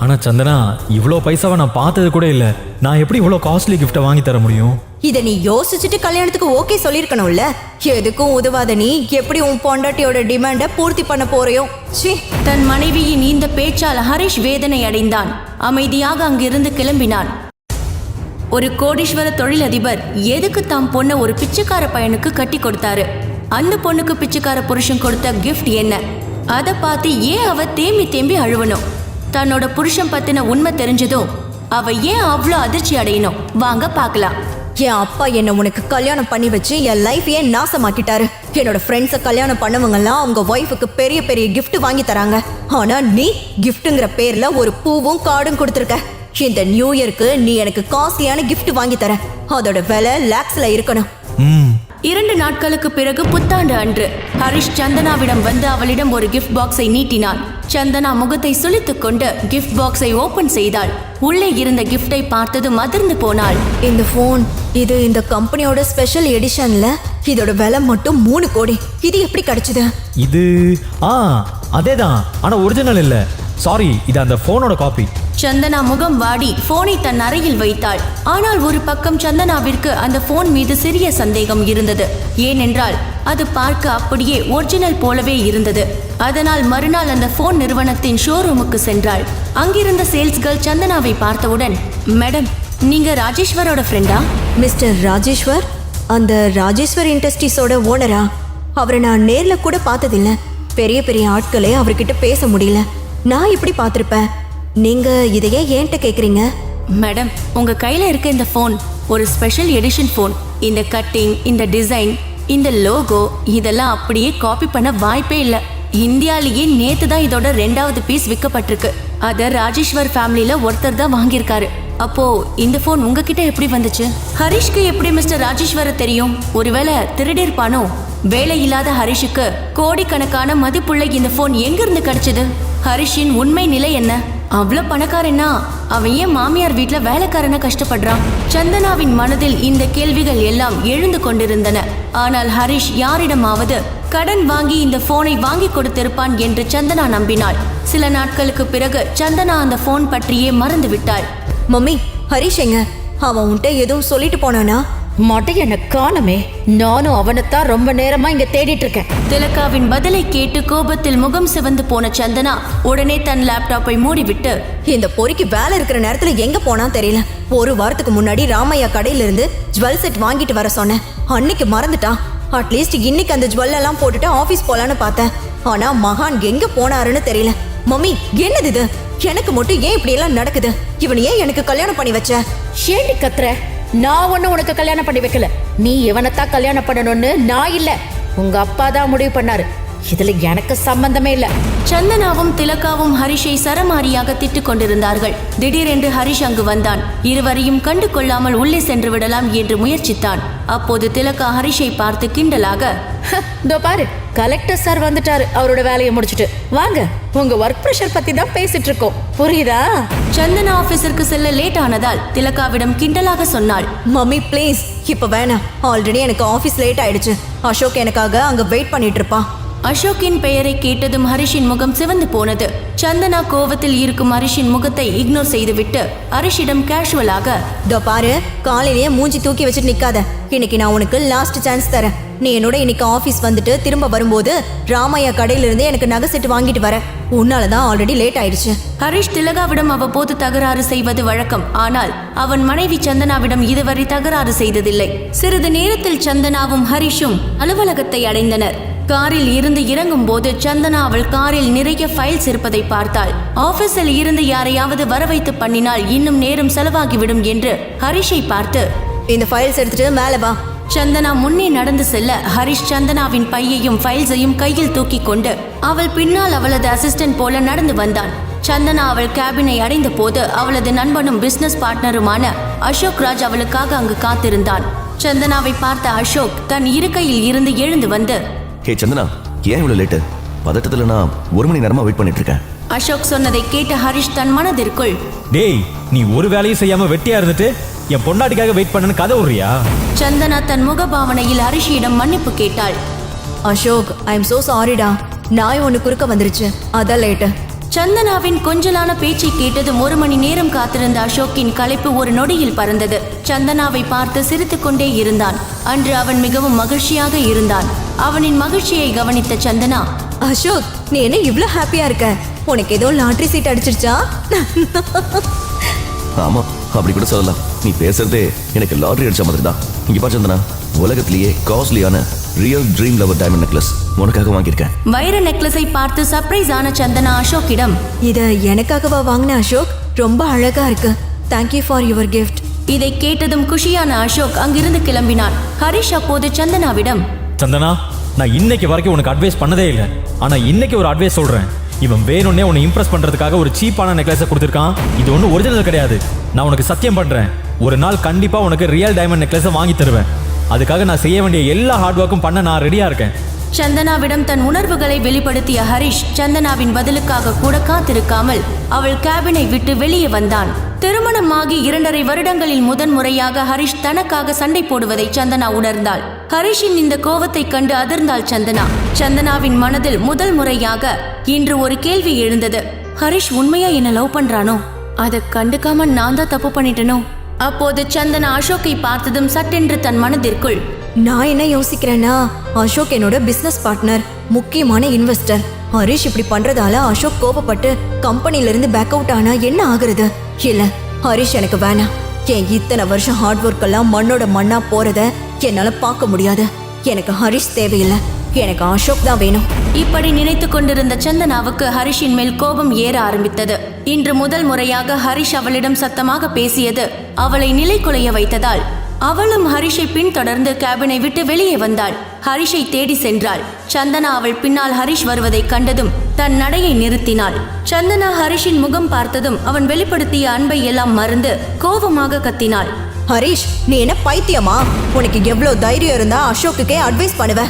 ஆனா சந்தனா, இவ்வளோ பைசாவை நான் பார்த்தது கூட இல்லை. நான் எப்படி இவ்வளோ காஸ்ட்லி கிஃப்ட்டை வாங்கி தர முடியும்? இதை நீ யோசிச்சுட்டு கல்யாணத்துக்கு ஓகே சொல்லிருக்கணும்ல. எதுக்கும் உதவாத நீ எப்படி உன் பொண்டாட்டியோட டிமாண்டை பூர்த்தி பண்ண போறியோ? ச்சீ. தன் மனைவியின் இந்த பேச்சால் ஹரிஷ் வேதனை அடைந்தான். அமைதியாக அங்கிருந்து கிளம்பினான். ஒரு கோடீஸ்வர தொழிலதிபர் எதுக்கு தாம் பொண்ண ஒரு பிச்சைக்கார பையனுக்கு கட்டி கொடுத்தாரு? அந்த பொண்ணுக்கு பிச்சைக்கார புருஷன் கொடுத்த கிஃப்ட் என்ன? அதை பார்த்து ஏன் அவ தேம்பி தேம்பி அழுவணும்? தன்னோட புருஷன் பத்தின உண்மை தெரிஞ்சதும் அவ ஏன் அவ்வளோ அதிர்ச்சி அடையணும்? வாங்க பார்க்கலாம். என் அப்பா என்ன உனக்கு கல்யாணம் பண்ணி வச்சு என் லைஃப் ஏன் நாசமாக்கிட்டாரு. என்னோட ஃப்ரெண்ட்ஸை கல்யாணம் பண்ணவங்கலாம் அவங்க ஒய்ஃபுக்கு பெரிய பெரிய கிஃப்ட் வாங்கி தராங்க. ஆனா நீ கிஃப்ட்டுங்கிற பேர்ல ஒரு பூவும் கார்டும் கொடுத்துருக்க. இந்த நியூ இயருக்கு நீ எனக்கு காஸ்ட்லியான கிஃப்ட் வாங்கி தர. அதோட விலை லாக்ஸ்ல இருக்கணும். 2 நாட்களுக்கு பிறகு புத்தாண்டு அன்று ஹரிஷ் சந்தனாவிடம் வந்து அவளிடம் ஒரு கிஃப்ட் பாக்ஸை நீட்டினான். சந்தனா முகத்தை சுளித்துக் கொண்டு கிஃப்ட் பாக்ஸை ஓபன் செய்தாள். உள்ளே இருந்த கிஃப்டை பார்த்ததும் அதிர்ந்து போனாள். இந்த போன் இது இந்த கம்பெனியோட ஸ்பெஷல் எடிஷன்ல. இதோட விலை மட்டும் 3 கோடி. இது எப்படி கிடைச்சது? இது அதேதான், ஆனா ஒரிஜினல் இல்ல. சாரி, இது அந்த போனோட காப்பி. சந்தனா முகம் வாடி போனை தன் அறையில் வைத்தாள். ஆனால் ஒரு பக்கம் சந்தனாவிற்கு அந்த போன் மீது சிறிய சந்தேகம் இருந்தது. ஏனென்றால் அது பார்க்க அப்படியே ஒரிஜினல் போலவே இருந்தது. அதனால் மறுநாள் அந்த போன் நிறுவனத்தின் ஷோரூமுக்கு சென்றாள். அங்கிருந்த சேல்ஸ் கேர்ள் சந்தனாவை பார்த்தவுடன், மேடம், நீங்க ராஜேஸ்வரோட ஃப்ரெண்டா? மிஸ்டர் ராஜேஸ்வர், அந்த ராஜேஸ்வர் இண்டஸ்ட்ரீஸோட ஓனரா? அவரை நான் நேர்ல கூட பார்த்ததில்ல. பெரிய பெரிய ஆட்களே அவர்கிட்ட பேச முடியல. நான் இப்படி பார்த்திருப்பேன். நீங்க இதையே ஏன்ட்ட கேக்குறீங்க? மேடம், உங்க கையில இருக்க இந்த போன் ஒரு ஸ்பெஷல் எடிஷன் போன். இந்த கட்டிங், இந்த டிசைன், இந்த லோகோ இதெல்லாம் அப்படியே காப்பி பண்ண வாய்ப்பே இல்லை. இந்தியாலேயே நேத்து தான் இதோட 2வது பீஸ் விற்கப்பட்டிருக்கு. அத ராஜேஸ்வர் ஃபேமிலியில ஒருத்தர் தான் வாங்கியிருக்காரு. அப்போ இந்த போன் உங்ககிட்ட எப்படி வந்துச்சு? ஹரிஷ்க்கு எப்படி மிஸ்டர் ராஜேஸ்வர தெரியும்? ஒருவேளை திருடிருப்பானோ? வேலை இல்லாத ஹரிஷுக்கு கோடிக்கணக்கான மதிப்புள்ள இந்த போன் எங்கிருந்து கிடைச்சது? ஹரிஷின் உண்மை நிலை என்ன? அவ்வளோ பணக்காரனா அவன் ஏன் மாமியார் வீட்டுல வேலைக்காரனா கஷ்டப்படுறான்? சந்தனாவின் மனதில் இந்த கேள்விகள் எல்லாம் எழுந்து கொண்டிருந்தன. ஆனால் ஹரிஷ் யாரிடமாவது கடன் வாங்கி இந்த போனை வாங்கி கொடுத்திருப்பான் என்று சந்தனா நம்பினாள். சில நாட்களுக்கு பிறகு சந்தனா அந்த போன் பற்றியே மறந்து விட்டாள். மம்மி, ஹரிஷ் எங்க? அவன் உன்ட்ட எதுவும் சொல்லிட்டு போனானா? மொட்டை என்ன காணமே. நானும் அவனைத்தான் ரொம்ப நேரமா இங்க தேடிட்டு இருக்கேன். திலகாவின் பதிலை கேட்டு கோபத்தில் முகம் சிவந்து போன சந்தனா உடனே தன் லேப்டாப்பை மூடிவிட்டு, இந்த பொறிக்கு வேலை இருக்கிற நேரத்துல எங்க போனா தெரியல. ஒரு வாரத்துக்கு முன்னாடி ராமையா கடையில இருந்து ஜுவல் செட் வாங்கிட்டு வர சொன்னேன். அன்னைக்கு மறந்துட்டான். அட்லீஸ்ட் இன்னைக்கு அந்த ஜுவல் எல்லாம் போட்டுட்டு ஆபீஸ் போலான்னு பார்த்தேன். ஆனா மகான் எங்க போனாருன்னு தெரியல. மம்மி, என்னது இது? எனக்கு மட்டும் ஏன் இப்படி எல்லாம் நடக்குது? இவன் ஏன் எனக்கு கல்யாணம் பண்ணி வச்ச? ஏண்டி கத்துற? நான் ஒண்ணு உனக்கு கல்யாணம் பண்ணி வைக்கல. நீ இவனைத்தான் கல்யாணம் பண்ணணும்னு நான் இல்ல, உங்க அப்பா தான் முடிவு பண்ணாரு. இதுல எனக்கு சம்பந்தமே இல்ல. சந்தனாவும் திலகாவும் ஹரிஷை சரமாரியாக திட்டுக் கொண்டிருந்தார்கள். திடீரென்று ஹரிஷ் அங்கு வந்தான். இருவரையும் கண்டு கொள்ளாமல் உள்ளே சென்று விடலாம் என்று முயற்சித்தான். அப்போது திலகா ஹரிஷை பார்த்து கிண்டலாக, இதோ பாரு, கலெக்டர் சார் வந்துட்டாரு. அவரோட வேலையை முடிச்சுட்டு வாங்க, உங்க ஒர்க் பிரஷர் பத்தி தான் பேசிட்டு இருக்கோம், புரியுதா? சந்தனா ஆபீஸிற்கு செல்ல லேட் ஆனதால் திலகாவிடம் கிண்டலாக சொன்னாள், மம்மி ப்ளீஸ், இப்ப வேணாம். ஆல்ரெடி எனக்கு ஆபீஸ் லேட் ஆயிடுச்சு. அசோக் எனக்காக அங்க வெயிட் பண்ணிட்டு இருப்பான். அசோக்கின் பெயரை கேட்டதும் ஹரிஷின் முகம் சிவந்து போனது. சந்தனா கோவத்தில் இருக்கும் ஹரிஷின் முகத்தை இக்னோர் செய்துவிட்டு ஹரிஷிடம் கேஷுவலாக, இதோ பாரு, காலையிலேயே மூஞ்சி தூக்கி வச்சுட்டு நிக்காத. இன்னைக்கு நான் உனக்கு லாஸ்ட் சான்ஸ் தரேன். நீ என்னோட இன்னைக்கு ஆபீஸ் வந்துட்டு திரும்ப வரும்போது ராமையா கடையில இருந்து எனக்கு நகை செட்டு வாங்கிட்டு வர. உன்னாலதான் ஆல்ரெடி லேட் ஆயிடுச்சு. ஹரிஷ் திலகாவிடம் அவ்வப்போது தகராறு செய்வது வழக்கம். ஆனால் அவன் மனைவி சந்தனாவிடம் இதுவரை தகராறு செய்ததில்லை. சிறிது நேரத்தில் சந்தனாவும் ஹரிஷும் அலுவலகத்தை அடைந்தனர். காரில் இருந்து இறங்கும் போது சந்தனா அவள் காரில் நிறைய ஃபைல்ஸ் இருப்பதை பார்த்தாள். ஆபீஸில் இருந்து யாரையாவது வர வைத்து பண்ணினால் இன்னும் நேரம் செலவாகிவிடும் என்று ஹரிஷை பார்த்து, இந்த ஃபைல்ஸ் எடுத்துட்டு மேல வா. சந்தனா முன்னே நடந்து செல்ல ஹரிஷ் சந்தனாவின் பையையும் ஃபைல்ஸையும் கையில் தூக்கி கொண்டு அவள் பின்னால் அவளது அசிஸ்டன்ட் போல நடந்து வந்தான். சந்தனா அவள் கேபினை அடைந்த போது அவளது நண்பனும் பிசினஸ் பார்ட்னருமான அசோக் ராஜ் அவளுக்காக அங்கு காத்திருந்தான். சந்தனாவை பார்த்த அசோக் தன் இருக்கையில் இருந்து எழுந்து வந்து, ஹே சந்தனா, ஏன் இவ்வளவு லேட்டு? பதட்டத்துல நான் 1 மணி நேரமா வெயிட் பண்ணிட்டு இருக்கேன். அசோக் சொன்னதை கேட்ட ஹரிஷ் தன் மனதிற்குள், டேய், நீ ஒரு வேலையும் செய்யாம வெட்டியா இருந்துட்டு என் பொண்டாட்டிக்காக வெயிட் பண்ணனு கதை விடுறியா? சந்தனா தன் முகபாவனையில் ஹரிஷியிடம் மன்னிப்பு கேட்டாள். அசோக், ஐ எம் சோ சாரிடா. நாய் ஒன்று குறுக்க வந்துருச்சு, அதான் லேட்டு. சந்தனாவின் கொஞ்சலான பேச்சை கேட்டதும் 1 மணி நேரம் காத்திருந்த அசோக்கின் களைப்பு ஒரு நொடியில் பறந்தது. சந்தனாவை பார்த்து சிரித்துக்கொண்டே இருந்தான். அன்று அவன் மிகவும் மகிழ்ச்சியாக இருந்தான். அவனின் மகிழ்ச்சியை கவனித்த சந்தனா, அசோக், நீ என்ன இவ்ளோ ஹாப்பியா இருக்க? உனக்கு ஏதோ லாட்டரி சீட் அடிச்சிருச்சா? ஆமா, அப்படி கூட சொல்லலாம். நீ பேசுறதே எனக்கு லாட்டரி அடிச்ச மாதிரி தான். இங்க பா சந்தனா, உலகத்திலேயே காஸ்ட்லியான real dream lover diamond necklace உனக்காக வாங்கியிருக்கேன். வைர நெக்லஸை பார்த்து சர்ப்ரைஸ் ஆன சந்தனா அசோக்கிடம், இத எனக்காகவா வாங்கின அசோக்? ரொம்ப அழகா இருக்கு. Thank you for your gift. இதை கேட்டதும் குஷியான அசோக் அங்கிருந்து கிளம்பினான். ஹரிஷ் அப்போது சந்தனாவிடம், சந்தனா, நான் இன்னைக்கு வரைக்கும் உனக்கு அட்வைஸ் பண்ணதே இல்லை. ஆனா இன்னைக்கு ஒரு அட்வைஸ் சொல்றேன். இவன் வேணும்னே உன்னை இம்ப்ரெஸ் பண்றதுக்காக ஒரு சீப்பான நெக்லஸை கொடுத்துருக்கான். இது ஒன்றும் ஒரிஜினல் கிடையாது. நான் உனக்கு சத்தியம் பண்றேன், ஒரு நாள் கண்டிப்பா உனக்கு ரியல் டைமண்ட் நெக்லஸை வாங்கி தருவேன். அதுக்காக நான் செய்ய வேண்டிய எல்லா ஹார்ட் ஒர்க்கும் பண்ண நான் ரெடியா இருக்கேன். சந்தனாவிடம் தன் உணர்வுகளை வெளிப்படுத்திய ஹரிஷ் சந்தனாவின் பதிலுக்காக கூட காத்திருக்காமல் அவள் கேபினை விட்டு வெளியே வந்தான். திருமணமாகி 2.5 வருடங்களில் முதன்முறையாக ஹரிஷ் தனக்காக சண்டை போடுவதை சந்தனா உணர்ந்தாள். ஹரிஷின் இந்த கோவத்தை கண்டு அதிர்ந்தாள் சந்தனா. சந்தனாவின் மனதில் முதல் முறையாக இன்று ஒரு கேள்வி எழுந்தது. ஹரிஷ் உண்மையா என்ன லவ் பண்றானோ? அதை கண்டுக்காம நான் தான் தப்பு பண்ணிட்டனோ? அப்போது சந்தனா அசோக்கை பார்த்ததும் சட்டென்று தன் மனதிற்குள், நான் என்ன யோசிக்கிறேன்னா, அசோக் என்னோட பிசினஸ் பார்ட்னர், முக்கியமான இன்வெஸ்டர். ஹரிஷ் இப்படி பண்றதால அசோக் கோபப்பட்டு கம்பெனில இருந்து பேக் அவுட் ஆனா என்ன ஆகுறது? இல்ல, ஹரிஷ் எனக்கு வேணாம். என் இத்தனை வருஷம் ஹார்ட் ஒர்க் எல்லாம் மண்ணோட மண்ணா போறத என்னால பார்க்க முடியாது. எனக்கு ஹரிஷ் தேவையில்லை, எனக்கு அசோக் தான் வேணும். இப்படி நினைத்து கொண்டிருந்த சந்தனாவுக்கு ஹரிஷின் மேல் கோபம் ஏற ஆரம்பித்தது. இன்று முதல் முறையாக ஹரிஷ் அவளிடம் சத்தமாக பேசியது அவளை நிலை குலைய வைத்ததால் அவளும் ஹரிஷை பின்தொடர்ந்து கேபினை விட்டு வெளியே வந்தாள். ஹரிஷை தேடி சென்றாள். சந்தனா அவள் பின்னால் ஹரிஷ் வருவதை கண்டதும் தன் நடையை நிறுத்தினாள். சந்தனா ஹரிஷின் முகம் பார்த்ததும் அவன் வெளிப்படுத்திய அன்பை எல்லாம் மறந்து கோபமாக கத்தினாள். ஹரிஷ், நீ என்ன பைத்தியமா? உனக்கு எவ்வளவு தைரியம் இருந்தா அசோக்குக்கே அட்வைஸ் பண்ணுவ?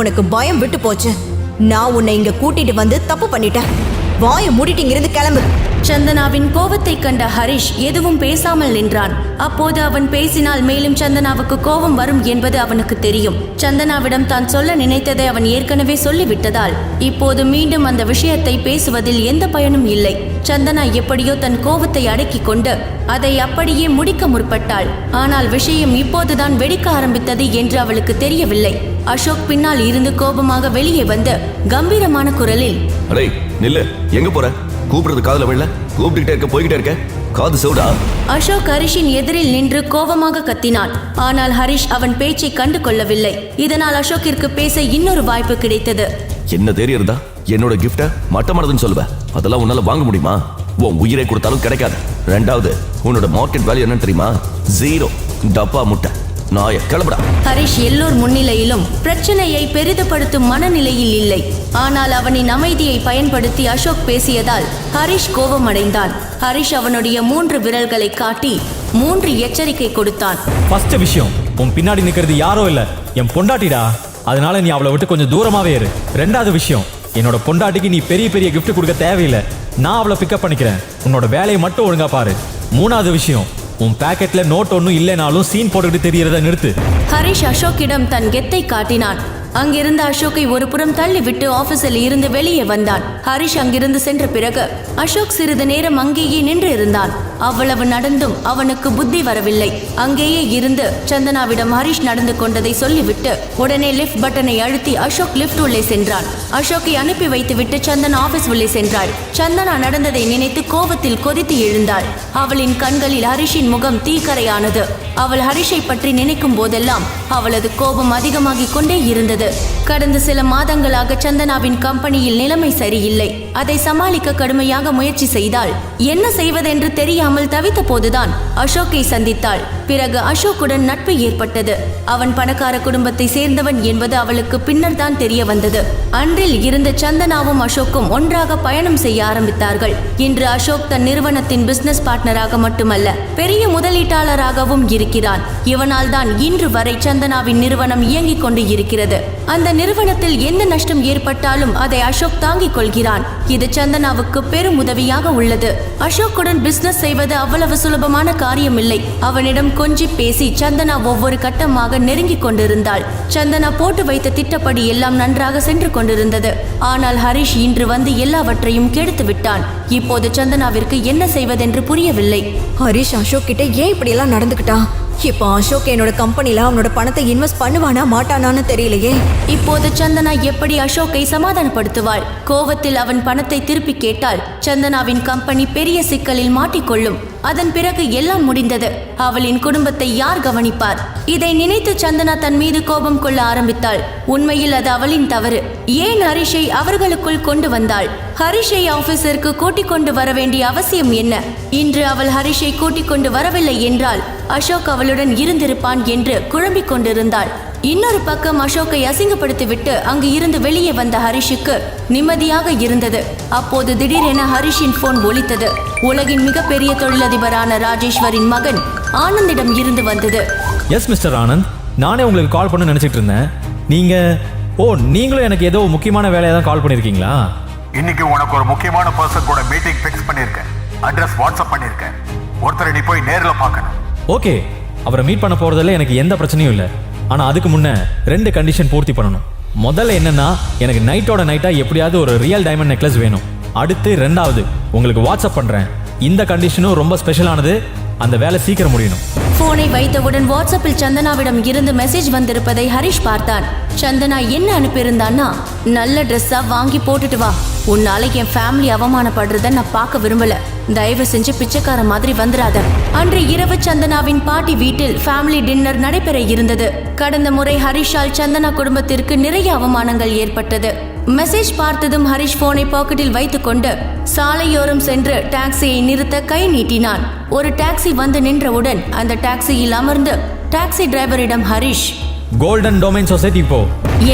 உனக்கு பயம் விட்டு போச்சு. நான் உன்னை இங்க கூட்டிட்டு வந்து தப்பு பண்ணிட்டேன். வாயை மூடிட்டு இங்கிருந்து கிளம்பு. சந்தனாவின் கோபத்தை கண்ட ஹரிஷ் எதுவும் பேசாமல் நின்றான். அப்போது அவன் பேசினால் மேலும் சந்தனாவுக்கு கோபம் வரும் என்பது அவனுக்கு தெரியும். சந்தனாவிடம் தான் சொல்ல நினைத்ததை அவன் ஏற்கனவே சொல்லிவிட்டதால் இப்போது மீண்டும் அந்த விஷயத்தை பேசுவதில் எந்த பயனும் இல்லை. சந்தனா எப்படியோ தன் கோபத்தை அடக்கி கொண்டு அதை அப்படியே முடிக்க முற்பட்டாள். ஆனால் விஷயம் இப்போதுதான் வெடிக்க ஆரம்பித்தது என்று அவளுக்கு தெரியவில்லை. அசோக் பின்னால் இருந்து கோபமாக வெளியே வந்து கம்பீரமான குரலில், அடே நில்லு, எங்க போற? கூப்பிடுறது காதுல விழல, கூப்பிட்டுக்கிட்டே இருக்க, போய்கிட்டே இருக்க, காது சவுடா. அசோக் ஹரிஷின் எதிரில் நின்று கோபமாக கத்தினான். ஆனால் ஹரிஷ் அவன் பேச்சை கண்டு கொள்ளவில்லை. இதனால் அசோக்கிற்கு பேச இன்னொரு வாய்ப்பு கிடைத்தது. என்ன தைரியம் இருந்தா என்னோட கிஃப்ட மட்டமானதுன்னு சொல்லுவேன். அதெல்லாம் உன்னால வாங்க முடியுமா? உன் உயிரை கொடுத்தாலும் கிடைக்காது. 2வது, உன்னோட மார்க்கெட் வேல்யூ என்னன்னு தெரியுமா? 0. டப்பா முட்டை நாய, கிளம்புடா. ஹரிஷ் எல்லோர் முன்னிலையிலும் பிரச்சனையை பெரிதுபடுத்தும் மனநிலையில் இல்லை. ஆனால் அவனின் அமைதியை பயன்படுத்தி அசோக் பேசியதால் ஹரிஷ் கோபமடைந்தான். ஹரிஷ் அவனுடைய 3 விரல்களை காட்டி 3 எச்சரிக்கை கொடுத்தான். ஃபர்ஸ்ட் விஷயம், உன் பின்னாடி நிக்கிறது யாரோ இல்ல, என் பொண்டாட்டிடா. அதனால நீ அவளை விட்டு கொஞ்சம் தூரமாவே இரு. 2வது விஷயம், என்னோட பொண்டாட்டிக்கு நீ பெரிய பெரிய கிஃப்ட் கொடுக்க தேவையில்லை. நான் அவளை பிக்கப் பண்ணிக்கிறேன். உன்னோட வேலையை மட்டும் ஒழுங்கா பாரு. 3வது விஷயம், உன் பாக்கெட்ல நோட் ஒன்னும் இல்லைனாலும் சீன் போட்டுக்கிட்டு தெரியறத நிறுத்து. ஹரிஷ் அசோக்கிடம் தன் கெத்தை காட்டினான். அங்கிருந்த அசோக்கை ஒரு புறம் தள்ளிவிட்டு ஆபீஸில் இருந்து வெளியே வந்தான். ஹரிஷ் அங்கிருந்து சென்ற பிறகு அசோக் சிறிது நேரம் அங்கேயே நின்று இருந்தான். அவ்வளவு நடந்தும் அவனுக்கு புத்தி வரவில்லை. அங்கேயே இருந்து சந்தனாவிடம் ஹரிஷ் நடந்து கொண்டதை சொல்லிவிட்டு உடனே லிஃப்ட் பட்டனை அழுத்தி அசோக் லிஃப்ட் உள்ளே சென்றான். அசோக்கை அனுப்பி வைத்துவிட்டு சந்தனா ஆபீஸ் உள்ளே சென்றாள். சந்தனா நடந்ததை நினைத்து கோபத்தில் கொதித்து எழுந்தாள். அவளின் கண்களில் ஹரிஷின் முகம் தீக்கரையானது. அவள் ஹரிஷை பற்றி நினைக்கும் போதெல்லாம் அவளது கோபம் அதிகமாகிக் கொண்டே இருந்தது. கடந்த சில மாதங்களாக சந்தனாவின் கம்பெனியில் நிலைமை சரியில்லை. அதை சமாளிக்க கடுமையாக முயற்சி செய்தாள். என்ன செய்வதென்று தெரியாமல் தவித்த போதுதான் அசோக்கை சந்தித்தாள். பிறகு அசோக்குடன் நட்பு ஏற்பட்டது. அவன் பணக்கார குடும்பத்தை சேர்ந்தவன் என்பது அவளுக்கு பின்னர் தான் தெரிய வந்தது. அன்றில் இருந்த சந்தனாவும் அசோக்கும் ஒன்றாக பயணம் செய்ய ஆரம்பித்தார்கள். இன்று அசோக் தன் நிறுவனத்தின் பிசினஸ் பார்ட்னராக மட்டுமல்ல, பெரிய முதலீட்டாளராகவும் இருக்கிறான். இவனால் தான் இன்று வரை சந்தனாவின் நிறுவனம் இயங்கிக் கொண்டு இருக்கிறது. அந்த நிறுவனத்தில் எந்த நஷ்டம் ஏற்பட்டாலும் அதை அசோக் தாங்கிக் கொள்கிறான். இது சந்தனாவுக்கு பெரும் உதவியாக உள்ளது. அசோக்குடன் பிசினஸ் செய்வது அவ்வளவு சுலபமான காரியமில்லை. அவனிடம் கொஞ்சி பேசி சந்தனா ஒவ்வொரு கட்டமாக நெருங்கி கொண்டிருந்தாள். சந்தனா போட்டு வைத்த திட்டப்படி எல்லாம் நன்றாக சென்று கொண்டிருந்தது. ஆனால் ஹரிஷ் இன்று வந்து எல்லாவற்றையும் கெடுத்து விட்டான். இப்போது சந்தனாவிற்கு என்ன செய்வதென்று புரியவில்லை. ஹரிஷ் அசோக் கிட்ட ஏன் இப்படி எல்லாம் நடந்துக்கிட்டான்? இப்போ அசோக் என்னோட கம்பெனில அவனோட பணத்தை இன்வெஸ்ட் பண்ணுவானா மாட்டானான்னு தெரியலையே. இப்போது சந்தனா எப்படி அசோக்கை சமாதானப்படுத்துவாள்? கோவத்தில் அவன் பணத்தை திருப்பி கேட்டால் சந்தனாவின் கம்பெனி பெரிய சிக்கலில் மாட்டிக்கொள்ளும். அதன் பிறகு எல்லாம் முடிந்தது. அவளின் குடும்பத்தை யார் கவனிப்பார்? இதை நினைத்து சந்தனா தன் மீது கோபம் கொள்ள ஆரம்பித்தாள். உண்மையில் அது அவளின் தவறு. ஏன் ஹரிஷை அவர்களுக்குள் கொண்டு வந்தாள்? ஹரிஷை ஆபீஸிற்கு கூட்டிக் கொண்டு வர வேண்டிய அவசியம் என்ன? இன்று அவள் ஹரிஷை கூட்டிக் கொண்டு வரவில்லை என்றால் அசோக் அவளுடன் இருந்திருப்பான் என்று குழம்பிக் கொண்டிருந்தாள். இன்னொரு பக்கம் அசோக்கை அசிங்கப்படுத்திவிட்டு அங்கு இருந்து வெளியே வந்த ஹரிஷுக்கு நிம்மதியாக இருந்தது. அப்போது திடீரென ஹரிஷின் போன் ஒலித்தது. உலகின் மிகப்பெரிய தொழிலதிபரான ராஜேஸ்வரின் மகன் ஆனந்திடம் இருந்து வந்தது. எஸ் மிஸ்டர் ஆனந்த், நானே உங்களுக்கு கால் பண்ண நினைச்சிட்டு இருந்தேன். நீங்களும் எனக்கு ஏதோ முக்கியமான வேலையை தான் கால் பண்ணிருக்கீங்களா? இன்னைக்கு உனக்கு ஒரு முக்கியமான பர்சன் கூட மீட்டிங் ஃபிக்ஸ் பண்ணிருக்கேன். அட்ரஸ் வாட்ஸ்அப் பண்ணிருக்கேன். ஒருத்தரை நீ போய் நேர்ல பார்க்கணும். ஓகே, அவரை மீட் பண்ண போறதில்ல, எனக்கு எந்த பிரச்சனையும் இல்லை. ஆனா அதுக்கு முன்ன 2 கண்டிஷன் பூர்த்தி பண்ணணும். முதல்ல என்னன்னா, எனக்கு நைட்டோட நைட்டா எப்படியாவது ஒரு ரியல் டைமண்ட் நெக்லஸ் வேணும். அடுத்து 2வது, உங்களுக்கு வாட்ஸ்அப் பண்றேன். இந்த கண்டிஷனும் ரொம்ப ஸ்பெஷலானது. அந்த வேலை சீக்கிரம் முடியணும். போனை வைத்தவுடன் வாட்ஸ்அப்பில் சந்தனாவிடம் இருந்து மெசேஜ் வந்திருப்பதை ஹரிஷ் பார்த்தான். சந்தனா என்ன அனுப்பியிருந்தான்னா, நல்ல ட்ரெஸ்ஸா வாங்கி போட்டுட்டு வா. உன்னால என் ஃபேமிலி அவமானப்படுறத நான் பார்க்க விரும்பல. தயவு செஞ்சு பிச்சைக்கார மாதிரி வந்துடாத. அன்று இரவு சந்தனாவின் பாட்டி வீட்டில் ஃபேமிலி டின்னர் நடைபெற இருந்தது. கடந்த முறை ஹரிஷால் சந்தனா குடும்பத்திற்கு நிறைய அவமானங்கள் ஏற்பட்டது. மெசேஜ் பார்த்ததும் ஹரிஷ் போனை பாக்கெட்டில் வைத்துக்கொண்டு சாலையோரம் சென்று டாக்ஸியை நிறுத்த கை நீட்டினான். ஒரு டாக்ஸி வந்து நின்றவுடன் அந்த டாக்ஸியில் அமர்ந்து டாக்ஸி டிரைவரிடம் ஹரிஷ், கோல்டன் டொமைன் சொசைட்டி போ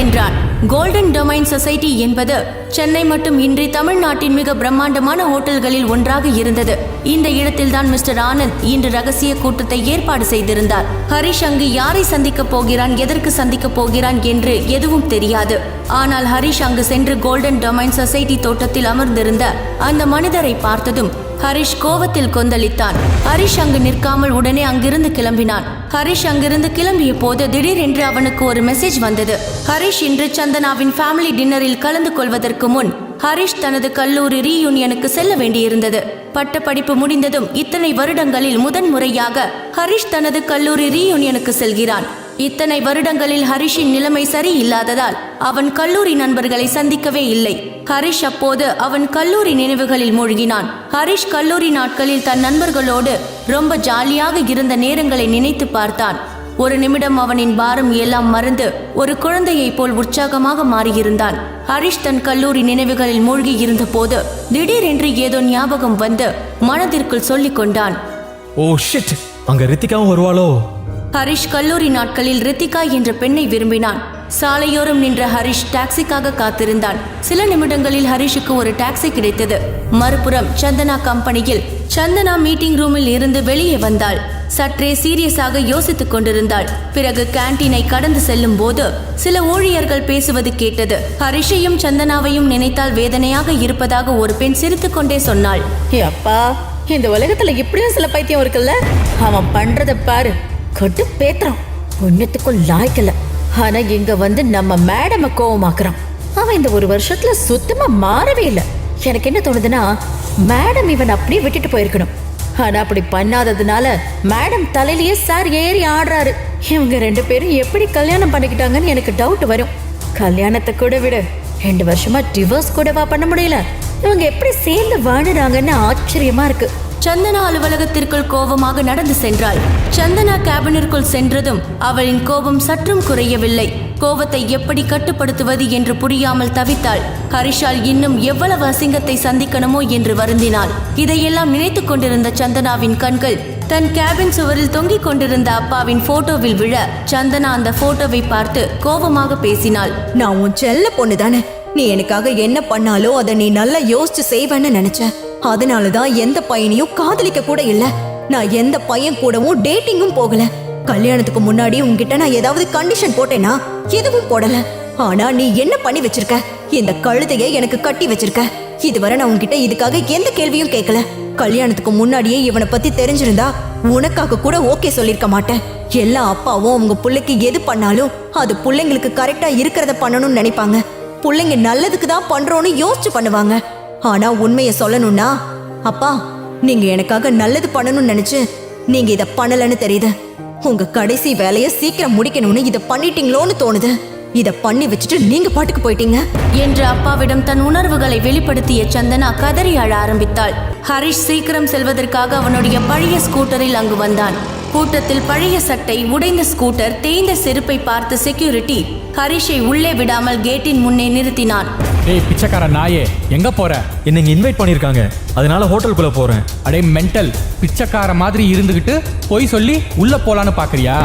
என்றான். கோல்டன் டொமைன் சொசைட்டி என்பது சென்னை மட்டும் இன்றி தமிழ்நாட்டின் மிக பிரம்மாண்டமான ஹோட்டல்களில் ஒன்றாக இருந்தது. இந்த இடத்தில்தான் மிஸ்டர் ஆனந்த் இன்று ரகசிய கூட்டத்தை ஏற்பாடு செய்திருந்தார். ஹரிஷ் அங்கு யாரை சந்திக்க போகிறான், எதற்கு சந்திக்க போகிறான் என்று எதுவும் தெரியாது. ஆனால் ஹரிஷ் அங்கு சென்று கோல்டன் டொமைன் சொசைட்டி தோட்டத்தில் அமர்ந்திருந்த அந்த மனிதரை பார்த்ததும் ஹரிஷ் கோவத்தில் கொந்தளித்தான். ஹரிஷ் அங்கு நிற்காமல் உடனே அங்கிருந்து கிளம்பினான். ஹரிஷ் அங்கிருந்து கிளம்பிய போது திடீரென்று அவனுக்கு ஒரு மெசேஜ் வந்தது. ஹரிஷ் இன்று சந்தனாவின் ஃபேமிலி டின்னரில் கலந்து கொள்வதற்கு முன் ஹரிஷ் தனது கல்லூரி ரீயூனியனுக்கு செல்ல வேண்டியிருந்தது. பட்ட படிப்பு முடிந்ததும் இத்தனை வருடங்களில் முதன்முறையாக ஹரிஷ் தனது கல்லூரி ரீயூனியனுக்கு செல்கிறான். இத்தனை வருடங்களில் ஹரிஷின் நிலைமை சரியில்லாததால் அவன் கல்லூரி நண்பர்களை சந்திக்கவே இல்லை. ஹரிஷ் அப்போது அவன் கல்லூரி நினைவுகளில் மூழ்கினான். ஹரிஷ் கல்லூரி நாட்களில் தன் நண்பர்களோடு ரொம்ப ஜாலியாக இருந்த நேரங்களை நினைத்து பார்த்தான். ஒரு நிமிடம் அவனின் பாரம் எல்லாம் மறந்து ஒரு குழந்தையைப் போல் உற்சாகமாக மாறியிருந்தான். ஹரிஷ் தன் கல்லூரி நினைவுகளில் மூழ்கி இருந்த போது திடீரென்று ஏதோ ஞாபகம் வந்து மனதிற்குள் சொல்லிக் கொண்டான், ஓ ஷிட், அங்க ரித்திகாவும் வருவாளோ? ஹரிஷ் கல்லூரி நாட்களில் ரித்திகா என்ற பெண்ணை விரும்பினான். சாலையோரம் நின்ற ஹரிஷ் டாக்ஸிக்காக காத்திருந்தான். சில நிமிடங்களில் ஹரிஷுக்கு ஒரு டாக்ஸி கிடைத்தது. மறுபுறம் சந்தனா கம்பெனியில் சந்தனா மீட்டிங் ரூமில் இருந்து வெளியே வந்தாள். சற்றே சீரியஸாக யோசித்துக் கொண்டிருந்தாள். பிறகு கேண்டீனை கடந்து செல்லும் போது சில ஊழியர்கள் பேசுவது கேட்டது. ஹரிஷையும் சந்தனாவையும் நினைத்தால் வேதனையாக இருப்பதாக ஒரு பெண் சிரித்துக் கொண்டே சொன்னாள். அப்பா, இந்த உலகத்துல இப்படியும் சில பைத்தியம் இருக்குல்ல. அவன் பண்றத பாரு, கட்டு பேத்துறான். ஒன்னத்துக்கும் லாய்க்கல. ஆனா இங்க வந்து நம்ம மேடம கோவமாக்குறான். அவன் இந்த ஒரு வருஷத்துல சுத்தமா மாறவே இல்லை. எனக்கு என்ன தோணுதுன்னா, மேடம் இவன் அப்படியே விட்டுட்டு போயிருக்கணும். ஆனா அப்படி பண்ணாததுனால மேடம் தலையிலேயே சார் ஏறி ஆடுறாரு. இவங்க 2 பேரும் எப்படி கல்யாணம் பண்ணிக்கிட்டாங்கன்னு எனக்கு டவுட் வரும். கல்யாணத்தை கூட விடு, 2 வருஷமா டிவோர்ஸ் கூடவா பண்ண முடியல? இவங்க எப்படி சேர்ந்து வாழுறாங்கன்னு ஆச்சரியமா இருக்கு. சந்தனா அலுவலகத்திற்குள் கோபமாக நடந்து சென்றாள். சந்தனா கேபினிற்குள் சென்றதும் அவளின் கோபம் சற்றும் குறையவில்லை. கோபத்தை எப்படி கட்டுப்படுத்துவது என்று புரியாமல் தவித்தாள். ஹரிஷால் இன்னும் எவ்வளவு அசிங்கத்தை சந்திக்கணுமோ என்று வருந்தினாள். இதையெல்லாம் நினைத்துக் கொண்டிருந்த சந்தனாவின் கண்கள் தன் கேபின் சுவரில் தொங்கிக் கொண்டிருந்த அப்பாவின் போட்டோவில் விழ சந்தனா அந்த போட்டோவை பார்த்து கோபமாக பேசினாள். நான் உன் செல்ல பொண்ணு தானே. நீ எனக்காக என்ன பண்ணாலும் அதை நீ நல்லா யோசிச்சு செய்வேன்னு நினைச்சேன். அதனாலதான் எந்த பையனையும் காதலிக்க கூட இல்ல. நான் எந்த பையன் கூடவும் டேட்டிங்கும் போகல. கல்யாணத்துக்கு முன்னாடி உன்கிட்ட நான் ஏதாவது கண்டிஷன் போட்டேனா? எதுவும் போடல. ஆனா நீ என்ன பண்ணி வச்சிருக்க? இந்த கழுதையை எனக்கு கட்டி வச்சிருக்க. இதுவரை நான் உன்கிட்ட இதுக்காக எந்த கேள்வியும் கேட்கல. கல்யாணத்துக்கு முன்னாடியே இவனை பத்தி தெரிஞ்சிருந்தா உனக்காக கூட ஓகே சொல்லிருக்க மாட்டேன். எல்லா அப்பாவும் அவங்க பிள்ளைக்கு எது பண்ணாலும் அது பிள்ளைங்களுக்கு கரெக்டா இருக்கிறத பண்ணணும்னு நினைப்பாங்க. பிள்ளைங்க நல்லதுக்கு தான் பண்றோன்னு யோசிச்சு பண்ணுவாங்க. ஆனா உண்மையை சொல்லணும்னா, அப்பா நீங்க எனக்காக நல்லது பண்ணணும்னு நினைச்சு நீங்க இத பண்ணலன்னு தெரியுது. உங்க கடைசி வேலையை சீக்கிரம் முடிக்கணும்னு இத பண்ணிட்டீங்களோன்னு தோணுது. இத பண்ணி வச்சுட்டு நீங்க பாட்டுக்கு போயிட்டீங்க என்று அப்பாவிடம் தன் உணர்வுகளை வெளிப்படுத்திய சந்தனா கதறி அழ ஆரம்பித்தாள். ஹரிஷ் சீக்கிரம் செல்வதற்காக அவனுடைய பழைய ஸ்கூட்டரில் அங்கு வந்தான். கூட்டத்தில் பழைய சட்டை, உடைந்த ஸ்கூட்டர், தேய்ந்த செருப்பை பார்த்து செக்யூரிட்டி ஹரிஷை உள்ளே விடாமல் கேட்டின் முன்னே நிறுத்தினான். டேய் பிச்சைக்கார நாயே, எங்க போற? என்னை இங்க இன்வைட் பண்ணிருக்காங்க, அதனால ஹோட்டலுக்குள்ள போறேன். அடே மென்டல், பிச்சைக்கார மாதிரி இருந்துகிட்டு போய் சொல்லி உள்ள போலான்னு பாக்குறியா?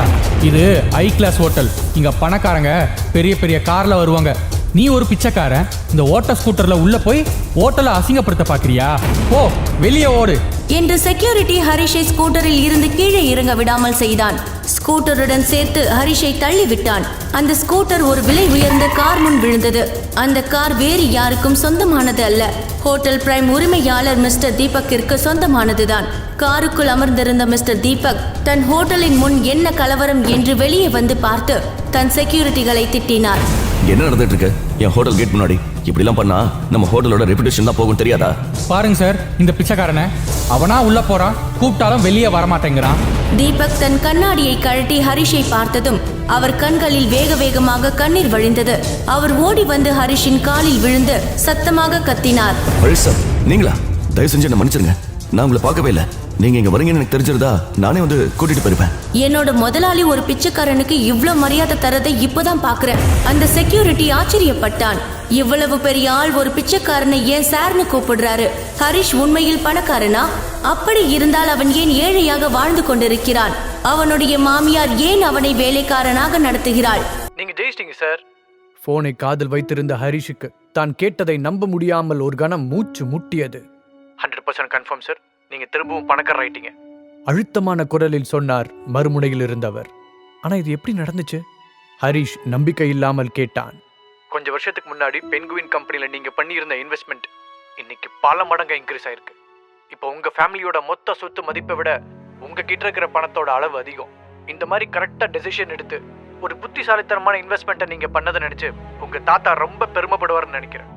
இது ஹை கிளாஸ் ஹோட்டல். இங்க பணக்காரங்க பெரிய பெரிய கார்ல வருவாங்க. நீ ஒரு பிச்சைக்காரன் இந்த ஓட்ட ஸ்கூட்டர்ல உள்ள போய் ஹோட்டலை அசிங்கப்படுத்த பாக்குறியா? போ வெளியே ஓடு என்று செக்யூரிட்டி ஹரிஷை ஸ்கூட்டரில் இருந்து கீழே இறங்க விடாமல் செய்தான். ஸ்கூட்டருடன் சேர்த்து ஹரிஷை தள்ளி விட்டான். அந்த ஸ்கூட்டர் ஒரு விலை உயர்ந்த கார் முன் விழுந்தது. அந்த கார் வேறு யாருக்கும் சொந்தமானது அல்ல, ஹோட்டல் பிரைம் உரிமையாளர் மிஸ்டர் தீபக்கிற்கு சொந்தமானதுதான். காருக்குள் அமர்ந்திருந்த மிஸ்டர் தீபக் தன் ஹோட்டலின் முன் என்ன கலவரம் என்று வெளியே வந்து பார்த்து தன் செக்யூரிட்டிகளை திட்டினார். என்ன நடந்துட்டு இருக்கு என் ஹோட்டல் கேட் முன்னாடி? இப்படிலாம் பண்ணா நம்ம ஹோட்டலோட ரெputation தான் போகும், தெரியாதா? பாருங்க சார், இந்த பிச்சைக்காரனை அவனா உள்ள போறான், கூப்பிட்டாலும் வெளியே வரமாட்டேங்கிறான். தீபக் தன் கண்ணாடியை கழட்டி ஹரிஷை பார்த்ததும் அவர் கண்களில் வேக வேகமாக கண்ணீர் வழிந்தது. அவர் ஓடி வந்து ஹரிஷின் காலில் விழுந்து சத்தமாக கத்தினார். ஹரிஷ் சார், நீங்களா? தயவு செஞ்சு என்ன மன்னிச்சிருங்க, நான் உங்களை பார்க்கவே இல்லை. நீங்க இங்க வரீங்கன்னு எனக்கு தெரிஞ்சிருந்தா நானே வந்து கூட்டிட்டு போயிருப்பேன். என்னோட முதலாளி ஒரு பிச்சைக்காரனுக்கு இவ்வளவு மரியாதை தரதை இப்பதான் பாக்குறேன். அந்த செக்யூரிட்டி ஆச்சரியப்பட்டான். இவ்வளவு பெரிய ஆள் ஒரு பிச்சைக்காரனை ஏன் சார்னு கூப்பிடுறாரு? ஹரிஷ் உண்மையில் பணக்காரனா? அப்படி இருந்தால் அவன் ஏன் ஏழையாக வாழ்ந்து கொண்டிருக்கிறான்? அவனுடைய மாமியார் ஏன் அவனை வேலைக்காரனாக நடத்துகிறாள்? நீங்க ஜெயிச்சிட்டீங்க சார். போனை காதில் வைத்திருந்த ஹரிஷுக்கு தான் கேட்டதை நம்ப முடியாமல் ஒரு கணம் மூச்சு முட்டியது. 100% கன்ஃபார்ம் சார், நீங்க திரும்பவும் பணக்காரர் ஆயிட்டீங்க. அழுத்தமான குரலில் சொன்னார் மறுமுனையில் இருந்தவர். ஆனா இது எப்படி நடந்துச்சு? ஹரிஷ் நம்பிக்கை இல்லாமல் கேட்டான். கொஞ்ச வருஷத்துக்கு முன்னாடி பென்குயின் கம்பெனில நீங்க பண்ணியிருந்த இன்வெஸ்ட்மெண்ட் இன்னைக்கு பல மடங்கு இன்க்ரீஸ் ஆயிருக்கு. இப்போ உங்க ஃபேமிலியோட மொத்த சொத்து மதிப்பை விட உங்க கிட்ட இருக்கிற பணத்தோட அளவு அதிகம். இந்த மாதிரி கரெக்டா டெசிஷன் எடுத்து ஒரு புத்திசாலித்தனமான இன்வெஸ்ட்மெண்ட்டை நீங்க பண்ணதை நினைச்சு உங்க தாத்தா ரொம்ப பெருமைப்படுவார்னு நினைக்கிறேன்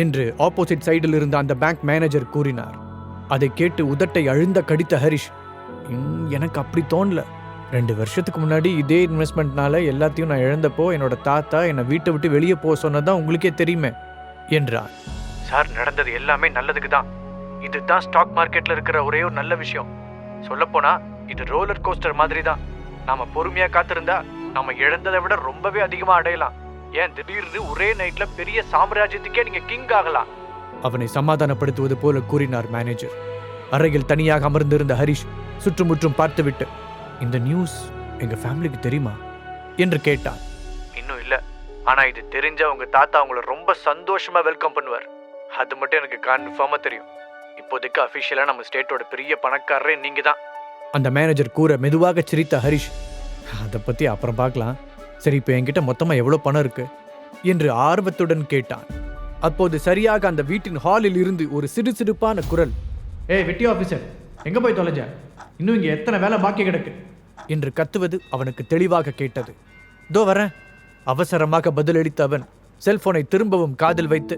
என்று ஆப்போசிட் சைடில் இருந்த அந்த பேங்க் மேனேஜர் கூறினார். அதை கேட்டு உதட்டை அழுந்த கடித்த ஹரிஷ், எனக்கு அப்படி தோணல. 2 வருஷத்துக்கு முன்னாடி இதே இன்வெஸ்ட்மெண்ட்னால எல்லாத்தையும் நான் இழந்தப்போ என்னோட தாத்தா என்னை வீட்டை விட்டு வெளியே போக சொன்னதான் உங்களுக்கே தெரியுமே என்றார். சார், நடந்தது எல்லாமே நல்லதுக்கு தான். இதுதான் ஸ்டாக் மார்க்கெட்ல இருக்கிற ஒரே ஒரு நல்ல விஷயம். சொல்லப்போனா இது ரோலர் கோஸ்டர் மாதிரி தான். நாம பொறுமையா காத்திருந்தா நாம இழந்ததை விட ரொம்பவே அதிகமா அடையலாம். ஏன் திடீர்னு ஒரே நைட்ல பெரிய சாம்ராஜ்யத்துக்கே நீங்க கிங் ஆகலாம். அவனை சமாதானப்படுத்துவது போல கூறினார் மேனேஜர். அறையில் தனியாக அமர்ந்திருந்த ஹரிஷ் சுற்றுமுற்றும் பார்த்துவிட்டு, இந்த நியூஸ் எங்க ஃபேமிலிக்கு தெரியுமா என்று கேட்டான். இன்னும் இல்ல, ஆனா இது தெரிஞ்சா உங்க தாத்தா உங்களை ரொம்ப சந்தோஷமா வெல்கம் பண்ணுவார். அது மட்டும் எனக்கு கன்ஃபார்மா தெரியும். இப்போதைக்கு அபிஷியலா நம்ம ஸ்டேட்டோட பெரிய பணக்காரரே நீங்க தான். அந்த மேனேஜர் கூற மெதுவாக சிரித்த ஹரிஷ், அதை பத்தி அப்புறம் பார்க்கலாம். சரி, இப்போ என்கிட்ட மொத்தமா எவ்வளவு பணம் இருக்கு என்று ஆர்வத்துடன் கேட்டான். அப்போது சரியாக அந்த வீட்டின் ஹாலில் இருந்து ஒரு சிடுசிடுப்பான குரல், ஏய் வெட்டி ஆபீசர், எங்க போய் தொலைஞ்ச? இன்னும் இங்க எத்தனை வேலை பாக்கி கிடக்கு என்று கத்துவது அவனுக்கு தெளிவாக கேட்டது. தோ வரேன், அவசரமாக பதிலளித்த அவன் செல்போனை திரும்பவும் காதில் வைத்து,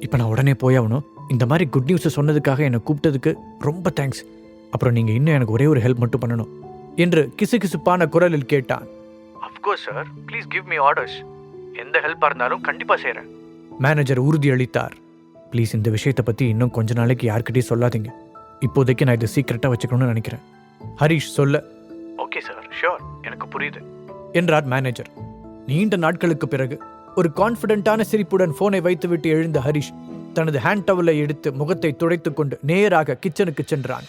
இப்ப நான் உடனே போயாகணும். இந்த மாதிரி குட் நியூஸ் சொன்னதுக்காக என்னை கூப்பிட்டதுக்கு ரொம்ப தேங்க்ஸ். அப்புறம் நீங்க இன்னும் எனக்கு ஒரே ஒரு ஹெல்ப் மட்டும் பண்ணணும் என்று கிசுகிசுப்பான குரலில் கேட்டான். Of course sir, please give me orders. எந்த ஹெல்ப்பா இருந்தாலும் கண்டிப்பா செய்றேன். மேனேஜர் உறுதியளித்தார். ப்ளீஸ் இந்த விஷயத்தை பத்தி இன்னும் கொஞ்ச நாளைக்கு யார்கிட்டயும் சொல்லாதீங்க. இப்போதைக்கு நான் இதை சீக்கிரட்டா வச்சுக்கணும்னு நினைக்கிறேன். ஹரிஷ் சொல்ல, ஓகே சார், ஷியோர், எனக்கு புரியுது என்றார் மேனேஜர். நீண்ட நாட்களுக்கு பிறகு ஒரு கான்ஃபிடென்ட்டான சிரிப்புடன் போனை வைத்துவிட்டு எழுந்த ஹரிஷ் தனது ஹேண்ட் டவலை எடுத்து முகத்தை துடைத்துக் கொண்டு நேராக கிச்சனுக்கு சென்றான்.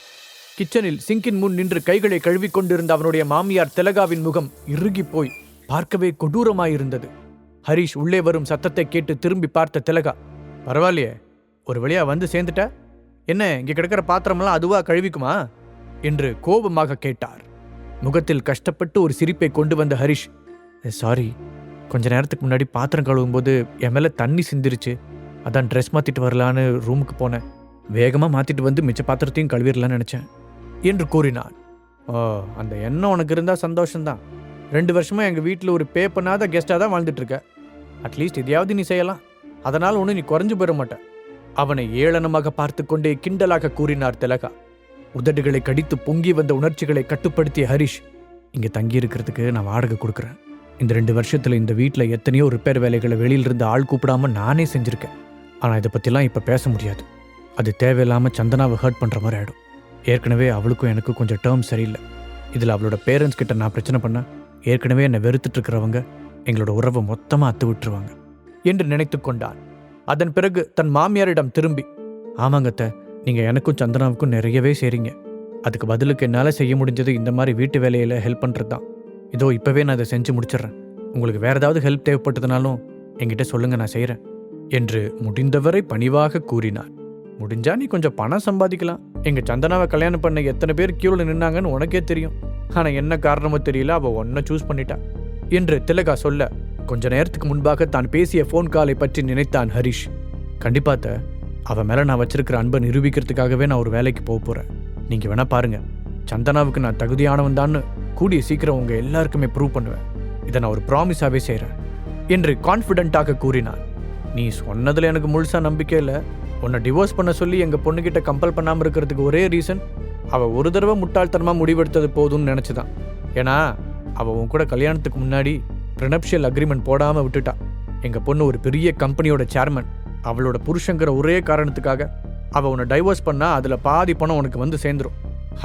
கிச்சனில் சிங்கின் முன் நின்று கைகளை கழுவிக் கொண்டிருந்த அவனுடைய மாமியார் திலகாவின் முகம் இறுகி போய் பார்க்கவே கொடூரமாயிருந்தது. ஹரிஷ் உள்ளே வரும் சத்தத்தை கேட்டு திரும்பி பார்த்த திலகா, பரவாயில்லையே, ஒரு வழியா வந்து சேர்ந்துட்ட. என்ன, இங்க கிடக்கிற பாத்திரமெல்லாம் அதுவா கழுவிக்குமா என்று கோபமாக கேட்டார். முகத்தில் கஷ்டப்பட்டு ஒரு சிரிப்பை கொண்டு வந்த ஹரிஷ், சாரி, கொஞ்ச நேரத்துக்கு முன்னாடி பாத்திரம் கழுவும் போது என் மேல தண்ணி சிந்திருச்சு, அதான் ட்ரெஸ் மாற்றிட்டு வரலான்னு ரூமுக்கு போனேன். வேகமாக மாற்றிட்டு வந்து மிச்ச பாத்திரத்தையும் கழுவிடலான்னு நினச்சேன் என்று கூறினான். ஓ, அந்த எண்ணம் உனக்கு இருந்தால் சந்தோஷம்தான். 2 வருஷமாக எங்கள் வீட்டில் ஒரு பே பண்ணாத கெஸ்ட்டாக தான் வாழ்ந்துட்டுருக்க. அட்லீஸ்ட் எதையாவது நீ செய்யலாம். அதனால் ஒன்றும் நீ குறைஞ்சு போயிட மாட்ட. அவனை ஏளனமாக பார்த்து கொண்டே கிண்டலாக கூறினார் திலகா. உதடுகளை கடித்து பொங்கி வந்த உணர்ச்சிகளை கட்டுப்படுத்திய ஹரிஷ், இங்கே தங்கி இருக்கிறதுக்கு நான் வாடகை கொடுக்குறேன். இந்த 2 வருஷத்தில் இந்த வீட்டில் எத்தனையோ ரிப்பேர் வேலைகளை வெளியிலிருந்து ஆள் கூப்பிடாம நானே செஞ்சுருக்கேன். ஆனால் இதை பற்றிலாம் இப்போ பேச முடியாது. அது தேவையில்லாமல் சந்தனாவை ஹர்ட் பண்ணுற மாதிரி ஆகிடும். ஏற்கனவே அவளுக்கும் எனக்கும் கொஞ்சம் டேர்ம் சரியில்லை. இதில் அவளோட பேரண்ட்ஸ் கிட்ட நான் பிரச்சனை பண்ணேன், ஏற்கனவே என்னை வெறுத்துட்டு இருக்கிறவங்க எங்களோட உறவை மொத்தமாக அத்து விட்டுருவாங்க என்று நினைத்து கொண்டான். அதன் பிறகு தன் மாமியாரிடம் திரும்பி, ஆமாங்கத்த, நீங்கள் எனக்கும் சந்தனாவுக்கும் நிறையவே செய்றீங்க. அதுக்கு பதிலுக்கு என்னால் செய்ய முடிஞ்சது இந்த மாதிரி வீட்டு வேலையில் ஹெல்ப் பண்ணுறது தான். இதோ இப்போவே நான் அதை செஞ்சு முடிச்சிடுறேன். உங்களுக்கு வேறு ஏதாவது ஹெல்ப் தேவைப்பட்டதுனாலும் என்கிட்ட சொல்லுங்கள், நான் செய்கிறேன் என்று முடிந்தவரை பணிவாக கூறினார். முடிஞ்சா நீ கொஞ்சம் பணம் சம்பாதிக்கலாம். எங்கள் சந்தனாவை கல்யாணம் பண்ண எத்தனை பேர் கியூவில் நின்னாங்கன்னு உனக்கே தெரியும். ஆனால் என்ன காரணமோ தெரியல, அவள் ஒன்றை சூஸ் பண்ணிட்டா என்று திலகா சொல்ல, கொஞ்ச நேரத்துக்கு முன்பாக தான் பேசிய ஃபோன் காலை பற்றி நினைத்தான் ஹரிஷ். கண்டிப்பாத்த, அவன் மேலே நான் வச்சிருக்கிற அன்பை நிரூபிக்கிறதுக்காகவே நான் ஒரு வேலைக்கு போக போகிறேன். நீங்கள் வேணா பாருங்க, சந்தனாவுக்கு நான் தகுதியானவன் தான் கூடிய சீக்கிரம் உங்கள் எல்லாருக்குமே ப்ரூவ் பண்ணுவேன். இதை நான் ஒரு ப்ராமிஸாகவே செய்கிறேன் என்று கான்ஃபிடென்ட்டாக கூறினான். நீ சொன்னதில் எனக்கு முழுசாக நம்பிக்கை இல்லை. உன்னை டிவோர்ஸ் பண்ண சொல்லி எங்கள் பொண்ணுக்கிட்ட கம்பல் பண்ணாமல் இருக்கிறதுக்கு ஒரே ரீசன், அவள் ஒரு தடவை முட்டாள்தனமாக முடிவெடுத்தது போதும்னு நினச்சிதான். ஏன்னா அவள் உன் கூட கல்யாணத்துக்கு முன்னாடி ப்ரினப்ஷியல் அக்ரிமெண்ட் போடாமல் விட்டுட்டா. எங்கள் பொண்ணு ஒரு பெரிய கம்பெனியோட சேர்மன். அவளோட புருஷங்கிற ஒரே காரணத்துக்காக அவள் உன்னை டைவர்ஸ் பண்ணால் அதில் பாதி பணம் உனக்கு வந்து சேர்ந்துடும்.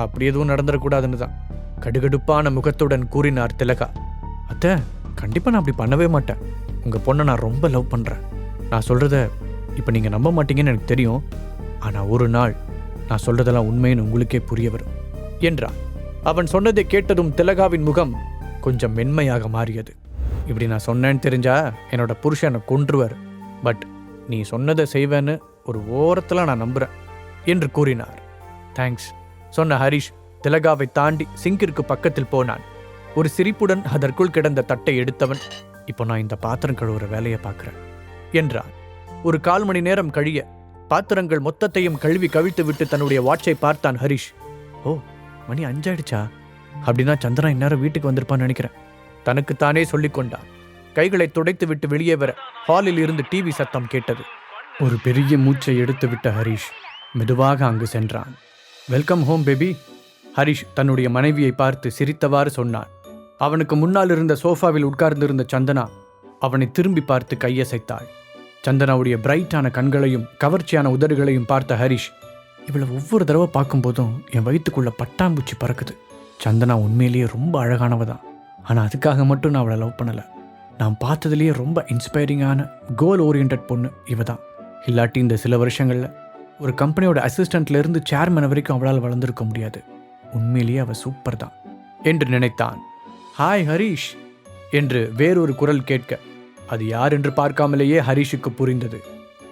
அப்படி எதுவும் நடந்துடக்கூடாதுன்னு தான் கடுகடுப்பான முகத்துடன் கூறினார் திலகா. அத்தை, கண்டிப்பாக நான் அப்படி பண்ணவே மாட்டேன். உங்கள் பொண்ணை நான் ரொம்ப லவ் பண்ணுறேன். நான் சொல்கிறத இப்போ நீங்கள் நம்ப மாட்டீங்கன்னு எனக்கு தெரியும். ஆனால் ஒரு நாள் நான் சொல்கிறதெல்லாம் உண்மைன்னு உங்களுக்கே புரிய வரும் என்றான். அவன் சொன்னதை கேட்டதும் திலகாவின் முகம் கொஞ்சம் மென்மையாக மாறியது. இப்படி நான் சொன்னேன்னு தெரிஞ்சா என்னோட புருஷனை கொன்றுவார். பட் நீ சொன்னதை செய்வேன்னு ஒரு ஓரத்தில் நான் நம்புகிறேன் என்று கூறினார். தேங்க்ஸ் சொன்ன ஹரிஷ் திலகாவை தாண்டி சிங்கிற்கு பக்கத்தில் போனான். ஒரு சிரிப்புடன் அதற்குள் கிடந்த தட்டை எடுத்தவன், இப்போ நான் இந்த பாத்திரம் கழுவுற வேலையை பார்க்குறேன் என்றான். ஒரு 1/4 மணி நேரம் கழிய பாத்திரங்கள் மொத்தத்தையும் கழுவி கவிழ்த்து விட்டு தன்னுடைய வாட்சை பார்த்தான் ஹரிஷ். ஓ, மணி 5 ஆயிடுச்சா? அப்படின்னா சந்திரா இந்நேரம் வீட்டுக்கு வந்திருப்பான்னு நினைக்கிறேன். தனக்குத்தானே சொல்லிக் கொண்டான். கைகளை துடைத்து விட்டு வெளியே வர ஹாலில் இருந்து டிவி சத்தம் கேட்டது. ஒரு பெரிய மூச்சை எடுத்து விட்ட ஹரிஷ் மெதுவாக அங்கு சென்றான். Welcome home baby. ஹரிஷ் தன்னுடைய மனைவியை பார்த்து சிரித்தவாறு சொன்னான். அவனுக்கு முன்னால் இருந்த சோஃபாவில் உட்கார்ந்திருந்த சந்தனா அவனை திரும்பி பார்த்து கையசைத்தாள். சந்தனாவுடைய பிரைட்டான கண்களையும் கவர்ச்சியான உதடுகளையும் பார்த்த ஹரிஷ், இவளை ஒவ்வொரு தடவை பார்க்கும்போதும் என் வயிற்றுக்குள்ள பட்டாம்பூச்சி பறக்குது. சந்தனா உண்மையிலேயே ரொம்ப அழகானவ தான். ஆனால் அதுக்காக மட்டும் நான் அவளை லவ் பண்ணலை. நான் பார்த்ததுலேயே ரொம்ப இன்ஸ்பைரிங்கான கோல் ஓரியன்ட் பொண்ணு இவ தான். இல்லாட்டி இந்த சில வருஷங்களில் ஒரு கம்பெனியோட அசிஸ்டண்ட்லேருந்து சேர்மன் வரைக்கும் அவளால் வளர்ந்துருக்க முடியாது. உண்மையிலேயே அவள் சூப்பர் தான் என்று நினைத்தான். ஹாய் ஹரிஷ் என்று வேறொரு குரல் கேட்க அது யார் என்று பார்க்காமலேயே ஹரிஷுக்கு புரிந்தது.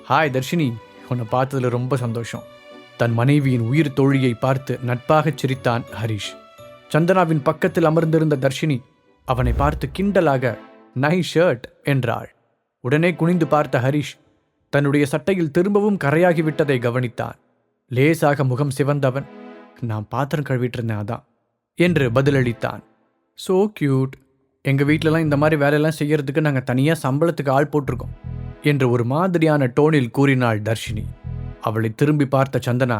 ஹாய் தர்ஷினி, உன்னை பார்த்ததில் ரொம்ப சந்தோஷம். தன் மனைவியின் உயிர் தோழியை பார்த்து நட்பாகச் சிரித்தான் ஹரிஷ். சந்தனாவின் பக்கத்தில் அமர்ந்திருந்த தர்ஷினி அவனை பார்த்து கிண்டலாக நைஸ் ஷர்ட் என்றாள். உடனே குனிந்து பார்த்த ஹரிஷ் தன்னுடைய சட்டையில் திரும்பவும் கரையாகிவிட்டதை கவனித்தான். லேசாக முகம் சிவந்தவன், நான் பாத்திரம் கழுவிட்டு இருந்தேன் அதான் என்று பதிலளித்தான். So cute. எங்கள் வீட்டிலலாம் இந்த மாதிரி வேலையெல்லாம் செய்யறதுக்கு நாங்கள் தனியாக சம்பளத்துக்கு ஆள் போட்டிருக்கோம் என்று ஒரு மாதிரியான டோனில் கூறினாள் தர்ஷினி. அவளை திரும்பி பார்த்த சந்தனா,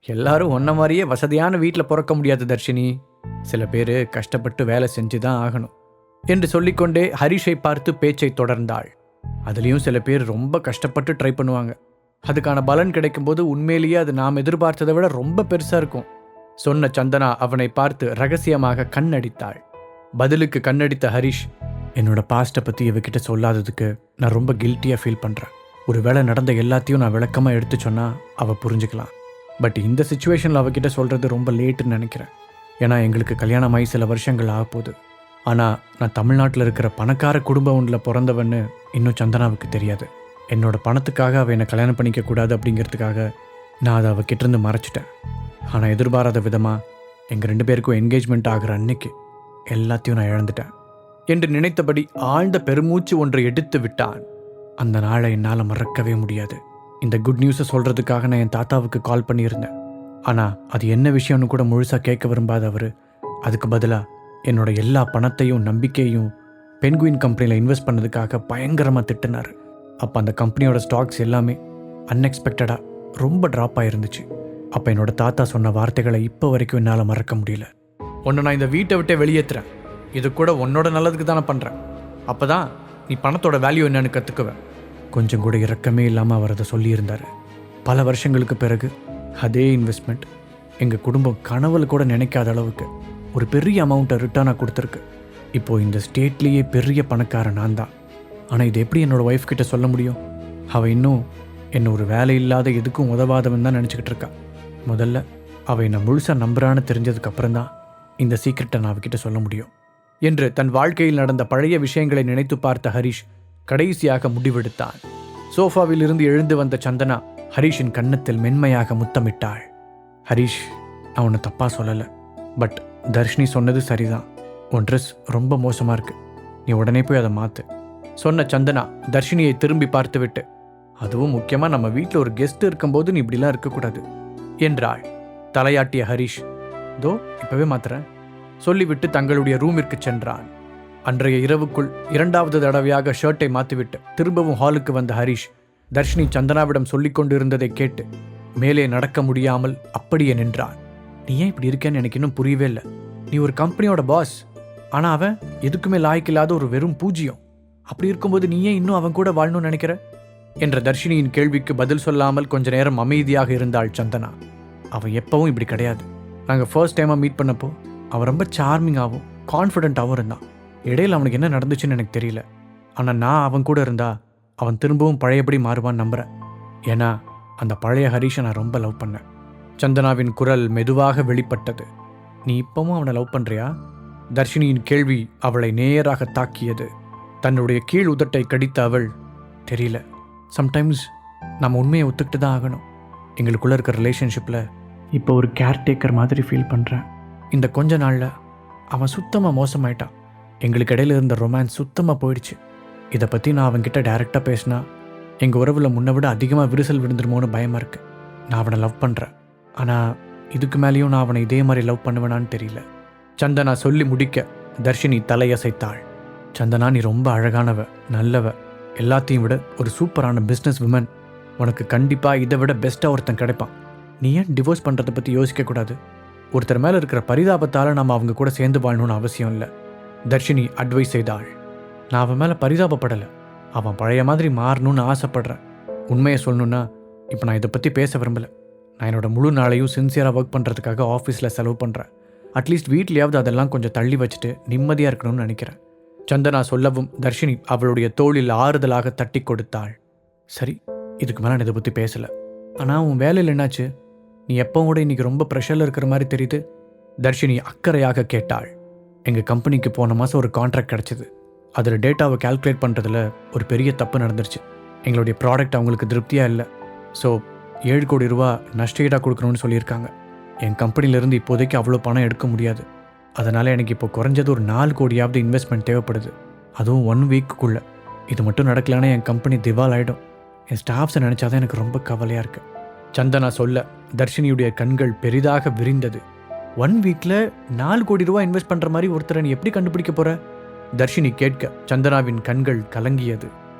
எல்லாரும் ஒன்ன மாதிரியே வசதியான வீட்டில் பிறக்க முடியாது தர்ஷினி. சில பேர் கஷ்டப்பட்டு வேலை செஞ்சு தான் ஆகணும் என்று சொல்லிக்கொண்டே ஹரிஷை பார்த்து பேச்சை தொடர்ந்தாள். அதுலேயும் சில பேர் ரொம்ப கஷ்டப்பட்டு ட்ரை பண்ணுவாங்க. அதுக்கான பலன் கிடைக்கும்போது உண்மையிலேயே அது நாம் எதிர்பார்த்ததை விட ரொம்ப பெருசாக இருக்கும் சொன்ன சந்தனா அவனை பார்த்து ரகசியமாக கண்ணடித்தாள். பதிலுக்கு கண்ணடித்த ஹரிஷ், என்னோட பாஸ்ட்டை பற்றி இவகிட்ட சொல்லாததுக்கு நான் ரொம்ப கில்ட்டியாக ஃபீல் பண்ணுறேன். ஒரு வேளை நடந்த எல்லாத்தையும் நான் விளக்கமாக எடுத்து சொன்னால் அவள் புரிஞ்சுக்கலாம். பட் இந்த சுச்சுவேஷனில் அவகிட்ட சொல்கிறது ரொம்ப லேட்டுன்னு நினைக்கிறேன். ஏன்னா எங்களுக்கு கல்யாணம் ஆகி சில வருஷங்கள் ஆக போகுது. ஆனால் நான் தமிழ்நாட்டில் இருக்கிற பணக்கார குடும்பம் ஒன்றில் பிறந்தவன்னு இன்னும் சந்தனாவுக்கு தெரியாது. என்னோட பணத்துக்காக அவள் என்னை கல்யாணம் பண்ணிக்கக்கூடாது அப்படிங்கிறதுக்காக நான் அதை அவகிட்டேருந்து மறைச்சிட்டேன். ஆனால் எதிர்பாராத விதமாக எங்கள் 2 பேருக்கும் என்கேஜ்மெண்ட் ஆகிற அன்னைக்கு எல்லாத்தையும் நான் இழந்துட்டேன் என்று நினைத்தபடி ஆழ்ந்த பெருமூச்சு ஒன்றை எடுத்து விட்டான். அந்த நாளை என்னால் மறக்கவே முடியாது. இந்த குட் நியூஸை சொல்கிறதுக்காக நான் என் தாத்தாவுக்கு கால் பண்ணியிருந்தேன். ஆனால் அது என்ன விஷயம்னு கூட முழுசாக கேட்க விரும்பாத அவர் அதுக்கு பதிலாக என்னோட எல்லா பணத்தையும் நம்பிக்கையும் பென்குயின் கம்பெனியில் இன்வெஸ்ட் பண்ணதுக்காக பயங்கரமாக திட்டினார். அப்போ அந்த கம்பெனியோட ஸ்டாக்ஸ் எல்லாமே அன்எக்ஸ்பெக்டடாக ரொம்ப ட்ராப் ஆகிருந்துச்சு. அப்போ என்னோட தாத்தா சொன்ன வார்த்தைகளை இப்போ வரைக்கும் என்னால் மறக்க முடியல. உன்னை நான் இந்த வீட்டை விட்டே வெளியேற்றுறேன், இது கூட உன்னோட நல்லதுக்கு தானே பண்ணுறேன், அப்போ தான் நீ பணத்தோட வேல்யூ என்னன்னு கற்றுக்குவேன். கொஞ்சம் கூட இரக்கமே இல்லாமல் அவர் அதை சொல்லியிருந்தார். பல வருஷங்களுக்கு பிறகு அதே இன்வெஸ்ட்மெண்ட் எங்கள் குடும்பம் கனவுல கூட நினைக்காத அளவுக்கு ஒரு பெரிய அமௌண்ட்டை ரிட்டர்னாக கொடுத்துருக்கு. இப்போது இந்த ஸ்டேட்லேயே பெரிய பணக்காரன் நான் தான். ஆனால் இது எப்படி என்னோடய ஒய்ஃப் கிட்ட சொல்ல முடியும்? அவள் இன்னும் என்னை ஒரு வேலை இல்லாத எதுக்கும் உதவாதவன் தான் நினச்சிக்கிட்டு இருக்கா. முதல்ல அவள் என்னை முழுசாக நம்புறான்னு தெரிஞ்சதுக்கப்புறம் தான் இந்த சீக்ரெட்டை நான் அவகிட்ட சொல்ல முடியும் என்று தன் வாழ்க்கையில் நடந்த பழைய விஷயங்களை நினைத்து பார்த்த ஹரிஷ் கடைசியாக முடிவெடுத்தான். சோஃபாவில் இருந்து எழுந்து வந்த சந்தனா ஹரிஷின் கன்னத்தில் மென்மையாக முத்தமிட்டாள். ஹரிஷ், நான் உன்னை தப்பாக சொல்லலை, பட் தர்ஷினி சொன்னது சரிதான். உன் ட்ரெஸ் ரொம்ப மோசமாக இருக்கு, நீ உடனே போய் அதை மாற்று சொன்ன சந்தனா தர்ஷினியை திரும்பி பார்த்துவிட்டு, அதுவும் முக்கியமாக நம்ம வீட்டில் ஒரு கெஸ்ட் இருக்கும்போது நீ இப்படிலாம் இருக்கக்கூடாது என்றாள். தலையாட்டிய ஹரிஷ், தோ இப்பவே மாத்துறேன் சொல்லிவிட்டு தங்களுடைய ரூமிற்கு சென்றான். அன்றைய இரவுக்குள் 2வது தடவையாக ஷர்ட்டை மாற்றிவிட்டு திரும்பவும் ஹாலுக்கு வந்த ஹரிஷ் தர்ஷினி சந்தனாவிடம் சொல்லிக் கொண்டிருந்ததை கேட்டு மேலே நடக்க முடியாமல் அப்படியே நின்றான். நீ ஏன் இப்படி இருக்கேன்னு எனக்கு இன்னும் புரியவே இல்லை. நீ ஒரு கம்பெனியோட பாஸ், ஆனால் அவன் எதுக்குமே லாய்க்கில்லாத ஒரு வெறும் பூஜ்யம். அப்படி இருக்கும்போது நீ ஏன் இன்னும் அவன் கூட வாழணும்னு நினைக்கிற என்ற தர்ஷினியின் கேள்விக்கு பதில் சொல்லாமல் கொஞ்ச நேரம் அமைதியாக இருந்தாள் சந்தனா. அவன் எப்பவும் இப்படி கிடையாது. நாங்கள் ஃபர்ஸ்ட் டைமாக மீட் பண்ணப்போ அவன் ரொம்ப சார்மிங்காகவும் கான்ஃபிடென்ட்டாகவும் இருந்தான். இடையில் அவனுக்கு என்ன நடந்துச்சுன்னு எனக்கு தெரியல. ஆனால் நான் அவன் கூட இருந்தா அவன் திரும்பவும் பழையபடி மாறுவான்னு நம்புகிறேன். ஏன்னா அந்த பழைய ஹரிஷை நான் ரொம்ப லவ் பண்ணேன். சந்தனாவின் குரல் மெதுவாக வெளிப்பட்டது. நீ இப்பவும் அவனை லவ் பண்ணுறியா? தர்ஷினியின் கேள்வி அவளை நேராக தாக்கியது. தன்னுடைய கீழ் உதட்டை கடித்த அவள், தெரியல, சம்டைம்ஸ் நம்ம உண்மையை ஒத்துக்கிட்டு தான் ஆகணும். எங்களுக்குள்ளே இருக்கிற ரிலேஷன்ஷிப்பில் இப்போ ஒரு கேர்டேக்கர் மாதிரி ஃபீல் பண்ணுறேன். இந்த கொஞ்ச நாளில் அவன் சுத்தமாக மோசமாயிட்டான். எங்களுக்கு இடையில இருந்த ரொமான்ஸ் சுத்தமாக போயிடுச்சு. இதை பற்றி நான் அவன்கிட்ட டைரெக்டாக பேசினா எங்கள் உறவில் முன்னை விட அதிகமாக விரிசல் விழுந்துருமோன்னு பயமாக இருக்குது. நான் அவனை லவ் பண்ணுறேன், ஆனால் இதுக்கு மேலேயும் நான் அவனை இதே மாதிரி லவ் பண்ணுவேனான்னு தெரியல. சந்தனா சொல்லி முடிக்க தர்ஷினி தலையசைத்தாள். சந்தனா, நீ ரொம்ப அழகானவ, நல்லவ, எல்லாத்தையும் விட ஒரு சூப்பரான பிஸ்னஸ் விமன். உனக்கு கண்டிப்பாக இதை விட பெஸ்ட்டாக ஒருத்தன் கிடைப்பான். நீ ஏன் டிவோர்ஸ் பண்ணுறதை பற்றி யோசிக்கக்கூடாது? ஒருத்தர் மேலே இருக்கிற பரிதாபத்தால் நம்ம அவங்க கூட சேர்ந்து வாழணும்னு அவசியம் இல்லை. தர்ஷினி அட்வைஸ் செய்தாள். நான் அவன் மேலே பரிதாபப்படலை, அவன் பழைய மாதிரி மாறணும்னு ஆசைப்படுறேன். உண்மையை சொல்லணுன்னா இப்போ நான் இதை பற்றி பேச விரும்பலை. நான் என்னோட முழு நாளையும் சின்சியராக ஒர்க் பண்ணுறதுக்காக ஆஃபீஸில் செலவு பண்ணுறேன். அட்லீஸ்ட் வீட்லையாவது அதெல்லாம் கொஞ்சம் தள்ளி வச்சுட்டு நிம்மதியாக இருக்கணும்னு நினைக்கிறேன். சந்தனா சொல்லவும் தர்ஷினி அவளுடைய தோளில் ஆறுதலாக தட்டி கொடுத்தாள். சரி, இதுக்கு மேலே நான் இதை பற்றி பேசலை. ஆனால் உன் வேலையில் என்னாச்சு? நீ எப்பவும் கூட இன்றைக்கி ரொம்ப ப்ரெஷரில் இருக்கிற மாதிரி தெரியுது. தர்ஷினி அக்கறையாக கேட்டாள். எங்கள் கம்பெனிக்கு போன மாதம் ஒரு கான்ட்ராக்ட் கிடச்சிது. அதில் டேட்டாவை கால்குலேட் பண்ணுறதுல ஒரு பெரிய தப்பு நடந்துருச்சு. எங்களுடைய ப்ராடக்ட் அவங்களுக்கு திருப்தியாக இல்லை. ஸோ 7 கோடி ரூபா நஷ்டஈடாக கொடுக்கணும்னு சொல்லியிருக்காங்க. என் கம்பெனிலேருந்து இப்போதைக்கு அவ்வளோ பணம் எடுக்க முடியாது. அதனால் எனக்கு இப்போ குறைஞ்சது ஒரு 4 கோடியாவது இன்வெஸ்ட்மெண்ட் தேவைப்படுது, அதுவும் 1 வீக்குக்குள்ளே. இது மட்டும் நடக்கலைன்னா என் கம்பெனி திவால் ஆகிடும். என் ஸ்டாஃப்ஸை நினச்சாதான் எனக்கு ரொம்ப கவலையாக இருக்குது. சந்தனா சொல்ல தர்ஷினியுடைய கண்கள் பெரிதாக விரிந்தது. 1 வீக்கில் 4 கோடி ரூபா இன்வெஸ்ட் பண்ணுற மாதிரி ஒருத்தரை நீ எப்படி கண்டுபிடிக்க போகிற? தர்ஷினி கேட்க சந்தனாவின் கண்கள் கலங்கியது.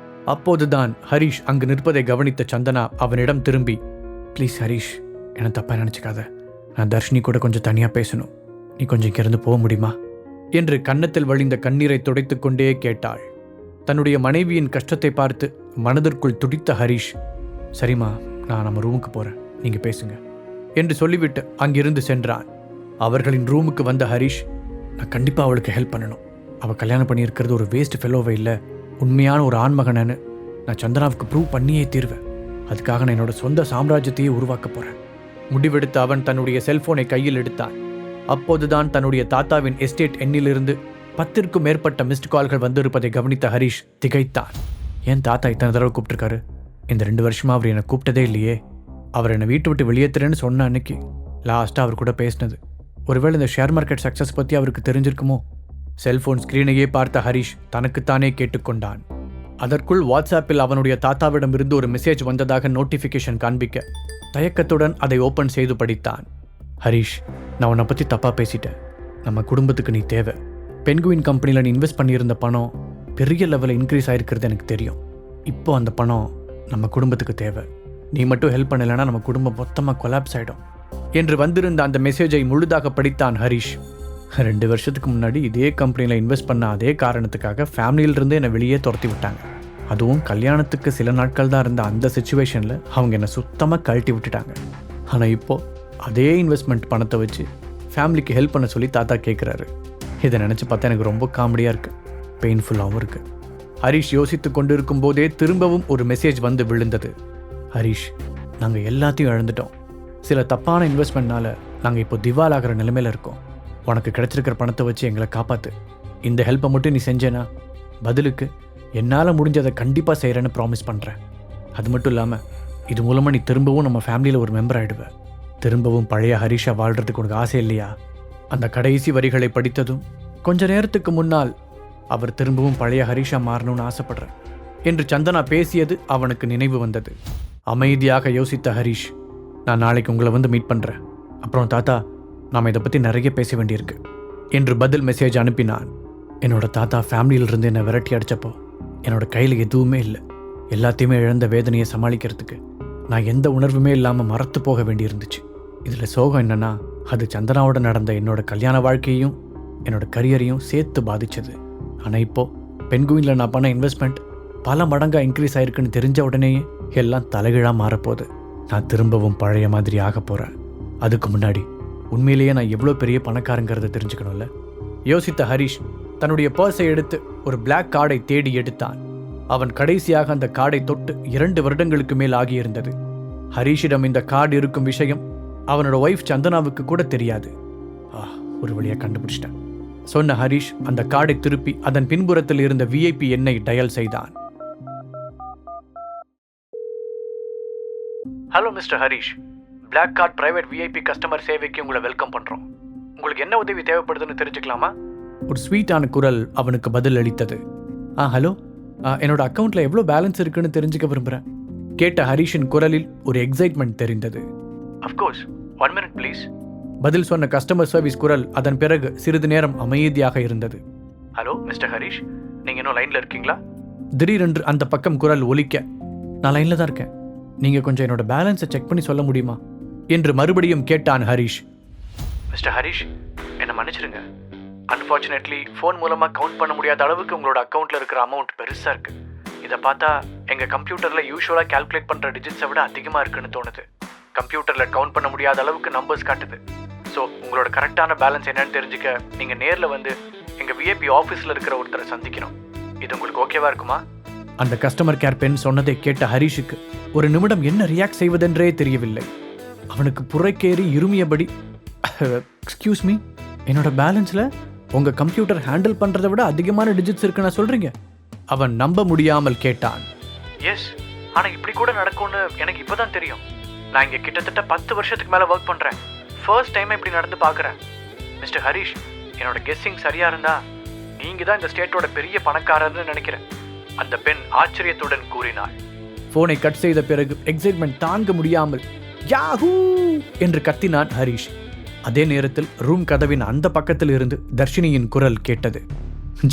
அப்போதுதான் ஹரிஷ் அங்கு நிற்பதை கவனித்த சந்தனா அவனிடம் திரும்பி, ப்ளீஸ் ஹரிஷ், என்னை தப்பாக நினச்சிக்காத. நான் தர்ஷினி கூட கொஞ்சம் தனியாக பேசணும். நீ கொஞ்சம் இங்கிருந்து போக முடியுமா என்று கன்னத்தில் வழிந்த கண்ணீரை துடைத்து கொண்டே கேட்டாள். தன்னுடைய மனைவியின் கஷ்டத்தை பார்த்து மனதிற்குள் துடித்த ஹரிஷ், சரிம்மா, நான் நம்ம ரூமுக்கு போகிறேன், நீங்கள் பேசுங்க என்று சொல்லிவிட்டு அங்கிருந்து சென்றான். அவர்களின் ரூமுக்கு வந்த ஹரிஷ், நான் கண்டிப்பாக அவளுக்கு ஹெல்ப் பண்ணணும். அவள் கல்யாணம் பண்ணியிருக்கிறது ஒரு வேஸ்ட் ஃபெலோவை இல்லை, உண்மையான ஒரு ஆண்மகனன்னு நான் சந்தனாவுக்கு ப்ரூவ் பண்ணியே தீர்வேன். அதுக்காக நான் என்னோட சொந்த சாம்ராஜ்யத்தையே உருவாக்க போகிறேன். முடிவெடுத்த அவன் தன்னுடைய செல்போனை கையில் எடுத்தான். அப்போதுதான் தன்னுடைய தாத்தாவின் எஸ்டேட் எண்ணிலிருந்து 10க்கும் மேற்பட்ட மிஸ்டு கால்கள் வந்திருப்பதை கவனித்த ஹரிஷ் திகைத்தான். ஏன் தாத்தா இத்தனை தடவை கூப்பிட்டுருக்காரு? இந்த 2 வருஷமா அவர் என்னை கூப்பிட்டதே இல்லையே. அவர் என்னை வீட்டு விட்டு வெளியேற்றுறேன்னு சொன்ன அன்னைக்கு லாஸ்ட்டாக அவர் கூட பேசினது. ஒருவேளை இந்த ஷேர் மார்க்கெட் சக்ஸஸ் பற்றி அவருக்கு தெரிஞ்சிருக்குமோ? செல்போன் ஸ்க்ரீனையே பார்த்த ஹரிஷ் தனக்குத்தானே கேட்டுக்கொண்டான். அதற்குள் வாட்ஸ்அப்பில் அவனுடைய தாத்தாவிடம் இருந்து ஒரு மெசேஜ் வந்ததாக நோட்டிஃபிகேஷன் காண்பிக்க தயக்கத்துடன் அதை ஓபன் செய்து படித்தான். ஹரிஷ், நான் உன்னை பற்றி தப்பாக பேசிட்டேன். நம்ம குடும்பத்துக்கு நீ தேவை. பென்குயின் கம்பெனியில் நீ இன்வெஸ்ட் பண்ணியிருந்த பணம் பெரிய லெவலில் இன்க்ரீஸ் ஆகிருக்கிறது எனக்கு தெரியும். இப்போ அந்த பணம் நம்ம குடும்பத்துக்கு தேவை. நீ மட்டும் ஹெல்ப் பண்ணலைன்னா நம்ம குடும்பம் மொத்தமாக கொலாப்ஸ் ஆகிடும் என்று வந்திருந்த அந்த மெசேஜை முழுதாக படித்தான் ஹரிஷ். 2 வருஷத்துக்கு முன்னாடி இதே கம்பெனியில் இன்வெஸ்ட் பண்ண அதே காரணத்துக்காக ஃபேமிலியிலிருந்து என்னை வெளியே துரத்தி விட்டாங்க. அதுவும் கல்யாணத்துக்கு சில நாட்கள் தான் இருந்த அந்த சுச்சுவேஷனில் அவங்க என்னை சுத்தமாக கழட்டி விட்டுட்டாங்க. ஆனால் இப்போது அதே இன்வெஸ்ட்மெண்ட் பணத்தை வச்சு ஃபேமிலிக்கு ஹெல்ப் பண்ண சொல்லி தாத்தா கேட்குறாரு. இதை நினச்சி பார்த்தா எனக்கு ரொம்ப காமெடியாக இருக்குது, பெயின்ஃபுல்லாகவும் இருக்குது. ஹரிஷ் யோசித்து கொண்டு இருக்கும் போதே திரும்பவும் ஒரு மெசேஜ் வந்து விழுந்தது. ஹரிஷ், நாங்கள் எல்லாத்தையும் இழந்துட்டோம். சில தப்பான இன்வெஸ்ட்மெண்ட்னால நாங்கள் இப்போ திவாலாகிற நிலைமையில் இருக்கோம். உனக்கு கிடைச்சிருக்கிற பணத்தை வச்சு எங்களை காப்பாற்று. இந்த ஹெல்ப்பை மட்டும் நீ செஞ்சேன்னா பதிலுக்கு என்னால் முடிஞ்சதை கண்டிப்பாக செய்கிறேன்னு ப்ராமிஸ் பண்ணுறேன். அது மட்டும் இல்லாமல் இது மூலமாக நீ திரும்பவும் நம்ம ஃபேமிலியில் ஒரு மெம்பர் ஆகிடுவேன். திரும்பவும் பழைய ஹரிஷா வாழ்கிறதுக்கு உனக்கு ஆசை இல்லையா? அந்த கடைசி வரிகளை படித்ததும் கொஞ்ச நேரத்துக்கு முன்னால் அவர் திரும்பவும் பழைய ஹரிஷா மாறணும்னு ஆசைப்படுறேன் என்று சந்தனா பேசியது அவனுக்கு நினைவு வந்தது. அமைதியாக யோசித்த ஹரிஷ், நான் நாளைக்கு உங்களை வந்து மீட் பண்ணுறேன். அப்புறம் தாத்தா, நாம் இதை பற்றி நிறைய பேச வேண்டியிருக்கு என்று பதில் மெசேஜ் அனுப்பினான். என்னோட தாத்தா ஃபேமிலியிலிருந்து என்னை விரட்டி அடித்தப்போ என்னோட கையில் எதுவுமே இல்லை. எல்லாத்தையுமே இழந்த வேதனையை சமாளிக்கிறதுக்கு நான் எந்த உணர்வுமே இல்லாமல் மறத்து போக வேண்டியிருந்துச்சு. இதில் சோகம் என்னென்னா, அது சந்தனாவோட நடந்த என்னோட கல்யாண வாழ்க்கையையும் என்னோட கரியரையும் சேர்த்து பாதிச்சது. ஆனால் இப்போது பென்குயினில் நான் பண்ண இன்வெஸ்ட்மெண்ட் பல மடங்காக இன்க்ரீஸ் ஆகிருக்குன்னு தெரிஞ்ச உடனேயே எல்லாம் தலைகீழாக மாறப்போகுது. நான் திரும்பவும் பழைய மாதிரி ஆக போகிறேன். அதுக்கு முன்னாடி உண்மையிலேயே நான் எவ்வளோ பெரிய பணக்காரங்கிறத தெரிஞ்சுக்கணும்ல. யோசித்த ஹரிஷ் தன்னுடைய பர்ஸை எடுத்து ஒரு பிளாக் கார்டை தேடி எடுத்தான். அவன் கடைசியாக அந்த கார்டை தொட்டு 2 வருடங்களுக்கு மேல் ஆகியிருந்தது. ஹரிஷிடம் இந்த கார்டு இருக்கும் விஷயம் அவனோட ஒய்ஃப் சந்தனாவுக்கு கூட தெரியாது. ஒரு வழியாக கண்டுபிடிச்சிட்டேன் சொன்ன ஹரிஷ் அந்த கார்டை திருப்பி அதன் பின்புறத்தில் இருந்த விஐபி எண்ணை டயல் செய்தான். Hello mister Harish, black card private VIP customer சேவைக்கு உங்களை வெல்கம் பண்ணுறோம். உங்களுக்கு என்ன உதவி தேவைப்படுதுன்னு தெரிஞ்சுக்கலாமா? ஒரு ஸ்வீட்டான குரல் அவனுக்கு பதில் அளித்தது. ஹலோ, என்னோட அக்கௌண்ட்டில் எவ்வளோ பேலன்ஸ் இருக்குன்னு தெரிஞ்சுக்க விரும்புகிறேன் கேட்ட ஹரிஷின் குரலில் ஒரு எக்ஸைட்மெண்ட் தெரிந்தது. அஃப்கோர்ஸ், 1 minute ப்ளீஸ் பதில் சொன்ன கஸ்டமர் சர்வீஸ் குரல் அதன் பிறகு சிறிது நேரம் அமைதியாக இருந்தது. ஹலோ மிஸ்டர் ஹரிஷ், நீங்கள் இன்னும் லைனில் இருக்கீங்களா? திடீரென்று அந்த பக்கம் குரல் ஒலிக்க, நான் லைனில் தான் இருக்கேன், நீங்கள் கொஞ்சம் என்னோட பேலன்ஸை செக் பண்ணி சொல்ல முடியுமா என்று மறுபடியும் கேட்டான் ஹரிஷ். மிஸ்டர் ஹரிஷ், என்னை மன்னிச்சிடுங்க. அன்ஃபார்ச்சுனேட்லி ஃபோன் மூலமாக கவுண்ட் பண்ண முடியாத அளவுக்கு உங்களோட அக்கௌண்ட்டில் இருக்கிற அமௌண்ட் பெருசாக இருக்குது. இதை பார்த்தா எங்கள் கம்ப்யூட்டரில் யூஸ்வலாக கால்குலேட் பண்ணுற டிஜிட்ஸை விட அதிகமாக இருக்குன்னு தோணுது. கம்ப்யூட்டரில் கவுண்ட் பண்ண முடியாத அளவுக்கு நம்பர்ஸ் காட்டுது. ஸோ உங்களோட கரெக்டான பேலன்ஸ் என்னன்னு தெரிஞ்சுக்க நீங்கள் நேரில் வந்து எங்கள் விஐபி ஆஃபீஸில் இருக்கிற ஒருத்தரை சந்திக்கணும். இது உங்களுக்கு ஓகேவா இருக்குமா? அந்த கஸ்டமர் கேர் பெண் சொன்னதை கேட்ட ஹரிஷுக்கு ஒரு நிமிடம் என்ன ரியாக்ட் செய்வதென்றே தெரியவில்லை. அவனுக்கு புறைக்கேறி இருமியபடி, எக்ஸ்கியூஸ் மீ, என்னோட பேலன்ஸில் உங்கள் கம்ப்யூட்டர் ஹேண்டில் பண்ணுறதை விட அதிகமான டிஜிட்ஸ் இருக்குன்னு சொல்கிறீங்க? அவன் நம்ப முடியாமல் கேட்டான். எஸ், ஆனால் இப்படி கூட நடக்கும்னு எனக்கு இப்போ தான் தெரியும். நான் இங்கே கிட்டத்தட்ட 10 வருஷத்துக்கு மேலே ஒர்க் பண்ணுறேன். ஃபர்ஸ்ட் டைம் இப்படி நடந்து பார்க்குறேன். மிஸ்டர் ஹரிஷ், என்னோட கெஸ்ஸிங் சரியாக இருந்தா நீங்கள் தான் இந்த ஸ்டேட்டோட பெரிய பணக்காரர்னு நினைக்கிறேன் அந்த பெண் ஆச்சரியத்துடன் கூறினாள். ஃபோனை கட் செய்த பிறகு எக்ஸைட்மெண்ட் தாங்க முடியாமல் யாஹூ என்று கத்தினான் ஹரிஷ். அதே நேரத்தில் ரூம் கதவின் அந்த பக்கத்தில் இருந்து தர்ஷினியின் குரல் கேட்டது.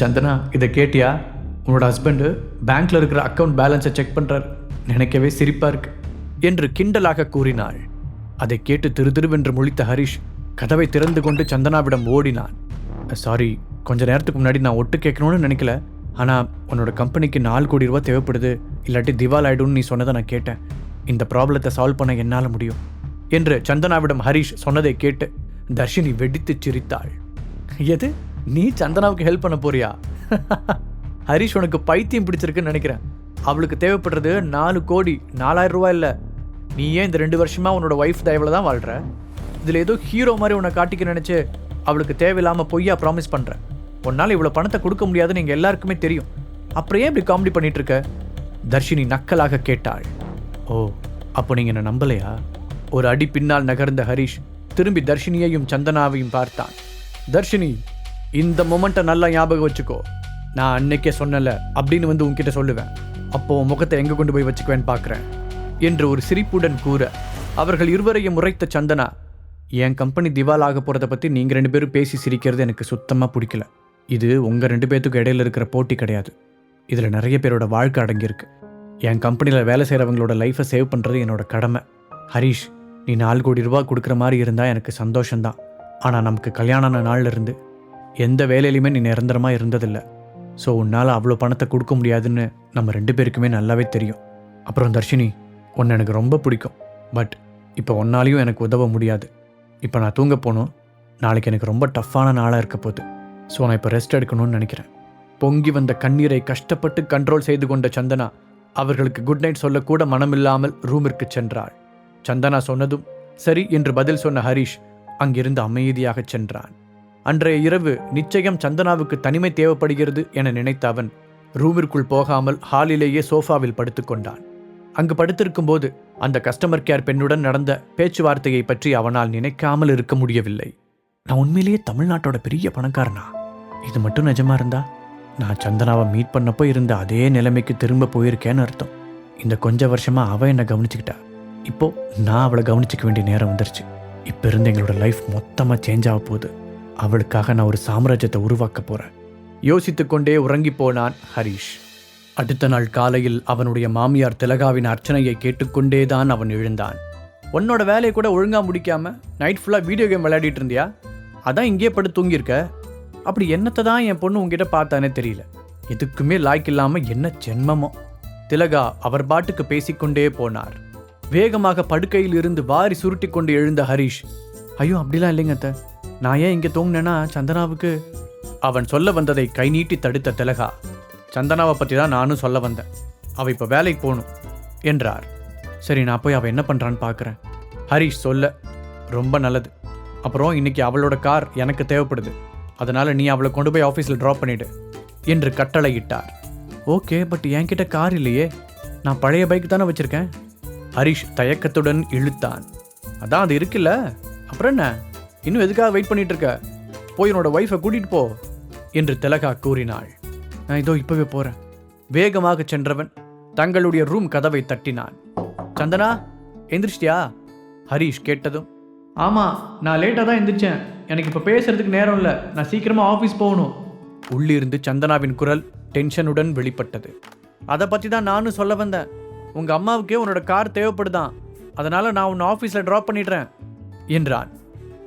சந்தனா, இதை கேட்டியா? உன்னோட ஹஸ்பண்டு பேங்க்ல இருக்கிற அக்கௌண்ட் பேலன்ஸை செக் பண்ணுறார். நினைக்கவே சிரிப்பா இருக்கு என்று கிண்டலாக கூறினாள். அதை கேட்டு திருதிருவென்று முழித்த ஹரிஷ் கதவை திறந்து கொண்டு சந்தனாவிடம் ஓடினான். சாரி, கொஞ்ச நேரத்துக்கு முன்னாடி நான் ஒட்டு கேட்கணும்னு நினைக்கல. ஆனால் உன்னோட கம்பெனிக்கு 4 கோடி ரூபா தேவைப்படுது, இல்லாட்டி திவால் ஆயிடும்னு நீ சொன்னதை நான் கேட்டேன். இந்த ப்ராப்ளத்தை சால்வ் பண்ண என்னால் முடியும் என்று சந்தனாவிடம் ஹரிஷ் சொன்னதை கேட்டு தர்ஷினி வெடித்து சிரித்தாள். எது, நீ சந்தனாவுக்கு ஹெல்ப் பண்ண போறியா? ஹரிஷ், உனக்கு பைத்தியம் பிடிச்சிருக்குன்னு நினைக்கிறேன். அவளுக்கு தேவைப்படுறது 4 கோடி 4000 ரூபா இல்லை. நீ ஏன் இந்த 2 வருஷமா உன்னோட ஒய்ஃப் தயவில் தான் வாழ்கிற? இதில் ஏதோ ஹீரோ மாதிரி உன்னை காட்டிக்க நினச்சி அவளுக்கு தேவையில்லாமல் பொய்யா ப்ராமிஸ் பண்ணுறேன். உன்னால் இவ்வளோ பணத்தை கொடுக்க முடியாதுன்னு எங்கள் எல்லாருக்குமே தெரியும். அப்புறம் ஏன் இப்படி காமெடி பண்ணிட்டு இருக்க? தர்ஷினி நக்கலாக கேட்டாள். ஓ, அப்போ நீங்கள் என்ன நம்பலையா? ஒரு அடி பின்னால் நகர்ந்த ஹரிஷ் திரும்பி தர்ஷினியையும் சந்தனாவையும் பார்த்தான். தர்ஷினி, இந்த மொமெண்ட்டை நல்லா ஞாபகம் வச்சுக்கோ. நான் அன்னைக்கே சொன்னல அப்படின்னு வந்து உன்கிட்ட சொல்லுவேன். அப்போ உன் முகத்தை எங்கே கொண்டு போய் வச்சுக்குவேன்னு பார்க்குறேன் என்று ஒரு சிரிப்புடன் கூற அவர்கள் இருவரையும் முறைத்த சந்தனா, என் கம்பெனி திவால் ஆக போகிறத பற்றி நீங்கள் 2 பேரும் பேசி சிரிக்கிறது எனக்கு சுத்தமாக பிடிக்கல. இது உங்கள் 2 பேர்த்துக்கு இடையில இருக்கிற போட்டி கிடையாது. இதில் நிறைய பேரோட வாழ்க்கை அடங்கியிருக்கு. என் கம்பெனியில் வேலை செய்கிறவங்களோட லைஃப்பை சேவ் பண்ணுறது என்னோட கடமை. ஹரிஷ், நீ 4 கோடி ரூபா கொடுக்குற மாதிரி இருந்தால் எனக்கு சந்தோஷந்தான். ஆனால் நமக்கு கல்யாணம் ஆன நாள்ல இருந்து எந்த வேலையிலையுமே நீ நிரந்தரமாக இருந்ததில்லை. ஸோ உன்னால் அவ்வளோ பணத்தை கொடுக்க முடியாதுன்னு நம்ம 2 பேருக்குமே நல்லாவே தெரியும். அப்புறம் தர்ஷினி, உன்னை எனக்கு ரொம்ப பிடிக்கும். பட் இப்போ உன்னாலையும் எனக்கு உதவ முடியாது. இப்போ நான் தூங்க போகணும். நாளைக்கு எனக்கு ரொம்ப டஃப்பான நாளாக இருக்க போகுது. ஸோ நான் இப்போ ரெஸ்ட் எடுக்கணும்னு நினைக்கிறேன். பொங்கி வந்த கண்ணீரை கஷ்டப்பட்டு கண்ட்ரோல் செய்து கொண்ட சந்தனா அவர்களுக்கு குட் நைட் சொல்லக்கூட மனமில்லாமல் ரூமிற்கு சென்றாள். சந்தனா சொன்னதும் சரி என்று பதில் சொன்ன ஹரிஷ் அங்கிருந்து அமைதியாக சென்றான். அன்றைய இரவு நிச்சயம் சந்தனாவுக்கு தனிமை தேவைப்படுகிறது என நினைத்த அவன் ரூமிற்குள் போகாமல் ஹாலிலேயே சோஃபாவில் படுத்துக்கொண்டான். அங்கு படுத்திருக்கும் போது அந்த கஸ்டமர் கேர் பெண்ணுடன் நடந்த பேச்சுவார்த்தையை பற்றி அவனால் நினைக்காமல் இருக்க முடியவில்லை. நான் உண்மையிலேயே தமிழ்நாட்டோட பெரிய பணக்காரனா? இது மட்டும் நிஜமா இருந்தா நான் சந்தனாவை மீட் பண்ணப்போ இருந்த அதே நிலைமைக்கு திரும்ப போயிருக்கேன்னு அர்த்தம். இந்த கொஞ்ச வருஷமா அவ என்னை கவனிச்சுக்கிட்டா. இப்போ நான் அவளை கவனிச்சிக்க வேண்டிய நேரம் வந்துருச்சு. இப்போ இருந்து எங்களோட லைஃப் மொத்தமாக சேஞ்ச் ஆக போகுது. அவளுக்காக நான் ஒரு சாம்ராஜ்யத்தை உருவாக்க போறேன். யோசித்து கொண்டே உறங்கி போனான் ஹரிஷ். அடுத்த நாள் காலையில் அவனுடைய மாமியார் திலகாவின் அர்ச்சனையை கேட்டுக்கொண்டேதான் அவன் எழுந்தான். உன்னோட வேலையை கூட ஒழுங்கா முடிக்காம நைட் ஃபுல்லாக வீடியோ கேம் விளையாடிட்டு இருந்தியா? அதான் இங்கே படுத்து தூங்கியிருக்க. அப்படி என்னத்தை தான் என் பொண்ணு உங்ககிட்ட பார்த்தானே தெரியல. எதுக்குமே லாய்க்கு இல்லாமல் என்ன ஜென்மமோ. திலகா அவர் பாட்டுக்கு பேசிக்கொண்டே போனார். வேகமாக படுக்கையில் இருந்து வாரி சுருட்டி கொண்டு எழுந்த ஹரிஷ், ஐயோ அப்படிலாம் இல்லைங்க அத்தை, நான் ஏன் இங்கே தூங்கினேன்னா சந்தனாவுக்கு... அவன் சொல்ல வந்ததை கை நீட்டி தடுத்த திலகா, சந்தனாவை பற்றி தான் நானும் சொல்ல வந்தேன். அவள் இப்போ வேலைக்கு போகணும் என்றார். சரி, நான் போய் அவள் என்ன பண்ணுறான்னு பார்க்குறேன். ஹரிஷ் சொல்ல, ரொம்ப நல்லது. அப்புறம் இன்னைக்கு அவளோட கார் எனக்கு தேவைப்படுது. அதனால் நீ அவளை கொண்டு போய் ஆஃபீஸில் ட்ராப் பண்ணிவிடு என்று கட்டளையிட்டார். ஓகே, பட் என்கிட்ட கார் இல்லையே, நான் பழைய பைக் தானே வச்சுருக்கேன். ஹரிஷ் தயக்கத்துடன் இழுத்தான். அதான் அது இருக்குல்ல, அப்புறம் என்ன, இன்னும் எதுக்காக வெயிட் பண்ணிட்டு இருக்க? போய் என்னோட ஒய்ஃபை கூட்டிகிட்டு போ என்று திலகா கூறினாள். நான் இதோ இப்போவே போகிறேன். வேகமாக சென்றவன் தங்களுடைய ரூம் கதவை தட்டினான். சந்தனா, எந்திரிச்சிட்டியா? ஹரிஷ் கேட்டதும், ஆமாம், நான் லேட்டாக தான் எந்திரிச்சேன். எனக்கு இப்போ பேசுறதுக்கு நேரம் இல்லை, நான் சீக்கிரமாக ஆஃபீஸ் போகணும். உள்ளிருந்து சந்தனாவின் குரல் டென்ஷனுடன் வெளிப்பட்டது. அதை பற்றி தான் நானும் சொல்ல வந்தேன். உங்கள் அம்மாவுக்கே உன்னோட கார் தேவைப்படுதான், அதனால் நான் உன்னை ஆஃபீஸில் ட்ராப் பண்ணிடுறேன் என்றான்.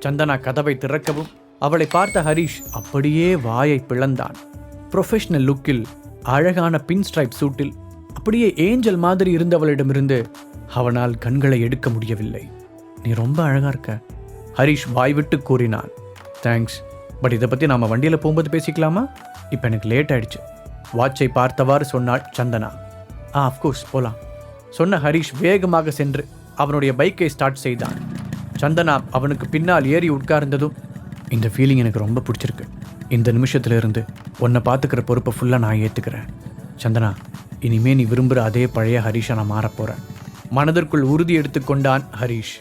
சந்தனா கதவை திறக்கவும் அவளை பார்த்த ஹரிஷ் அப்படியே வாயை பிளந்தான். ப்ரொஃபஷனல் லுக்கில் அழகான பின் ஸ்ட்ரைப் சூட்டில் அப்படியே ஏஞ்சல் மாதிரி இருந்தவளிடமிருந்து அவனால் கண்களை எடுக்க முடியவில்லை. நீ ரொம்ப அழகா இருக்க, ஹரிஷ் வாய்விட்டு கூறினான். தேங்க்ஸ், பட் இதை பற்றி நாம் வண்டியில் போகும்போது பேசிக்கலாமா? இப்போ எனக்கு லேட் ஆயிடுச்சு. வாட்சை பார்த்தவாறு சொன்னாள் சந்தனா. அஃப்கோர்ஸ், போகலாம் சொன்ன ஹரிஷ் வேகமாக சென்று அவனுடைய பைக்கை ஸ்டார்ட் செய்தான். சந்தனா அவனுக்கு பின்னால் ஏறி உட்கார்ந்ததும், இந்த ஃபீலிங் எனக்கு ரொம்ப பிடிச்சிருக்கு. இந்த நிமிஷத்துலேருந்து உன்னை பார்த்துக்கிற பொறுப்பை ஃபுல்லாக நான் ஏற்றுக்கிறேன். சந்தனா, இனிமே நீ விரும்புகிற அதே பழைய ஹரிஷை நான் மாறப்போகிறேன். மனதிற்குள் உறுதி எடுத்துக்கொண்டான் ஹரிஷ்.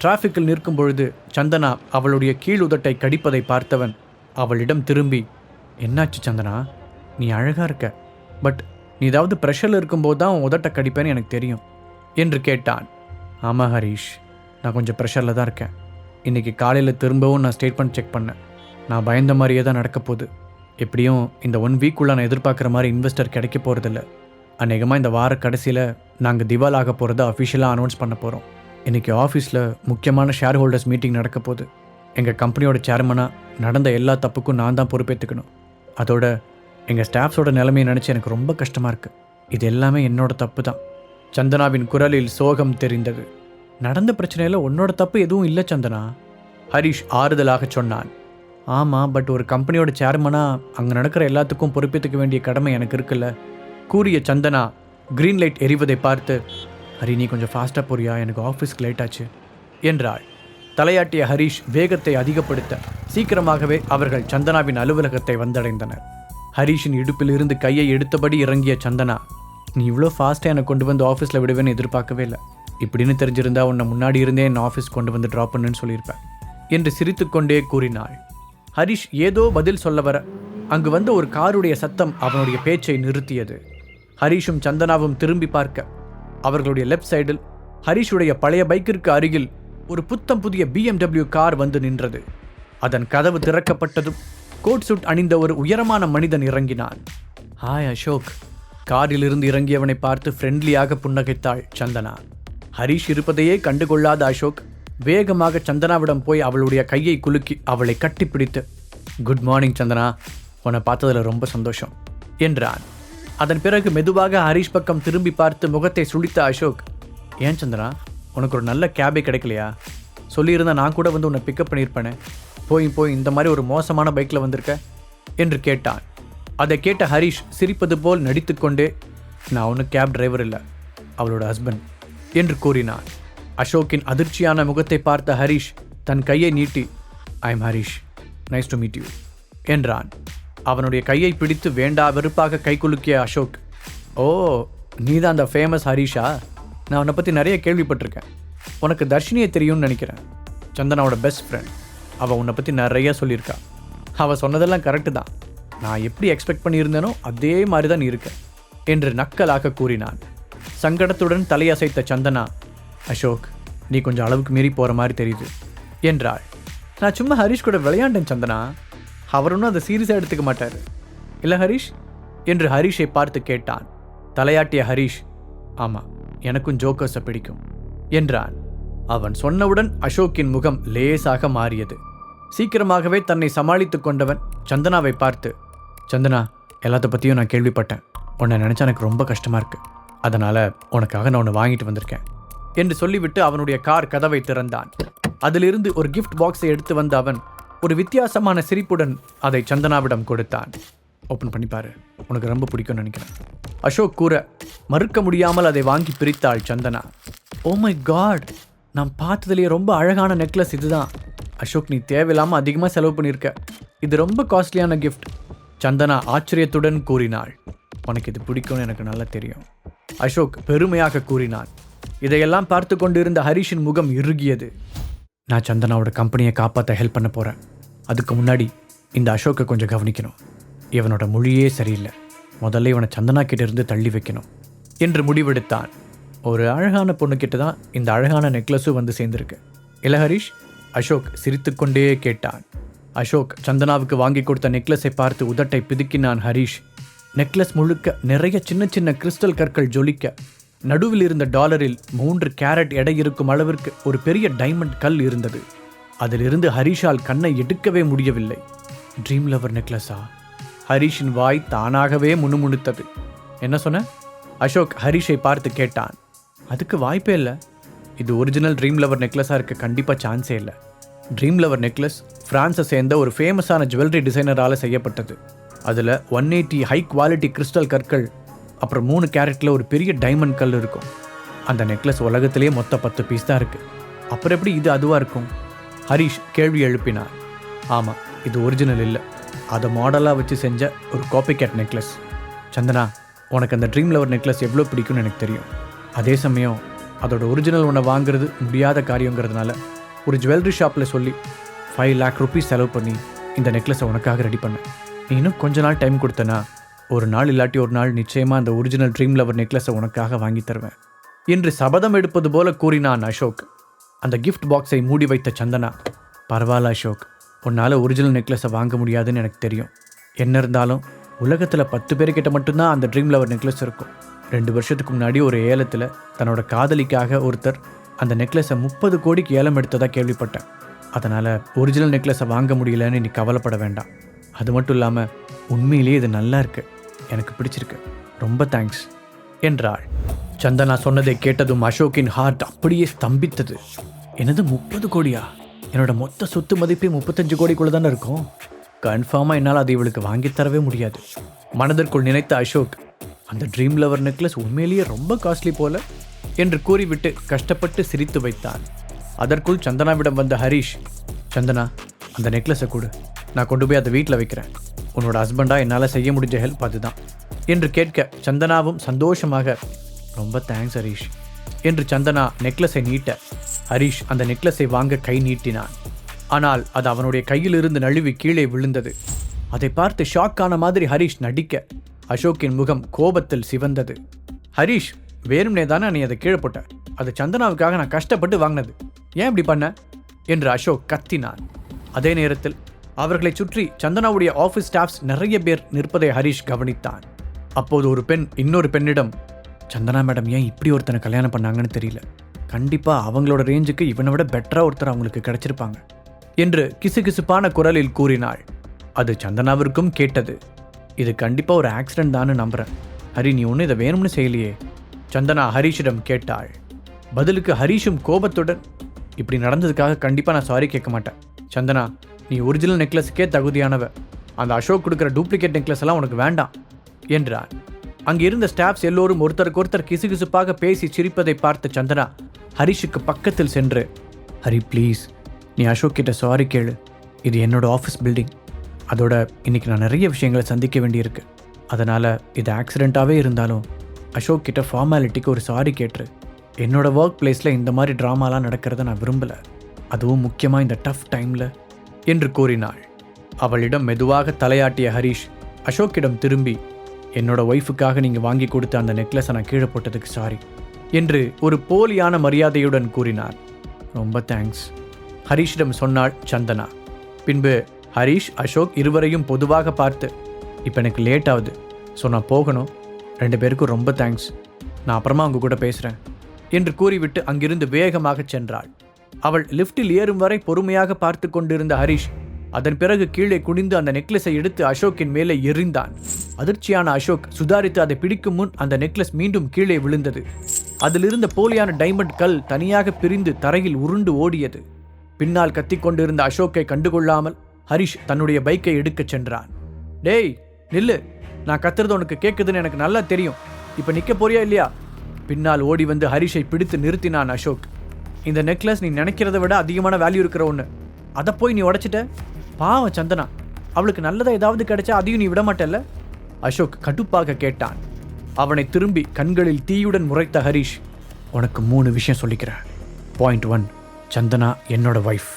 டிராஃபிக்கில் நிற்கும் பொழுது சந்தனா அவளுடைய கீழ் உதட்டை கடிப்பதை பார்த்தவன் அவளிடம் திரும்பி, என்னாச்சு சந்தனா, நீ அழகாக இருக்க, பட் நீ ஏதாவது ப்ரெஷரில் இருக்கும்போது தான் உன் உதட்டை கடிப்பேன்னு எனக்கு தெரியும் என்று கேட்டான். ஆமாம் ஹரிஷ், நான் கொஞ்சம் ப்ரெஷரில் தான் இருக்கேன். இன்றைக்கி காலையில் திரும்பவும் நான் ஸ்டேட்மெண்ட் செக் பண்ணேன். நான் பயந்த மாதிரியே தான் நடக்க போகுது. எப்படியும் இந்த 1 வீக்குள்ளே நான் எதிர்பார்க்குற மாதிரி இன்வெஸ்டர் கிடைக்க போகிறதில்ல. அநேகமாக இந்த வார கடைசியில் நாங்கள் திவால் ஆக போகிறத அஃபிஷியலாக அனௌன்ஸ் பண்ண போகிறோம். இன்றைக்கி ஆஃபீஸில் முக்கியமான ஷேர் ஹோல்டர்ஸ் மீட்டிங் நடக்க போகுது. எங்கள் கம்பெனியோட சேர்மனாக நடந்த எல்லா தப்புக்கும் நான் தான் பொறுப்பேற்றுக்கணும். அதோட எங்கள் ஸ்டாஃப்ஸோட நிலைமையை நினச்சி எனக்கு ரொம்ப கஷ்டமாக இருக்குது. இது எல்லாமே என்னோட தப்பு தான். சந்தனாவின் குரலில் சோகம் தெரிந்தது. நடந்த பிரச்சனையில் உன்னோட தப்பு எதுவும் இல்லை சந்தனா, ஹரிஷ் ஆறுதலாக சொன்னான். ஆமாம், பட் ஒரு கம்பெனியோட சேர்மனாக அங்கே நடக்கிற எல்லாத்துக்கும் பொறுப்பேற்றுக்க வேண்டிய கடமை எனக்கு இருக்குல்ல கூறிய சந்தனா க்ரீன் லைட் எரிவதை பார்த்து, ஹரி நீ கொஞ்சம் ஃபாஸ்ட்டாக போறியா, எனக்கு ஆஃபீஸ்க்கு லேட் ஆச்சு என்றாள். தலையாட்டிய ஹரிஷ் வேகத்தை அதிகப்படுத்த சீக்கிரமாகவே அவர்கள் சந்தனாவின் அலுவலகத்தை வந்தடைந்தனர். ஹரிஷின் இடுப்பில் இருந்து கையை எடுத்தபடி இறங்கிய சந்தனா, நீ இவ்வளோ ஃபாஸ்ட்டாக என்னை கொண்டு வந்து ஆஃபீஸில் விடுவேன்னு எதிர்பார்க்கவே இல்லை. இப்படின்னு தெரிஞ்சிருந்தா உன்னை முன்னாடி இருந்தே என் ஆஃபீஸ் கொண்டு வந்து ட்ராப் பண்ணுன்னு சொல்லியிருப்பேன் என்று சிரித்துக்கொண்டே கூறினாள். ஹரிஷ் ஏதோ பதில் சொல்ல வர அங்கு வந்த ஒரு காருடைய சத்தம் அவனுடைய பேச்சை நிறுத்தியது. ஹரிஷும் சந்தனாவும் திரும்பி பார்க்க அவர்களுடைய லெஃப்ட் சைடில் ஹரிஷுடைய பழைய பைக்கிற்கு அருகில் ஒரு புத்தம் புதிய BMW கார் வந்து நின்றது. அதன் கதவு திறக்கப்பட்டதும் கோட் சூட் அணிந்த ஒரு உயரமான மனிதன் இறங்கினான். ஹாய் அசோக். காரிலிருந்து இறங்கியவனை பார்த்து ஃப்ரெண்ட்லியாக புன்னகைத்தாள் சந்தனா. ஹரிஷ் இருப்பதையே கண்டுகொள்ளாத அசோக் வேகமாக சந்தனாவிடம் போய் அவளுடைய கையை குலுக்கி அவளை கட்டிப்பிடித்து, குட் மார்னிங் சந்தனா, உன்னை பார்த்ததில் ரொம்ப சந்தோஷம் என்றான். அதன் பிறகு மெதுவாக ஹரிஷ் பக்கம் திரும்பி பார்த்து முகத்தை சுளித்த அசோக், ஏன் சந்தனா, உனக்கு ஒரு நல்ல கேபே கிடைக்கலையா? சொல்லியிருந்தா நான் கூட வந்து உன்னை பிக்கப் பண்ணியிருப்பேனே. போய் இந்த மாதிரி ஒரு மோசமான பைக்கில் வந்திருக்க என்று கேட்டான். அதை கேட்ட ஹரிஷ் சிரிப்பது போல் நடித்துக்கொண்டே, நான் ஒன்றும் கேப் டிரைவர் இல்லை, அவளோட ஹஸ்பண்ட் என்று கூறினான். அசோக்கின் அதிர்ச்சியான முகத்தை பார்த்த ஹரிஷ் தன் கையை நீட்டி, I am Harish, nice to meet you என்றான். அவனுடைய கையை பிடித்து வேண்டா வெறுப்பாக கை குலுக்கிய அசோக், ஓ நீ தான் அந்த ஃபேமஸ் ஹரிஷா? நான் உன்னை பற்றி நிறைய கேள்விப்பட்டிருக்கேன். உனக்கு தர்ஷினியை தெரியும்னு நினைக்கிறேன், சந்தனாவோட பெஸ்ட் ஃப்ரெண்ட். அவள் உன்னை பற்றி நிறைய சொல்லியிருக்கா. அவள் சொன்னதெல்லாம் கரெக்டு தான். நான் எப்படி எக்ஸ்பெக்ட் பண்ணியிருந்தேனோ அதே மாதிரி தான் இருக்க என்று நக்கலாக கூறினான். சங்கடத்துடன் தலையசைத்த சந்தனா, அசோக் நீ கொஞ்சம் அளவுக்கு மீறி போகிற மாதிரி தெரியுது என்றாள். நான் சும்மா ஹரிஷ் கூட விளையாண்டேன் சந்தனா, அவர் ஒன்றும் அதை சீரியஸாக எடுத்துக்க மாட்டார் இல்லை ஹரிஷ் என்று ஹரிஷை பார்த்து கேட்டான். தலையாட்டிய ஹரிஷ், ஆமாம் எனக்கும் ஜோக்கர்ஸை பிடிக்கும் என்றான். அவன் சொன்னவுடன் அசோக்கின் முகம் லேசாக மாறியது. சீக்கிரமாகவே தன்னை சமாளித்து கொண்டவன் சந்தனாவை பார்த்து, சந்தனா எல்லாத்த பற்றியும் நான் கேள்விப்பட்டேன், உன்னை நினச்சா எனக்கு ரொம்ப கஷ்டமாக இருக்குது, அதனால் உனக்காக நான் ஒன்று வாங்கிட்டு வந்திருக்கேன் என்று சொல்லிவிட்டு அவனுடைய கார் கதவை திறந்தான். அதிலிருந்து ஒரு கிஃப்ட் பாக்ஸை எடுத்து வந்த அவன் ஒரு வித்தியாசமான சிரிப்புடன் அதை சந்தனாவிடம் கொடுத்தான். ஓப்பன் பண்ணிப்பாரு, உனக்கு ரொம்ப பிடிக்கும்னு நினைக்கிறேன் அசோக் கூற, மறுக்க முடியாமல் அதை வாங்கி பிரித்தாள் சந்தனா. ஓ மை காட், நான் பார்த்ததுலேயே ரொம்ப அழகான நெக்லஸ் இதுதான். அசோக் நீ தேவையில்லாமல் அதிகமாக செலவு பண்ணியிருக்க, இது ரொம்ப காஸ்ட்லியான கிஃப்ட் சந்தனா ஆச்சரியத்துடன் கூறினாள். உனக்கு இது பிடிக்கும்னு எனக்கு நல்லா தெரியும் அசோக் பெருமையாக கூறினான். இதையெல்லாம் பார்த்து கொண்டிருந்த ஹரிஷின் முகம் இறுகியது. நான் சந்தனாவோட கம்பெனியை காப்பாற்ற ஹெல்ப் பண்ண போகிறேன், அதுக்கு முன்னாடி இந்த அசோக்கை கொஞ்சம் கவனிக்கணும். இவனோட மொழியே சரியில்லை, முதல்ல இவனை சந்தனா கிட்ட இருந்து தள்ளி வைக்கணும் என்று முடிவெடுத்தான். ஒரு அழகான பொண்ணுக்கிட்ட தான் இந்த அழகான நெக்லஸும் வந்து சேர்ந்துருக்கு இல்லை ஹரிஷ்? அசோக் சிரித்துக்கொண்டே கேட்டான். அசோக் சந்தனாவுக்கு வாங்கி கொடுத்த நெக்லஸை பார்த்து உதட்டை பிதுக்கினான் ஹரிஷ். நெக்லஸ் முழுக்க நிறைய சின்ன சின்ன கிறிஸ்டல் கற்கள் ஜொலிக்க, நடுவில் இருந்த டாலரில் 3 கேரட் எடை இருக்கும் அளவிற்கு ஒரு பெரிய டைமண்ட் கல் இருந்தது. அதிலிருந்து ஹரிஷால் கண்ணை எடுக்கவே முடியவில்லை. Dream lover நெக்லஸா? ஹரிஷின் வாய் தானாகவே முணுமுணுத்தது. என்ன சொன்ன? அசோக் ஹரிஷை பார்த்து கேட்டான். அதுக்கு வாய்ப்பே இல்லை, இது ஒரிஜினல் ட்ரீம் லவர் நெக்லஸாக இருக்க கண்டிப்பாக சான்ஸே இல்லை. ட்ரீம் லவர் நெக்லஸ் ஃப்ரான்ஸை சேர்ந்த ஒரு ஃபேமஸான ஜுவல்லரி டிசைனரால் செய்யப்பட்டது. அதில் 180 ஹை குவாலிட்டி கிறிஸ்டல் கற்கள், அப்புறம் 3 கேரட்டில் ஒரு பெரிய டைமண்ட் கல் இருக்கும். அந்த நெக்லஸ் உலகத்திலேயே மொத்தம் 10 பீஸ் தான் இருக்குது. அப்புறம் எப்படி இது அதுவாக இருக்கும்? ஹரிஷ் கேள்வி எழுப்பினார். ஆமாம், இது ஒரிஜினல் இல்லை, அதை மாடலாக வச்சு செஞ்ச ஒரு காப்பி கேட் நெக்லஸ். சந்தனா, உனக்கு அந்த ட்ரீம் லவர் நெக்லஸ் எவ்வளோ பிடிக்கும்னு எனக்கு தெரியும். அதே சமயம் அதோட ஒரிஜினல் ஒன்றை வாங்குறது முடியாத காரியங்கிறதுனால ஒரு ஜுவல்லரி ஷாப்பில் சொல்லி 5 lakh rupees செலவு பண்ணி இந்த நெக்லஸை உனக்காக ரெடி பண்ணேன். நீ இன்னும் கொஞ்ச நாள் டைம் கொடுத்தனா, ஒரு நாள் இல்லாட்டி ஒரு நாள் நிச்சயமாக அந்த ஒரிஜினல் ட்ரீம் லவர் நெக்லஸை உனக்காக வாங்கி தருவேன் என்று சபதம் எடுப்பது போல கூறினான் அசோக். அந்த கிஃப்ட் பாக்ஸை மூடி வைத்த சந்தனா, பரவாயில்ல அசோக், உன்னால் ஒரிஜினல் நெக்லஸை வாங்க முடியாதுன்னு எனக்கு தெரியும். என்ன இருந்தாலும் உலகத்தில் 10 பேர்கிட்ட மட்டும்தான் அந்த ட்ரீம் லவர் நெக்லஸ் இருக்கும். 2 வருஷத்துக்கு முன்னாடி ஒரு ஏலத்தில் தன்னோட காதலிக்காக ஒருத்தர் அந்த நெக்லஸை 30 கோடிக்கு ஏலம் எடுத்ததாக கேள்விப்பட்டேன். அதனால் ஒரிஜினல் நெக்லஸை வாங்க முடியலன்னு நீ கவலைப்பட வேண்டாம். அது மட்டும் இல்லாமல் உண்மையிலேயே இது நல்லா இருக்கு, எனக்கு பிடிச்சிருக்கு, ரொம்ப தேங்க்ஸ் என்றாள். சந்தனா சொன்னதை கேட்டதும் அசோக்கின் ஹார்ட் அப்படியே ஸ்தம்பித்தது. என்னது 30 கோடியா? என்னோட மொத்த சொத்து மதிப்பே 35 கோடிக்குள்ளே தானே இருக்கும். கன்ஃபார்மாக என்னால் அதை இவளுக்கு வாங்கித்தரவே முடியாது மனதிற்குள் நினைத்த அசோக், அந்த ட்ரீம் லவர் நெக்லஸ் உண்மையிலேயே ரொம்ப காஸ்ட்லி போல என்று கூறிவிட்டு கஷ்டப்பட்டு சிரித்து வைத்தான். அதற்குள் சந்தனாவிடம் வந்த ஹரிஷ், சந்தனா அந்த நெக்லஸை கொடு, நான் கொண்டு போய் அதை வீட்டில் வைக்கிறேன். உன்னோட ஹஸ்பண்டாக என்னால் செய்ய முடிஞ்ச ஹெல்ப் அதுதான் என்று கேட்க சந்தனாவும் சந்தோஷமாக, ரொம்ப தேங்க்ஸ் ஹரிஷ் என்று சந்தனா நெக்லஸை நீட்ட, ஹரிஷ் அந்த நெக்லஸை வாங்க கை நீட்டினான். ஆனால் அது அவனுடைய கையிலிருந்து நழுவி கீழே விழுந்தது. அதை பார்த்து ஷாக்கான மாதிரி ஹரிஷ் நடிக்க அசோக்கின் முகம் கோபத்தில் சிவந்தது. ஹரிஷ், வேணும்னே தானே நீ அதை கீழே போட்ட. அது சந்தனாவுக்காக நான் கஷ்டப்பட்டு வாங்கினது. ஏன் இப்படி பண்ண என்று அசோக் கத்தினான். அதே நேரத்தில் அவர்களை சுற்றி சந்தனாவுடைய ஆஃபீஸ் ஸ்டாஃப்ஸ் நிறைய பேர் நிற்பதை ஹரிஷ் கவனித்தான். அப்போது ஒரு பெண் இன்னொரு பெண்ணிடம், சந்தனா மேடம் ஏன் இப்படி ஒருத்தனை கல்யாணம் பண்ணாங்கன்னு தெரியல. கண்டிப்பாக அவங்களோட ரேஞ்சுக்கு இவனை விட பெட்டராக ஒருத்தர் அவங்களுக்கு கிடைச்சிருப்பாங்க என்று கிசுகிசுப்பான குரலில் கூறினாள். அது சந்தனாவிற்கும் கேட்டது. இது கண்டிப்பாக ஒரு ஆக்சிடென்ட் தான்னு நம்புகிறேன். ஹரி, நீ ஒன்றும் இதை வேணும்னு செய்யலையே சந்தனா ஹரிஷிடம் கேட்டாள். பதிலுக்கு ஹரிஷும் கோபத்துடன், இப்படி நடந்ததுக்காக கண்டிப்பாக நான் சாரி கேட்க மாட்டேன். சந்தனா, நீ ஒரிஜினல் நெக்லஸுக்கே தகுதியானவ. அந்த அசோக் கொடுக்குற டூப்ளிகேட் நெக்லஸ் எல்லாம் உனக்கு வேண்டாம் என்றான். அங்கே இருந்த ஸ்டாஃப்ஸ் எல்லோரும் ஒருத்தருக்கு ஒருத்தர் கிசுகிசுப்பாக பேசி சிரிப்பதை பார்த்த சந்தனா ஹரிஷுக்கு பக்கத்தில் சென்று, ஹரி ப்ளீஸ், நீ அசோக் கிட்ட சாரி கேளு. இது என்னோட ஆஃபீஸ் பில்டிங். அதோட இன்னைக்கு நான் நிறைய விஷயங்களை சந்திக்க வேண்டியிருக்கு. அதனால் இது ஆக்சிடெண்ட்டாகவே இருந்தாலும் அசோக் கிட்ட ஃபார்மாலிட்டிக்கு ஒரு சாரி கேட்டுரு. என்னோட ஒர்க் பிளேஸில் இந்த மாதிரி ட்ராமாலாம் நடக்கிறத நான் விரும்பலை, அதுவும் முக்கியமாக இந்த டஃப் டைமில் என்று கூறினாள். அவளிடம் மெதுவாக தலையாட்டிய ஹரிஷ் அசோக்கிடம் திரும்பி, என்னோட ஒய்ஃபுக்காக நீங்கள் வாங்கி கொடுத்த அந்த நெக்லஸை நான் கீழே போட்டதுக்கு சாரி என்று ஒரு போலியான மரியாதையுடன் கூறினார். ரொம்ப தேங்க்ஸ் ஹரிஷிடம் சொன்னாள் சந்தனா. பின்பு ஹரிஷ் அசோக் இருவரையும் பொதுவாக பார்த்து, இப்போ எனக்கு லேட் ஆகுது, ஸோ நான் போகணும். 2 பேருக்கும் ரொம்ப தேங்க்ஸ், நான் அப்புறமா அவங்க கூட பேசுகிறேன் என்று கூறிவிட்டு அங்கிருந்து வேகமாக சென்றாள். அவள் லிஃப்டில் ஏறும் வரை பொறுமையாக பார்த்து கொண்டிருந்த ஹரிஷ் அதன் பிறகு கீழே குனிந்து அந்த நெக்லஸை எடுத்து அசோக்கின் மேலே எறிந்தான். அதிர்ச்சியான அசோக் சுதாரித்து அதை பிடிக்கும் முன் அந்த நெக்லஸ் மீண்டும் கீழே விழுந்தது. அதிலிருந்த போலியான டைமண்ட் கல் தனியாக பிரிந்து தரையில் உருண்டு ஓடியது. பின்னால் கத்திக்கொண்டிருந்த அசோக்கை கண்டுகொள்ளாமல் ஹரிஷ் தன்னுடைய பைக்கை எடுக்கச் சென்றான். டேய் நில்லு, நான் கத்துறது உனக்கு கேட்குதுன்னு எனக்கு நல்லா தெரியும். இப்போ நிற்க போறியா இல்லையா? பின்னால் ஓடி வந்து ஹரிஷை பிடித்து நிறுத்தினான் அசோக். இந்த நெக்லஸ் நீ நினைக்கிறத விட அதிகமான வேல்யூ இருக்கிற ஒன்று, அதை போய் நீ உடைச்சிட்ட. பாவம் சந்தனா, அவளுக்கு நல்லதாக ஏதாவது கிடைச்சா அதையும் நீ விட மாட்டல்ல? அசோக் கடுப்பாக கேட்டான். அவனை திரும்பி கண்களில் தீயுடன் முறைத்த ஹரிஷ், உனக்கு 3 விஷயம் சொல்லிக்கிறேன். பாயிண்ட் 1, சந்தனா என்னோட ஒய்ஃப்.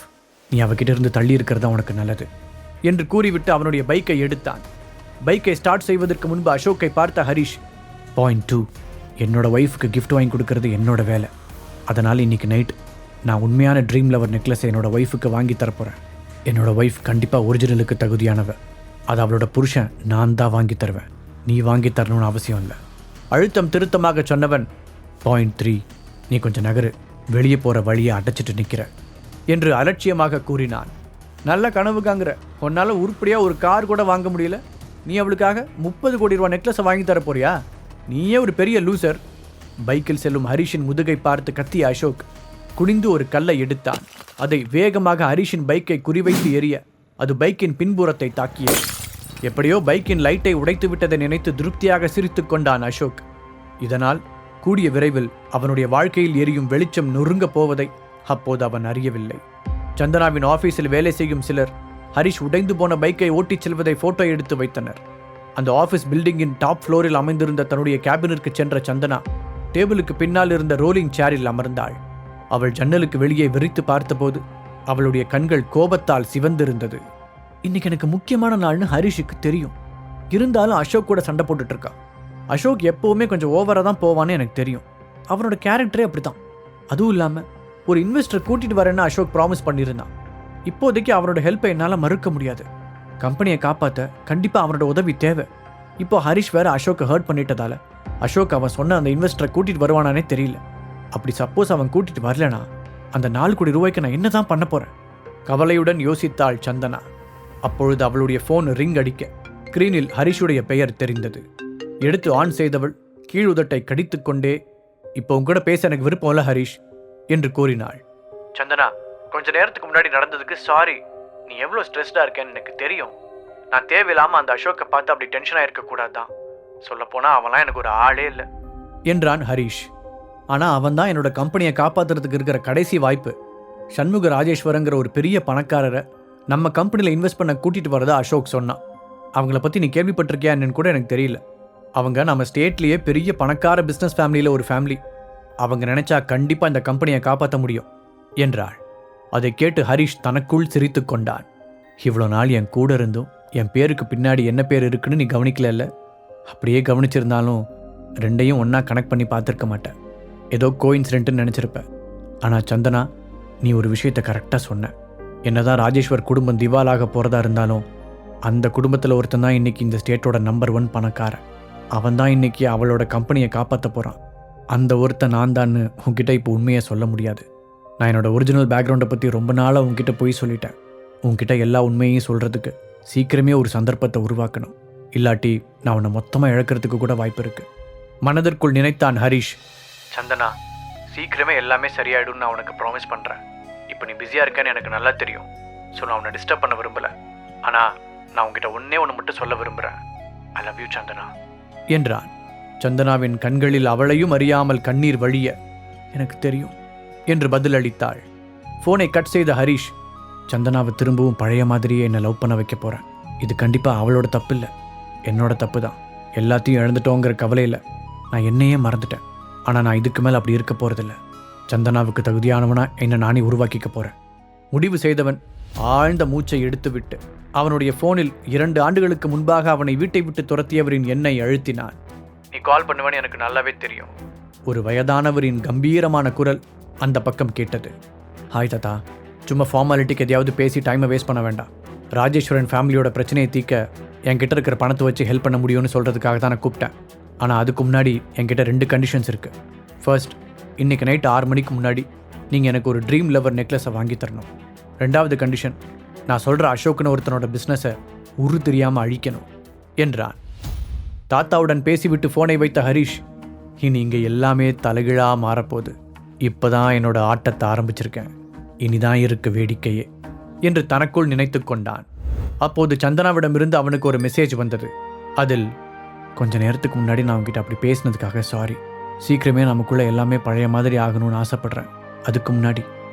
நீ அவகிட்ட இருந்து தள்ளி இருக்கிறதா உனக்கு நல்லது என்று கூறிவிட்டு அவனுடைய பைக்கை எடுத்தான். பைக்கை ஸ்டார்ட் செய்வதற்கு முன்பு அசோக்கை பார்த்த ஹரிஷ், பாயிண்ட் 2, என்னோட ஒய்ஃபுக்கு கிஃப்ட் வாங்கி கொடுக்கறது என்னோட வேலை. அதனால் இன்னைக்கு நைட் நான் உண்மையான ட்ரீம் லவர் நெக்லஸை என்னோட ஒய்ஃபுக்கு வாங்கி தரப்போகிறேன். என்னோட ஒய்ஃப் கண்டிப்பாக ஒரிஜினலுக்கு தகுதியானவ. அது அவளோட புருஷன் நான் தான் வாங்கி தருவேன், நீ வாங்கி தரணும்னு அவசியம் இல்லை. அழுத்தம் திருத்தமாக சொன்னவன், பாயிண்ட் 3, நீ கொஞ்சம் நகரு, வெளியே போகிற வழியை அடைச்சிட்டு நிற்கிற என்று அலட்சியமாக கூறினான். நல்ல கனவுக்காங்கிற, உன்னால் உருப்படியாக ஒரு கார் கூட வாங்க முடியல, நீ அவளுக்காக 30 கோடி ரூபா நெக்லஸை வாங்கி தர போறியா? நீயே ஒரு பெரிய லூசர். பைக்கில் செல்லும் ஹரிஷின் முதுகை பார்த்து கத்திய அசோக் குனிந்து ஒரு கல்லை எடுத்தான். அதை வேகமாக ஹரிஷின் பைக்கை குறிவைத்து எறிய அது பைக்கின் பின்புறத்தை தாக்கியது. எப்படியோ பைக்கின் லைட்டை உடைத்து விட்டதை நினைத்து திருப்தியாக சிரித்து கொண்டான் அசோக். இதனால் கூடிய விரைவில் அவனுடைய வாழ்க்கையில் எரியும் வெளிச்சம் நொறுங்க போவதை அப்போது அவன் அறியவில்லை. சந்தனாவின் ஆபீஸில் வேலை செய்யும் சிலர் ஹரிஷ் உடைந்து போன பைக்கை ஓட்டிச் செல்வதை போட்டோ எடுத்து வைத்தனர். அந்த ஆபீஸ் பில்டிங்கின் டாப் ஃப்ளோரில் அமைந்திருந்த தன்னுடைய கேபினிற்கு சென்ற சந்தனா டேபிளுக்கு பின்னால் இருந்த ரோலிங் சேரில் அமர்ந்தாள். அவள் ஜன்னலுக்கு வெளியே விரித்து பார்த்தபோது அவளுடைய கண்கள் கோபத்தால் சிவந்திருந்தது. இன்னைக்கு எனக்கு முக்கியமான நாள்னு ஹரிஷுக்கு தெரியும். இருந்தாலும் அசோக் கூட சண்டை போட்டுட்டு இருக்கான். அசோக் எப்பவுமே கொஞ்சம் ஓவரா தான் போவான்னு எனக்கு தெரியும். அவனோட கேரக்டரே அப்படித்தான். அதுவும் இல்லாமல் ஒரு இன்வெஸ்டர் கூட்டிட்டு வரேன்னு அசோக் ப்ராமிஸ் பண்ணியிருந்தான். இப்போதைக்கு அவனோட ஹெல்ப்பை என்னால் மறுக்க முடியாது. கம்பெனியை காப்பாற்ற கண்டிப்பாக அவனோட உதவி தேவை. இப்போ ஹரிஷ் வேற அசோக்கை ஹர்ட் பண்ணிட்டதால அசோக் அவன் சொன்ன அந்த இன்வெஸ்டரை கூட்டிட்டு வருவானானே தெரியல. அப்படி சப்போஸ் அவன் கூட்டிட்டு வரலனா அந்த 4 கோடி ரூபாய்க்கு நான் என்ன தான் பண்ண போறேன்? கவலையுடன் யோசித்தாள் சந்தனா. அப்பொழுது அவளுடைய போன் ரிங் அடிக்க ஸ்கிரீனில் ஹரிஷுடைய பெயர் தெரிந்தது. எடுத்து ஆன் செய்தவள் கீழுதட்டை கடித்துக்கொண்டே, இப்போ உங்கூட பேச எனக்கு விருப்பம் இல்லை ஹரிஷ் என்று கூறினாள். சந்தனா, கொஞ்ச நேரத்துக்கு முன்னாடி நடந்ததுக்கு சாரி. நீ எவ்வளோ ஸ்ட்ரெஸ்டாக இருக்கேன்னு எனக்கு தெரியும். நான் தேவையில்லாமல் அந்த அசோக்கை பார்த்து அப்படி டென்ஷனாக இருக்கக்கூடாதான். சொல்லப்போனால் அவன்லாம் எனக்கு ஒரு ஆளே இல்லை என்றான் ஹரிஷ். ஆனால் அவன் தான் என்னோட கம்பெனியை காப்பாற்றுறதுக்கு இருக்கிற கடைசி வாய்ப்பு. சண்முக ராஜேஸ்வரங்கிற ஒரு பெரிய பணக்காரரை நம்ம கம்பெனியில் இன்வெஸ்ட் பண்ண கூட்டிகிட்டு வரதா அசோக் சொன்னான். அவங்கள பற்றி நீ கேள்விப்பட்டிருக்கியா என்னன்னு கூட எனக்கு தெரியல. அவங்க நம்ம ஸ்டேட்லேயே பெரிய பணக்கார பிஸ்னஸ் ஃபேமிலியில் ஒரு ஃபேமிலி. அவங்க நினைச்சா கண்டிப்பாக இந்த கம்பெனியை காப்பாற்ற முடியும் என்றாள். அதை கேட்டு ஹரிஷ் தனக்குள் சிரித்து கொண்டான். இவ்வளோ நாள் என் கூட இருந்தும் என் பேருக்கு பின்னாடி என்ன பேர் இருக்குன்னு நீ கவனிக்கல இல்லை? அப்படியே கவனிச்சிருந்தாலும் ரெண்டையும் ஒன்றா கனெக்ட் பண்ணி பார்த்துருக்க மாட்டேன். ஏதோ கோஇன்சிடென்ட்னு நினச்சிருப்ப. ஆனால் சந்தனா, நீ ஒரு விஷயத்தை கரெக்டாக சொன்ன. என்னதான் ராஜேஸ்வர் குடும்பம் திவாலாக போகிறதா இருந்தாலும் அந்த குடும்பத்தில் ஒருத்தன் தான் இன்றைக்கி இந்த ஸ்டேட்டோட நம்பர் 1 பணக்காரன். அவன் தான் இன்றைக்கி அவளோட கம்பெனியை காப்பாற்ற போகிறான். அந்த ஒருத்தன் நான் தான்னு உன்கிட்ட இப்போ உண்மையை சொல்ல முடியாது. நான் என்னோட ஒரிஜினல் பேக்ரவுண்டை பற்றி ரொம்ப நாளாக உன்கிட்ட போய் சொல்லிட்டேன். உன்கிட்ட எல்லா உண்மையையும் சொல்கிறதுக்கு சீக்கிரமே ஒரு சந்தர்ப்பத்தை உருவாக்கணும். இல்லாட்டி நான் உன்னை மொத்தமாக இழக்கிறதுக்கு கூட வாய்ப்பு இருக்குது. மனதிற்குள் நினைத்தான் ஹரிஷ். சந்தனா, சீக்கிரமே எல்லாமே சரியாயிடும்னு நான் உனக்கு ப்ராமிஸ் பண்ணுறேன். இப்போ நீ பிஸியாக இருக்கேன்னு எனக்கு நல்லா தெரியும். ஸோ நான் உன்னை டிஸ்டர்ப் பண்ண விரும்பலை. ஆனால் நான் உன்கிட்ட ஒன்று மட்டும் சொல்ல விரும்புகிறேன். ஐ லவ் யூ சந்தனா என்றான். சந்தனாவின் கண்களில் அவளையும் அறியாமல் கண்ணீர் வழிய, எனக்கு தெரியும் என்று பதிலளித்தாள். ஃபோனை கட் செய்த ஹரிஷ், சந்தனாவை திரும்பவும் பழைய மாதிரியே என்னை லவ் பண்ண வைக்க போகிறேன். இது கண்டிப்பாக அவளோட தப்பு இல்லை, என்னோட தப்பு தான். எல்லாத்தையும் இழந்துட்டோங்கிற கவலையில் நான் என்னையே மறந்துட்டேன். ஆனால் நான் இதுக்கு மேலே அப்படி இருக்க போகிறதில்ல. சந்தனாவுக்கு தகுதியானவனா என்னை நானே உருவாக்கிக்க போகிறேன். முடிவு செய்தவன் ஆழ்ந்த மூச்சை எடுத்துவிட்டு அவனுடைய ஃபோனில் 2 ஆண்டுகளுக்கு முன்பாக அவனை வீட்டை விட்டு துரத்தியவரின் எண்ணை அழுத்தினான். நீ கால் பண்ணுவேன்னு எனக்கு நல்லாவே தெரியும். ஒரு வயதானவரின் கம்பீரமான குரல் அந்த பக்கம் கேட்டது. ஹாய் தாத்தா, சும்மா ஃபார்மாலிட்டிக்கு எதையாவது பேசி டைமை வேஸ்ட் பண்ண வேண்டாம். ராஜேஸ்வரன் ஃபேமிலியோட பிரச்சனையை தீர்க்க என்கிட்ட இருக்கிற பணத்தை வச்சு ஹெல்ப் பண்ண முடியும்னு சொல்கிறதுக்காக தான் நான் கூப்பிட்டேன். ஆனால் அதுக்கு முன்னாடி என்கிட்ட 2 கண்டிஷன்ஸ் இருக்குது. ஃபர்ஸ்ட், இன்றைக்கி நைட் 6 மணிக்கு முன்னாடி நீங்கள் எனக்கு ஒரு ட்ரீம் லவர் நெக்லஸை வாங்கி தரணும். 2வது கண்டிஷன், நான் சொல்கிற அசோக்னு ஒருத்தனோட பிஸ்னஸை உரு தெரியாமல் அழிக்கணும் என்றான். தாத்தாவுடன் பேசிவிட்டு ஃபோனை வைத்த ஹரிஷ், இனி இங்கே எல்லாமே தலைகீழாக மாறப்போகுது. இப்போ தான் என்னோட ஆட்டத்தை ஆரம்பிச்சிருக்கேன், இனிதான் இருக்க வேடிக்கையே என்று தனக்குள் நினைத்து கொண்டான். அப்போது சந்தனாவிடமிருந்து அவனுக்கு ஒரு மெசேஜ் வந்தது. அதில், கொஞ்ச நேரத்துக்கு முன்னாடி நான் உங்ககிட்ட அப்படி பேசினதுக்காக சாரி. சீக்கிரமே நமக்குள்ளே எல்லாமே பழைய மாதிரி ஆகணும்னு ஆசைப்பட்றேன். அதுக்கு முன்னாடி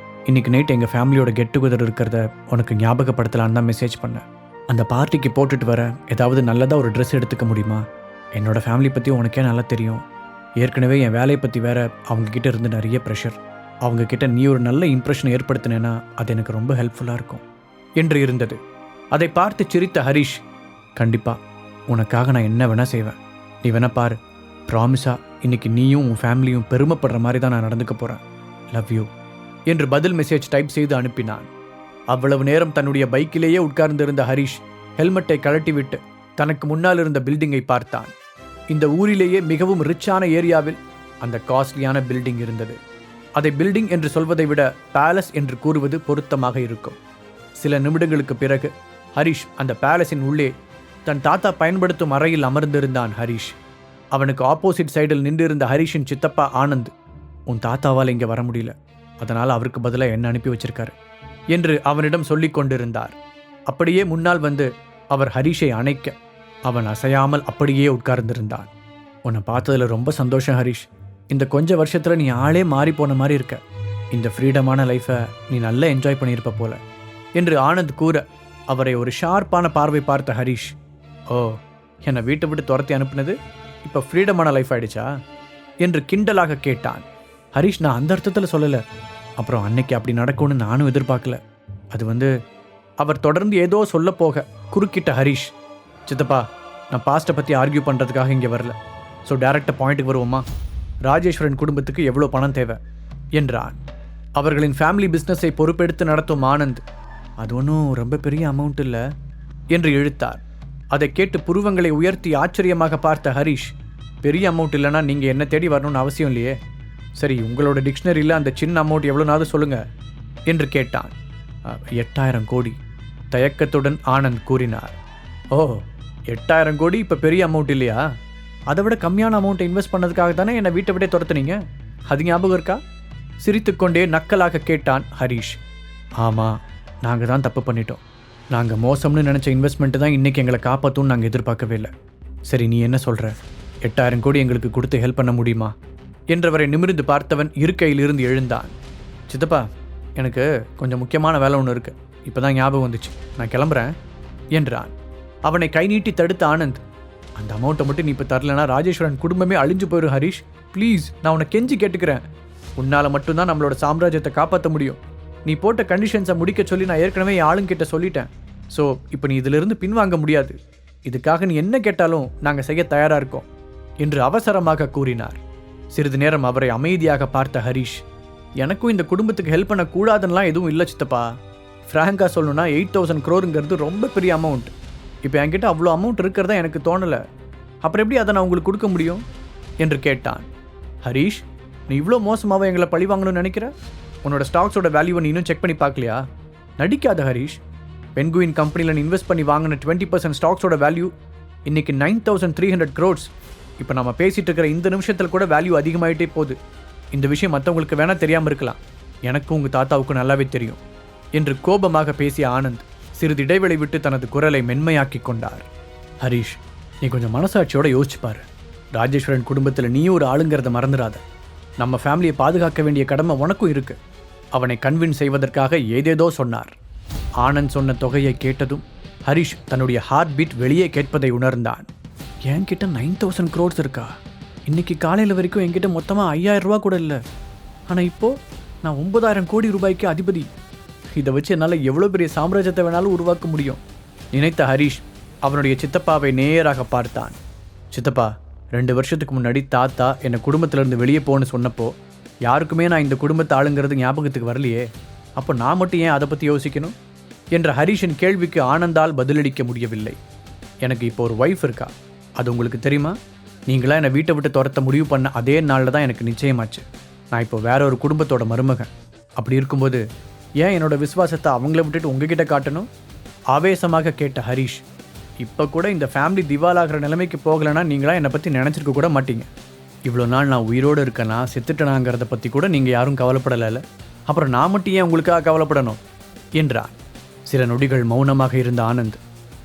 இன்றைக்கி நைட் எங்கள் ஃபேமிலியோட கெட் டுகெதர் இருக்கிறத உனக்கு ஞாபகப்படுத்தலான்னு தான் மெசேஜ் பண்ணேன். அந்த பார்ட்டிக்கு போட்டுட்டு வர ஏதாவது நல்லதாக ஒரு ட்ரெஸ் எடுத்துக்க முடியுமா? என்னோடய ஃபேமிலி பற்றி உனக்கே நல்லா தெரியும். ஏற்கனவே என் வேலையை பற்றி வேற அவங்கக்கிட்ட இருந்து நிறைய ப்ரெஷர். அவங்கக்கிட்ட நீ ஒரு நல்ல இம்ப்ரெஷன் ஏற்படுத்தினேன்னா அது எனக்கு ரொம்ப ஹெல்ப்ஃபுல்லாக இருக்கும் என்று இருந்தது. அதை பார்த்து சிரித்த ஹரிஷ், கண்டிப்பாக உனக்காக நான் என்ன வேணால் செய்வேன். நீ வேணா பாரு, ப்ராமிஸாக இன்றைக்கி நீயும் உன் ஃபேமிலியும் பெருமைப்படுற மாதிரி தான் நான் நடந்துக்க போகிறேன். லவ் யூ என்று பதில் மெசேஜ் டைப் செய்து அனுப்பினான். அவ்வளவு நேரம் தன்னுடைய பைக்கிலேயே உட்கார்ந்திருந்த ஹரிஷ் ஹெல்மெட்டை கழட்டிவிட்டு தனக்கு முன்னால் இருந்த பில்டிங்கை பார்த்தான். இந்த ஊரிலேயே மிகவும் ரிச்சான ஏரியாவில் அந்த காஸ்ட்லியான பில்டிங் இருந்தது. அதை பில்டிங் என்று சொல்வதை விட பேலஸ் என்று கூறுவது பொருத்தமாக இருக்கும். சில நிமிடங்களுக்கு பிறகு ஹரிஷ் அந்த பேலஸின் உள்ளே தன் தாத்தா பயன்படுத்தும் அறையில் அமர்ந்திருந்தான். ஹரிஷ் அவனுக்கு ஆப்போசிட் சைடில் நின்றிருந்த ஹரிஷின் சித்தப்பா ஆனந்த், உன் தாத்தாவால் இங்கே வர முடியல, அதனால் அவருக்கு பதிலாக என்ன அனுப்பி வச்சிருக்காரு என்று அவனிடம் சொல்லிக் கொண்டிருந்தார். அப்படியே முன்னால் வந்து அவர் ஹரிஷை அணைக்க அவன் அசையாமல் அப்படியே உட்கார்ந்திருந்தான். உன்னை பார்த்ததில் ரொம்ப சந்தோஷம் ஹரிஷ். இந்த கொஞ்ச வருஷத்தில் நீ ஆளே மாறி போன மாதிரி இருக்க. இந்த ஃப்ரீடமான லைஃப்பை நீ நல்லா என்ஜாய் பண்ணியிருப்ப போல என்று ஆனந்த் கூற அவரை ஒரு ஷார்ப்பான பார்வை பார்த்த ஹரிஷ், ஓ, என்னை வீட்டை விட்டு துரத்தி அனுப்புனது இப்போ ஃப்ரீடமான லைஃப் ஆயிடுச்சா என்று கிண்டலாக கேட்டான். ஹரிஷ், நான் அந்த அர்த்தத்தில் சொல்லலை. அப்புறம் அன்னைக்கு அப்படி நடக்கும்னு நானும் எதிர்பார்க்கல. அது அவர் தொடர்ந்து ஏதோ சொல்ல போக குறுக்கிட்ட ஹரிஷ், சித்தப்பா, நான் பாஸ்ட்டை பற்றி ஆர்கியூ பண்ணுறதுக்காக இங்கே வரல. ஸோ டேரெக்டாக பாயிண்ட்டுக்கு வருவோமா? ராஜேஸ்வரன் குடும்பத்துக்கு எவ்வளோ பணம் தேவை என்றான். அவர்களின் ஃபேமிலி பிஸ்னஸை பொறுப்பெடுத்து நடத்தும் ஆனந்த், அது ஒன்றும் ரொம்ப பெரிய அமௌண்ட் இல்லை என்று இழுத்தார். அதை கேட்டு புருவங்களை உயர்த்தி ஆச்சரியமாக பார்த்த ஹரிஷ், பெரிய அமௌண்ட் இல்லைனா நீங்கள் என்ன தேடி வரணும்னு அவசியம் இல்லையே. சரி, உங்களோட டிக்ஷனரியில் அந்த சின்ன அமௌண்ட் எவ்வளோனாவது சொல்லுங்கள் என்று கேட்டான். 8000 கோடி தயக்கத்துடன் ஆனந்த் கூறினார். ஓ, 8000 கோடி இப்போ பெரிய அமௌண்ட் இல்லையா? அதை விட கம்மியான அமௌண்ட்டை இன்வெஸ்ட் பண்ணதுக்காக தானே என்னை வீட்டை விட்டே துரத்துனீங்க, அது ஞாபகம் இருக்கா? சிரித்துக்கொண்டே நக்கலாக கேட்டான் ஹரிஷ். ஆமாம், நாங்கள் தான் தப்பு பண்ணிட்டோம். நாங்கள் மோசம்னு நினச்ச இன்வெஸ்ட்மெண்ட்டு தான் இன்றைக்கி எங்களை காப்பாற்றும்னு நாங்கள் எதிர்பார்க்கவே இல்லை. சரி, நீ என்ன சொல்கிற? 8000 கோடி எங்களுக்கு கொடுத்து ஹெல்ப் பண்ண முடியுமா என்றவரை நிமிர்ந்து பார்த்தவன் இருக்கையிலிருந்து எழுந்தான். சித்தப்பா, எனக்கு கொஞ்சம் முக்கியமான வேலை ஒன்று இருக்குது, இப்போ தான் ஞாபகம் வந்துச்சு, நான் கிளம்புறேன் என்றான். அவனை கை நீட்டி தடுத்த ஆனந்த், அந்த அமௌண்ட்டை மட்டும் நீ இப்போ தரலனா ராஜேஸ்வரன் குடும்பமே அழிஞ்சு போயிடும் ஹரிஷ். ப்ளீஸ், நான் உன்னை கெஞ்சி கேட்டுக்கிறேன். உன்னால் மட்டும்தான் நம்மளோட சாம்ராஜ்யத்தை காப்பாற்ற முடியும். நீ போட்ட கண்டிஷன்ஸை முடிக்க சொல்லி நான் ஏற்கனவே என் ஆளுங்கிட்ட சொல்லிட்டேன். ஸோ இப்போ நீ இதிலிருந்து பின்வாங்க முடியாது. இதுக்காக நீ என்ன கேட்டாலும் நாங்கள் செய்ய தயாராக இருக்கோம் என்று அவசரமாக கூறினார். சிறிது நேரம் அவரை அமைதியாக பார்த்த ஹரிஷ், எனக்கும் இந்த குடும்பத்துக்கு ஹெல்ப் பண்ணக்கூடாதுன்னெலாம் எதுவும் இல்லை சித்தப்பா. ஃப்ராங்காக சொல்லணும்னா 8,000 crore ரொம்ப பெரிய அமௌண்ட். இப்போ என்கிட்ட அவ்வளோ அமௌண்ட் இருக்கிறதா எனக்கு தோணலை. அப்புறம் எப்படி அதை நான் உங்களுக்கு கொடுக்க முடியும் என்று கேட்டான். ஹரிஷ், நீ இவ்வளோ மோசமாக எங்களை பழி வாங்கணும்னு நினைக்கிற? உன்னோட ஸ்டாக்ஸோட வேல்யூவை நீ இன்னும் செக் பண்ணி பார்க்கலையா? நடிக்காத ஹரிஷ். பென்குயின் கம்பெனியில் நீ இன்வெஸ்ட் பண்ணி வாங்கின 20% ஸ்டாக்ஸோட வேல்யூ இன்னைக்கு 9,300 crores. இப்போ நம்ம பேசிகிட்டு இருக்கிற இந்த நிமிஷத்தில் கூட வேல்யூ அதிகமாகிட்டே போகுது. இந்த விஷயம் மற்றவங்களுக்கு வேணால் தெரியாமல் இருக்கலாம், எனக்கும் உங்கள் தாத்தாவுக்கு நல்லாவே தெரியும் என்று கோபமாக பேசிய ஆனந்த் சிறிது இடைவெளி விட்டு தனது குரலை மென்மையாக்கி கொண்டார். ஹரிஷ், நீ கொஞ்சம் மனசாட்சியோட யோசிச்சுப்பாரு. ராஜேஸ்வரன் குடும்பத்தில் நீயும் ஒரு ஆளுங்கிறத மறந்துடாத. நம்ம ஃபேமிலியை பாதுகாக்க வேண்டிய கடமை உனக்கும் இருக்கு. அவனை கன்வின்ஸ் செய்வதற்காக ஏதேதோ சொன்னார். ஆனந்த் சொன்ன தொகையை கேட்டதும் ஹரிஷ் தன்னுடைய ஹார்ட் பீட் வெளியே கேட்பதை உணர்ந்தான். என்கிட்ட 9,000 crores இருக்கா? இன்னைக்கு காலையில் வரைக்கும் என்கிட்ட மொத்தமாக 5,000 ரூபா கூட இல்லை. ஆனால் இப்போது நான் 9,000 கோடி ரூபாய்க்கு அதிபதி. இதை வச்சு என்னால் எவ்வளோ பெரிய சாம்ராஜ்யத்தை வேணாலும் உருவாக்க முடியும் நினைத்த ஹரிஷ் அவனுடைய சித்தப்பாவை நேராக பார்த்தான். சித்தப்பா, 2 வருஷத்துக்கு முன்னாடி தாத்தா என்னை குடும்பத்திலேருந்து வெளியே போன்னு சொன்னப்போ யாருக்குமே நான் இந்த குடும்பத்தை ஆளுங்கிறது ஞாபகத்துக்கு வரலையே. அப்போ நான் மட்டும் ஏன் அதை பற்றி யோசிக்கணும் என்ற ஹரிஷின் கேள்விக்கு ஆனந்தால் பதிலளிக்க முடியவில்லை. எனக்கு இப்போ ஒரு ஒய்ஃப் இருக்கா, அது உங்களுக்கு தெரியுமா? நீங்களாம் என்னை வீட்டை விட்டு துரத்த முடிவு பண்ண அதே நாளில் தான் எனக்கு நிச்சயமாச்சு. நான் இப்போ வேற ஒரு குடும்பத்தோட மருமகன். அப்படி இருக்கும்போது ஏன் என்னோட விசுவாசத்தை அவங்கள விட்டுட்டு உங்ககிட்ட காட்டணும்? ஆவேசமாக கேட்ட ஹரிஷ், இப்போ கூட இந்த ஃபேமிலி திவாலாகிற நிலைமைக்கு போகலைன்னா நீங்களாம் என்னை பற்றி நினச்சிருக்க கூட மாட்டீங்க. இவ்வளோ நாள் நான் உயிரோடு இருக்கேனா செத்துட்டனாங்கிறத பற்றி கூட நீங்கள் யாரும் கவலைப்படலை. அப்புறம் நான் மட்டும் ஏன் உங்களுக்காக கவலைப்படணும் என்றார். சில நொடிகள் மௌனமாக இருந்த ஆனந்த்,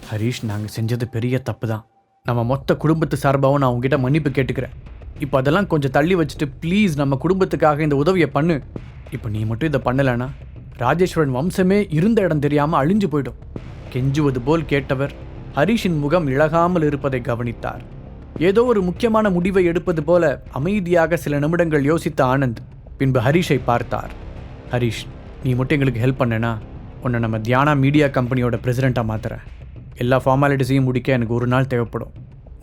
ஹரிஷ், நாங்கள் செஞ்சது பெரிய தப்பு தான். நம்ம மொத்த குடும்பத்து சார்பாகவும் நான் உங்ககிட்ட மன்னிப்பு கேட்டுக்கிறேன். இப்போ அதெல்லாம் கொஞ்சம் தள்ளி வச்சுட்டு ப்ளீஸ் நம்ம குடும்பத்துக்காக இந்த உதவியை பண்ணு. இப்போ நீ மட்டும் இதை பண்ணலைன்னா ராஜேஸ்வரன் வம்சமே இருந்த இடம் தெரியாமல் அழிஞ்சு போயிடும். கெஞ்சுவது போல் கேட்டவர் ஹரிஷின் முகம் இழகாமல் இருப்பதை கவனித்தார். ஏதோ ஒரு முக்கியமான முடிவை எடுப்பது போல அமைதியாக சில நிமிடங்கள் யோசித்த ஆனந்த் பின்பு ஹரிஷை பார்த்தார். ஹரிஷ், நீ மட்டும் எங்களுக்கு ஹெல்ப் பண்ணேன்னா உன்னை நம்ம தியானா மீடியா கம்பெனியோட பிரசிடெண்ட்டாக மாற்றுறேன். எல்லா ஃபார்மாலிட்டிஸையும் முடிக்க எனக்கு ஒரு நாள் தேவைப்படும்.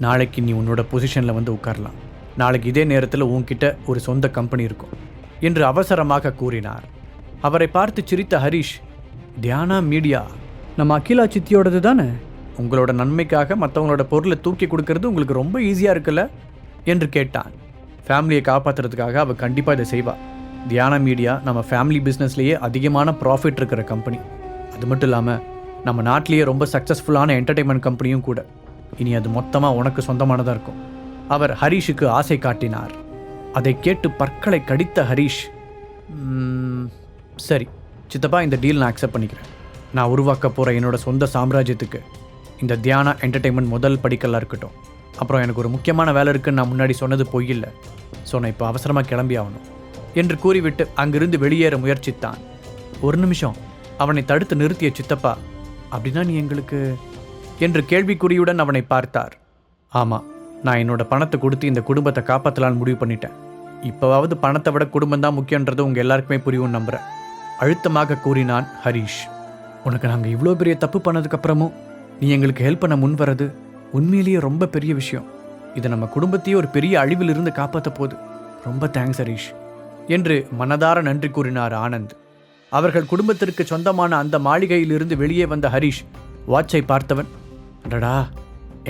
நாளைக்கு நீ உன்னோட பொசிஷனில் வந்து உட்காரலாம். நாளைக்கு இதே நேரத்தில் உன்கிட்ட ஒரு சொந்த கம்பெனி இருக்கும் என்று அவசரமாக கூறினார். அவரை பார்த்து சிரித்த ஹரிஷ், தியானா மீடியா நம்ம அகிலா சித்தியோடது தானே? உங்களோட நன்மைக்காக மற்றவங்களோட பொருளை தூக்கி கொடுக்கறது உங்களுக்கு ரொம்ப ஈஸியாக இருக்குல்ல என்று கேட்டான். ஃபேமிலியை காப்பாற்றுறதுக்காக அவள் கண்டிப்பாக இதை செய்வாள். தியானா மீடியா நம்ம ஃபேமிலி பிஸ்னஸ்லேயே அதிகமான ப்ராஃபிட் இருக்கிற கம்பெனி. அது மட்டும் இல்லாமல் நம்ம நாட்டிலேயே ரொம்ப சக்ஸஸ்ஃபுல்லான என்டர்டெயின்மெண்ட் கம்பெனியும் கூட. இனி அது மொத்தமாக உனக்கு சொந்தமானதாக இருக்கும். அவர் ஹரிஷுக்கு ஆசை காட்டினார். அதை கேட்டு பற்களை கடித்த ஹரிஷ், சரி சித்தப்பா, இந்த டீல் நான் அக்செப்ட் பண்ணிக்கிறேன். நான் உருவாக்க போகிற என்னோட சொந்த சாம்ராஜ்யத்துக்கு இந்த தியானா என்டர்டெயின்மெண்ட் முதல் படிக்கலாக இருக்கட்டும். அப்புறம் எனக்கு ஒரு முக்கியமான வேலை இருக்குன்னு நான் முன்னாடி சொன்னது பொய்யில்லை. ஸோ நான் இப்போ அவசரமாக கிளம்பி ஆகணும் என்று கூறிவிட்டு அங்கிருந்து வெளியேற முயற்சித்தான். ஒரு நிமிஷம் அவனை தடுத்து நிறுத்திய சித்தப்பா, அப்படின்னா நீ எங்களுக்கு என்று கேள்விக்குறியுடன் அவனை பார்த்தார். ஆமாம், நான் என்னோட பணத்தை கொடுத்து இந்த குடும்பத்தை காப்பாற்றலான்னு முடிவு பண்ணிட்டேன். இப்போவாவது பணத்தை விட குடும்பம் தான் முக்கியன்றது உங்கள் எல்லாருக்குமே புரியும் நம்புகிறேன் அழுத்தமாக கூறினான் ஹரிஷ். உனக்கு நாங்கள் இவ்வளோ பெரிய தப்பு பண்ணதுக்கப்புறமும் நீ எங்களுக்கு ஹெல்ப் பண்ண முன் வர்றது உண்மையிலேயே ரொம்ப பெரிய விஷயம். இதை நம்ம குடும்பத்தையே ஒரு பெரிய அழிவிலிருந்து காப்பாற்ற போகுது. ரொம்ப தேங்க்ஸ் ஹரிஷ் என்று மனதார நன்றி கூறினார் ஆனந்த். அவர்கள் குடும்பத்திற்கு சொந்தமான அந்த மாளிகையிலிருந்து வெளியே வந்த ஹரிஷ் வாட்சை பார்த்தவன், அடடா,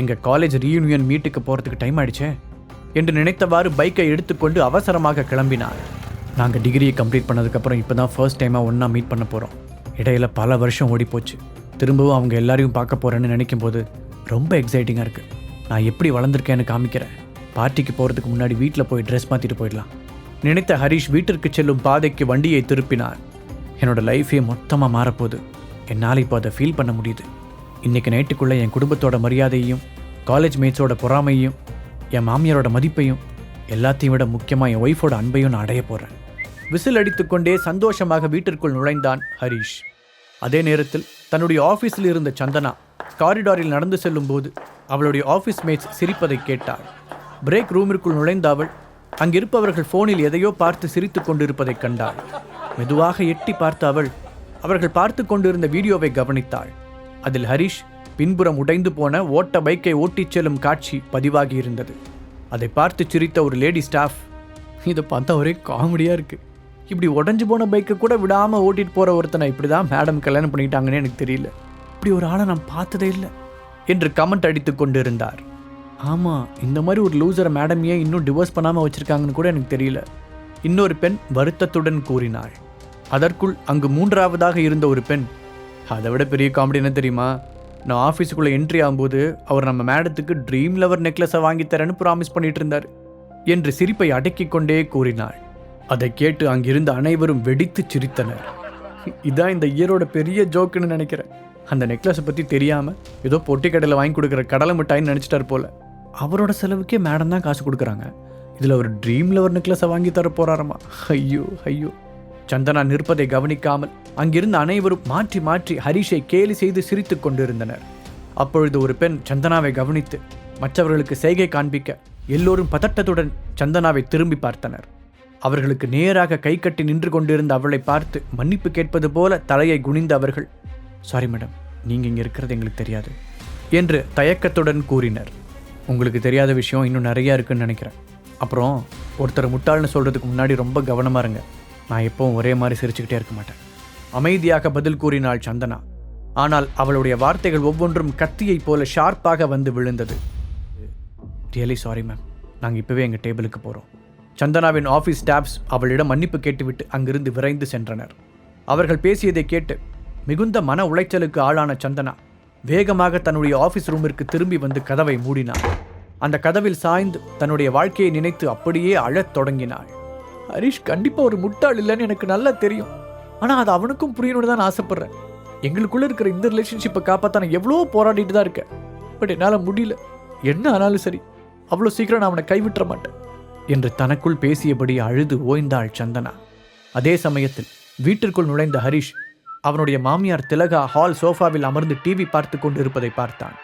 எங்கள் காலேஜ் ரீயூனியன் மீட்டுக்கு போகிறதுக்கு டைம் ஆயிடுச்சே என்று நினைத்தவாறு பைக்கை எடுத்துக்கொண்டு அவசரமாக கிளம்பினார். நாங்கள் டிகிரியை கம்ப்ளீட் பண்ணதுக்கப்புறம் இப்போ தான் ஃபர்ஸ்ட் டைமாக ஒன்றா மீட் பண்ண போகிறோம். இடையில பல வருஷம் ஓடிப்போச்சு. திரும்பவும் அவங்க எல்லாரையும் பார்க்க போகிறேன்னு நினைக்கும் போது ரொம்ப எக்ஸைட்டிங்காக இருக்குது. நான் எப்படி வளர்ந்துருக்கேன்னு காமிக்கிறேன். பார்ட்டிக்கு போகிறதுக்கு முன்னாடி வீட்டில் போய் ட்ரெஸ் மாற்றிட்டு போயிடலாம் நினைத்த ஹரிஷ் வீட்டிற்கு செல்லும் பாதைக்கு வண்டியை திருப்பினார். என்னோட லைஃபே மொத்தமாக மாறப்போகுது. என்னால் இப்போ அதை ஃபீல் பண்ண முடியுது. இன்றைக்கி நைட்டுக்குள்ளே என் குடும்பத்தோட மரியாதையையும், காலேஜ் மேட்ஸோட பொறாமையும், என் மாமியாரோட மதிப்பையும், எல்லாத்தையும் விட முக்கியமாக என் ஒய்ஃபோட அன்பையும் நான் அடைய போகிறேன். விசில் அடித்துக்கொண்டே சந்தோஷமாக வீட்டிற்குள் நுழைந்தான் ஹரிஷ். அதே நேரத்தில் தன்னுடைய ஆஃபீஸில் இருந்த சந்தனா காரிடாரில் நடந்து செல்லும் போது அவளுடைய ஆஃபீஸ் மேட்ஸ் சிரிப்பதை கேட்டாள். பிரேக் ரூமிற்குள் நுழைந்த அவள் அங்கிருப்பவர்கள் ஃபோனில் எதையோ பார்த்து சிரித்து கொண்டிருப்பதைக் கண்டாள். மெதுவாக எட்டி பார்த்த அவள் அவர்கள் பார்த்து கொண்டிருந்த வீடியோவை கவனித்தாள். அதில் ஹரிஷ் பின்புறம் உடைந்து போன ஓட்ட பைக்கை ஓட்டிச் செல்லும் காட்சி பதிவாகி இருந்தது. அதை பார்த்து சிரித்த ஒரு லேடி ஸ்டாஃப், இதை பார்த்தா ஒரே காமெடியாக இருக்குது, இப்படி உடஞ்சி போன பைக்கை கூட விடாமல் ஓட்டிட்டு போகிற ஒருத்தனை இப்படி தான் மேடம் கல்யாணம் பண்ணிட்டாங்கன்னு எனக்கு தெரியல, இப்படி ஒரு ஆளை நான் பார்த்ததே இல்லை என்று கமெண்ட் அடித்து கொண்டு இருந்தார். ஆமாம், இந்த மாதிரி ஒரு லூசரை மேடம் ஏன் இன்னும் டிவோர்ஸ் பண்ணாமல் வச்சுருக்காங்கன்னு கூட எனக்கு தெரியல, இன்னொரு பெண் வருத்தத்துடன் கூறினாள். அதற்குள் அங்கு மூன்றாவதாக இருந்த ஒரு பெண், அதை விட பெரிய காமெடி என்ன தெரியுமா, நான் ஆஃபீஸுக்குள்ளே என்ட்ரி ஆகும்போது அவர் நம்ம மேடத்துக்கு ட்ரீம் லவர் நெக்லஸை வாங்கித்தரேன்னு ப்ராமிஸ் பண்ணிட்டு இருந்தார் என்று சிரிப்பை அடக்கிக் கொண்டே கூறினாள். அதை கேட்டு அங்கிருந்த அனைவரும் வெடித்து சிரித்தனர். இதான் இந்த இயரோட பெரிய ஜோக்குன்னு நினைக்கிறேன். அந்த நெக்லஸை பற்றி தெரியாமல் ஏதோ பொட்டி கடையில் வாங்கி கொடுக்குற கடலை மிட்டாயின்னு நினச்சிட்டார் போல. அவரோட செலவுக்கே மேடம் தான் காசு கொடுக்குறாங்க, இதில் ஒரு ட்ரீம் லவர் நெக்லஸை வாங்கி தர போறாரமா. ஐயோ ஐயோ. சந்தனா நிற்பதை கவனிக்காமல் அங்கிருந்த அனைவரும் மாற்றி மாற்றி ஹரிஷை கேலி செய்து சிரித்து கொண்டிருந்தனர். அப்பொழுது ஒரு பெண் சந்தனாவை கவனித்து மற்றவர்களுக்கு செய்கை காண்பிக்க எல்லோரும் பதட்டத்துடன் சந்தனாவை திரும்பி பார்த்தனர். அவர்களுக்கு நேராக கை கட்டி நின்று கொண்டிருந்த அவளை பார்த்து மன்னிப்பு கேட்பது போல தலையை குனிந்த அவர்கள், சாரி மேடம், நீங்கள் இங்கே இருக்கிறது எங்களுக்கு தெரியாது என்று தயக்கத்துடன் கூறினர். உங்களுக்கு தெரியாத விஷயம் இன்னும் நிறையா இருக்குன்னு நினைக்கிறேன். அப்புறம் ஒருத்தர் முட்டாள்னு சொல்கிறதுக்கு முன்னாடி ரொம்ப கவனமாக இருங்க. நான் எப்பவும் ஒரே மாதிரி சிரிச்சுக்கிட்டே இருக்க மாட்டேன். அமைதியாக பதில் கூறினாள் சந்தனா. ஆனால் அவளுடைய வார்த்தைகள் ஒவ்வொன்றும் கத்தியைப் போல ஷார்ப்பாக வந்து விழுந்தது. ரியலி சாரி மேம், நாங்கள் இப்போவே எங்கள் டேபிளுக்கு போகிறோம். சந்தனாவின் ஆஃபீஸ் ஸ்டாஃப்ஸ் அவளிடம் மன்னிப்பு கேட்டுவிட்டு அங்கிருந்து விரைந்து சென்றனர். அவர்கள் பேசியதை கேட்டு மிகுந்த மன உளைச்சலுக்கு ஆளான சந்தனா வேகமாக தன்னுடைய ஆஃபீஸ் ரூமிற்கு திரும்பி வந்து கதவை மூடினாள். அந்த கதவில் சாய்ந்து தன்னுடைய வாழ்க்கையை நினைத்து அப்படியே அழத் தொடங்கினாள். ஹரிஷ் கண்டிப்பாக ஒரு முட்டாள் இல்லைன்னு எனக்கு நல்லா தெரியும், ஆனால் அது அவனுக்கும் புரியணும்னு தான் ஆசைப்பட்றேன். எங்களுக்குள்ளே இருக்கிற இந்த ரிலேஷன்ஷிப்பை காப்பாற்ற நான் எவ்வளோ போராடிட்டு தான் இருக்கேன். பட் என்னால் முடியல. என்ன ஆனாலும் சரி, அவ்வளோ சீக்கிரம் நான் அவனை கைவிட்டுற மாட்டேன் என்று தனக்குள் பேசியபடி அழுது ஓய்ந்தாள் சந்தனா. அதே சமயத்தில் வீட்டிற்குள் நுழைந்த ஹரிஷ் அவனுடைய மாமியார் திலகா ஹால் சோஃபாவில் அமர்ந்து டிவி பார்த்து கொண்டு இருப்பதை பார்த்தான்.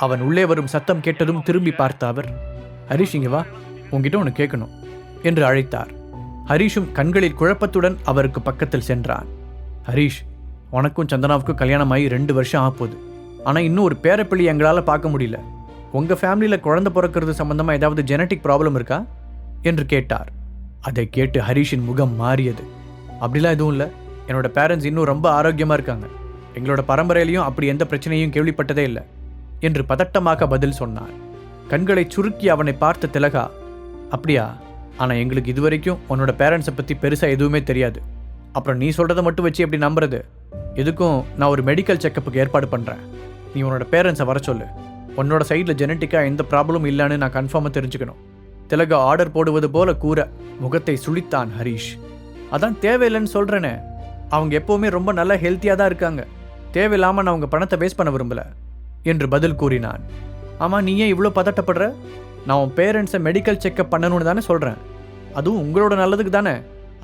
அவன் உள்ளே வரும் சத்தம் கேட்டதும் திரும்பி பார்த்த அவர், ஹரிஷ் இங்கே வா, உங்ககிட்ட ஒன்று கேட்கணும் என்று அழைத்தார். ஹரிஷும் கண்களில் குழப்பத்துடன் அவருக்கு பக்கத்தில் சென்றான். ஹரிஷ், உனக்கும் சந்தனாவுக்கும் கல்யாணம் ஆகி 2 வருஷம் ஆகப்போகுது, ஆனால் இன்னும் ஒரு பேரப்பிள்ளை எங்களால் பார்க்க முடியல. உங்கள் ஃபேமிலியில் குழந்தை பிறக்கிறது சம்பந்தமாக ஏதாவது ஜெனட்டிக் ப்ராப்ளம் இருக்கா என்று கேட்டார். அதை கேட்டு ஹரிஷின் முகம் மாறியது. அப்படிலாம் எதுவும் இல்லை, என்னோட பேரண்ட்ஸ் இன்னும் ரொம்ப ஆரோக்கியமாக இருக்காங்க, எங்களோட பரம்பரையிலையும் அப்படி எந்த பிரச்சனையும் கேள்விப்பட்டதே இல்லை என்று பதட்டமாக பதில் சொன்னார். கண்களை சுருக்கி அவனை பார்த்த திலகா, அப்படியா, ஆனால் எங்களுக்கு இதுவரைக்கும் உன்னோட பேரண்ட்ஸை பற்றி பெருசாக எதுவுமே தெரியாது. அப்புறம் நீ சொல்கிறத மட்டும் வச்சு எப்படி நம்புறது? எதுக்கும் நான் ஒரு மெடிக்கல் செக்கப்புக்கு ஏற்பாடு பண்ணுறேன். நீ உன்னோட பேரண்ட்ஸை வர சொல்லு. உன்னோட சைடில் ஜெனட்டிக்காக எந்த ப்ராப்ளமும் இல்லைன்னு நான் கன்ஃபார்மாக தெரிஞ்சுக்கணும். திலகா ஆர்டர் போடுவது போல கூற முகத்தை சுளித்தான் ஹரிஷ். அதான் தேவையில்லைன்னு சொல்கிறேனே, அவங்க எப்போவுமே ரொம்ப நல்லா ஹெல்த்தியாக தான் இருக்காங்க, தேவையில்லாமல் நான் அவங்க பணத்தை வேஸ்ட் பண்ண விரும்பலை என்று பதில் கூறினான். ஆமாம், நீ ஏன் இவ்வளோ பதட்டப்படுற? நான் உன் பேரண்ட்ஸை மெடிக்கல் செக்கப் பண்ணணும்னு தானே சொல்கிறேன், அதுவும் உங்களோட நல்லதுக்கு தானே.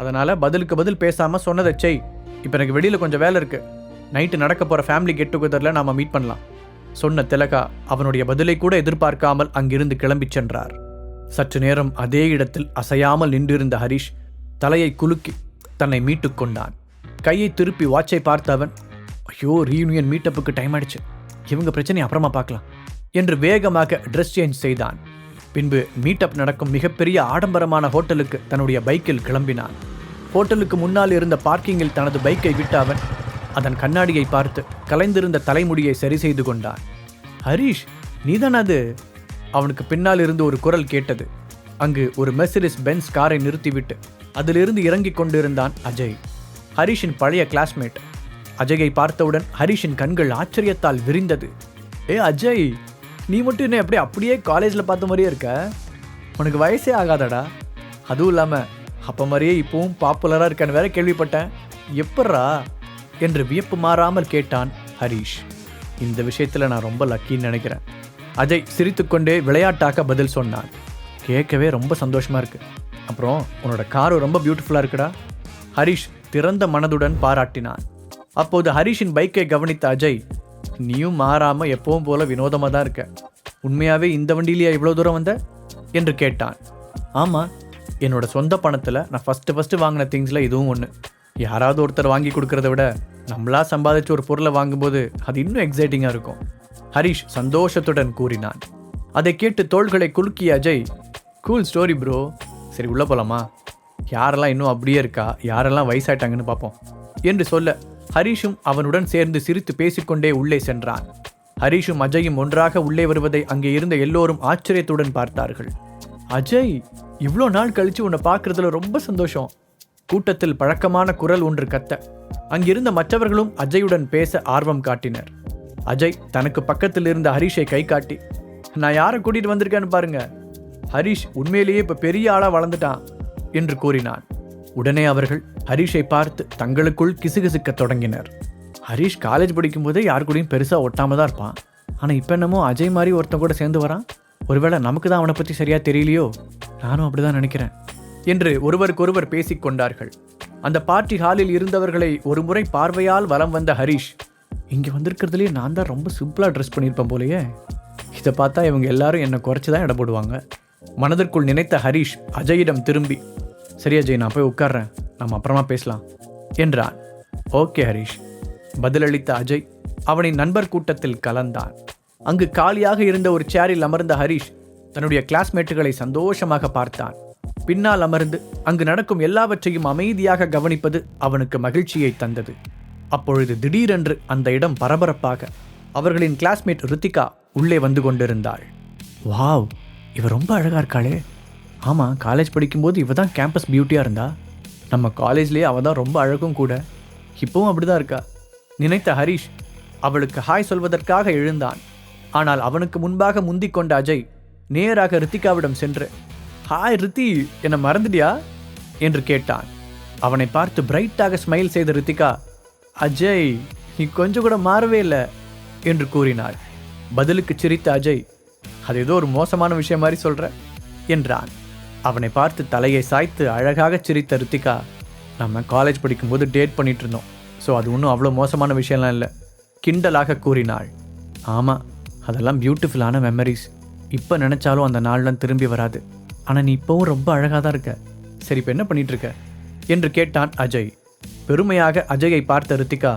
அதனால் பதிலுக்கு பதில் பேசாமல் சொன்னதை செய். இப்போ எனக்கு வெளியில் கொஞ்சம் வேலை இருக்குது, நைட்டு நடக்க போகிற ஃபேமிலி கெட் டுகெதரில் நாம் மீட் பண்ணலாம் சொன்ன திலகா அவனுடைய பதிலை கூட எதிர்பார்க்காமல் அங்கிருந்து கிளம்பிச் சென்றார். சற்று நேரம் அதே இடத்தில் அசையாமல் நின்றிருந்த ஹரிஷ் தலையை குலுக்கி தன்னை மீட்டு கொண்டான். கையை திருப்பி வாட்சை பார்த்த அவன், ஐயோ, ரீயூனியன் மீட்டப்புக்கு டைம் ஆயிடுச்சு, இவங்க பிரச்சனை அப்புறமா பார்க்கலாம் என்று வேகமாக ட்ரெஸ் சேஞ்ச் செய்தான். பின்பு மீட்டப் நடக்கும் மிகப்பெரிய ஆடம்பரமான ஹோட்டலுக்கு தன்னுடைய பைக்கில் கிளம்பினான். ஹோட்டலுக்கு முன்னால் இருந்த பார்க்கிங்கில் தனது பைக்கை விட்ட அவன் அதன் கண்ணாடியை பார்த்து கலைந்திருந்த தலைமுடியை சரி செய்து கொண்டான். ஹரிஷ், நீதான் அது? அவனுக்கு பின்னால் இருந்து ஒரு குரல் கேட்டது. அங்கு ஒரு மெர்சிடிஸ் பென்ஸ் காரை நிறுத்திவிட்டு அதிலிருந்து இறங்கிக் கொண்டிருந்தான் அஜய், ஹரிஷின் பழைய கிளாஸ்மேட். அஜயை பார்த்தவுடன் ஹரிஷின் கண்கள் ஆச்சரியத்தால் விரிந்தது. ஏ அஜய், நீ மட்டும் என்ன அப்படியே காலேஜில் பார்த்த மாதிரியே இருக்க, உனக்கு வயசே ஆகாதடா. அதுவும் இல்லாமல் அப்போ மாதிரியே இப்போவும் பாப்புலராக இருக்கான்னு வேற கேள்விப்பட்டேன், எப்பட்றா என்று வியப்பு மாறாமல் கேட்டான் ஹரிஷ். இந்த விஷயத்தில் நான் ரொம்ப லக்கின்னு நினைக்கிறேன். அஜய் சிரித்துக்கொண்டே விளையாட்டாக பதில் சொன்னான். கேட்கவே ரொம்ப சந்தோஷமாக இருக்கு. அப்புறம் உன்னோட காரும் ரொம்ப பியூட்டிஃபுல்லாக இருக்குடா. ஹரிஷ் திறந்த மனதுடன் பாராட்டினான். அப்போது ஹரிஷின் பைக்கை கவனித்த அஜய், நீயும் மாறாமல் எப்பவும் போல வினோதமாக தான் இருக்க, உண்மையாகவே இந்த வண்டியிலேயே இவ்வளோ தூரம் வந்த என்று கேட்டான். ஆமாம், என்னோட சொந்த பணத்தில் நான் ஃபஸ்ட்டு வாங்கின திங்ஸில் இதுவும் ஒன்று. யாராவது ஒருத்தர் வாங்கி கொடுக்கறத விட நம்மளா சம்பாதிச்சு ஒரு பொருளை வாங்கும்போது அது இன்னும் எக்ஸைட்டிங்காக இருக்கும். ஹரிஷ் சந்தோஷத்துடன் கூறினான். அதை கேட்டு தோள்களை குலுக்கிய அஜய், கூல் ஸ்டோரி ப்ரோ, சரி உள்ளே போகலாமா? யாரெல்லாம் இன்னும் அப்படியே இருக்கா, யாரெல்லாம் வயசாயிட்டாங்கன்னு பார்ப்போம் என்று சொல்ல ஹரிஷும் அவனுடன் சேர்ந்து சிரித்து பேசிக்கொண்டே உள்ளே சென்றான். ஹரிஷும் அஜயும் ஒன்றாக உள்ளே வருவதை அங்கே இருந்த எல்லோரும் ஆச்சரியத்துடன் பார்த்தார்கள். அஜய், இவ்வளோ நாள் கழிச்சு உன்னை பார்க்கறதுல ரொம்ப சந்தோஷம். கூட்டத்தில் பழக்கமான குரல் ஒன்று கத்த அங்கிருந்த மற்றவர்களும் அஜயுடன் பேச ஆர்வம் காட்டினர். அஜய் தனக்கு பக்கத்தில் இருந்த ஹரிஷை கை காட்டி, நான் யாரை கூட்டிட்டு வந்திருக்கேன்னு பாருங்க, ஹரிஷ் உண்மையிலேயே இப்ப பெரிய ஆளா வளர்ந்துட்டான் என்று கூறினான். உடனே அவர்கள் ஹரிஷை பார்த்து தங்களுக்குள் கிசுகிசுக்க தொடங்கினர். ஹரிஷ் காலேஜ் படிக்கும் போதே யாரு கூடயும் பெருசா ஒட்டாம தான் இருப்பான். ஆனா இப்ப என்னமோ அஜய் மாதிரி ஒருத்தன் கூட சேர்ந்து வரான். ஒருவேளை நமக்கு தான் அவனை பத்தி சரியா தெரியலையோ, நானும் அப்படிதான் நினைக்கிறேன் என்று ஒருவருக்கொருவர் பேசிக்கொண்டார்கள். அந்த பார்ட்டி ஹாலில் இருந்தவர்களை ஒரு முறை பார்வையால் வலம் வந்த ஹரிஷ், இங்க வந்திருக்கிறதுலேயே நான் தான் ரொம்ப சிம்பிளா ட்ரெஸ் பண்ணியிருப்பேன் போலயே, இதை பார்த்தா இவங்க எல்லாரும் என்னை குறைச்சி தான் இடம் போடுவாங்க மனதிற்குள் நினைத்த ஹரிஷ் அஜயிடம் திரும்பி, சரி அஜய், நான் போய் உட்கார்றேன், நம்ம அப்புறமா பேசலாம் என்றான். ஓகே ஹரிஷ் பதிலளித்த அஜய் அவனின் நண்பர் கூட்டத்தில் கலந்தான். அங்கு காலியாக இருந்த ஒரு சேரில் அமர்ந்த ஹரிஷ் தன்னுடைய கிளாஸ்மேட்டுகளை சந்தோஷமாக பார்த்தான். பின்னால் அமர்ந்து அங்கு நடக்கும் எல்லாவற்றையும் அமைதியாக கவனிப்பது அவனுக்கு மகிழ்ச்சியை தந்தது. அப்பொழுது திடீரென்று அந்த இடம் பரபரப்பாக அவர்களின் கிளாஸ்மேட் ரித்திகா உள்ளே வந்து கொண்டிருந்தாள். வாவ், இவ ரொம்ப அழகா இருக்காளே. ஆமா, காலேஜ் படிக்கும்போது இவ தான் கேம்பஸ் பியூட்டியா இருந்தா. நம்ம காலேஜ்லேயே அவ தான் ரொம்ப அழகும் கூட. இப்பவும் அப்படிதான் இருக்கா நினைத்த ஹரிஷ் அவளுக்கு ஹாய் சொல்வதற்காக எழுந்தான். ஆனால் அவனுக்கு முன்பாக முந்திக் கொண்ட அஜய் நேராக ரித்திகாவிடம் சென்று, ஹாய் ரித்தி, என்னை மறந்துட்டியா என்று கேட்டான். அவனை பார்த்து பிரைட்டாக ஸ்மைல் செய்த ரித்திகா, அஜய் நீ கொஞ்சம் கூட மாறவே இல்லை என்று கூறினாள். பதிலுக்கு சிரித்த அஜய், அது ஏதோ ஒரு மோசமான விஷயம் மாதிரி சொல்ற என்றான். அவனை பார்த்து தலையை சாய்த்து அழகாக சிரித்த ரித்திகா, நம்ம காலேஜ் படிக்கும்போது டேட் பண்ணிட்டு இருந்தோம், ஸோ அது ஒன்றும் அவ்வளோ மோசமான விஷயம்லாம் இல்லை கிண்டலாக கூறினாள். ஆமாம், அதெல்லாம் பியூட்டிஃபுல்லான மெமரிஸ். இப்போ நினச்சாலும் அந்த நாள்லாம் திரும்பி வராது. ஆனால் நீ இப்போவும் ரொம்ப அழகாக தான் இருக்க. சரி, இப்போ என்ன பண்ணிட்டு இருக்க என்று கேட்டான் அஜய். பெருமையாக அஜயை பார்த்த ரித்திகா,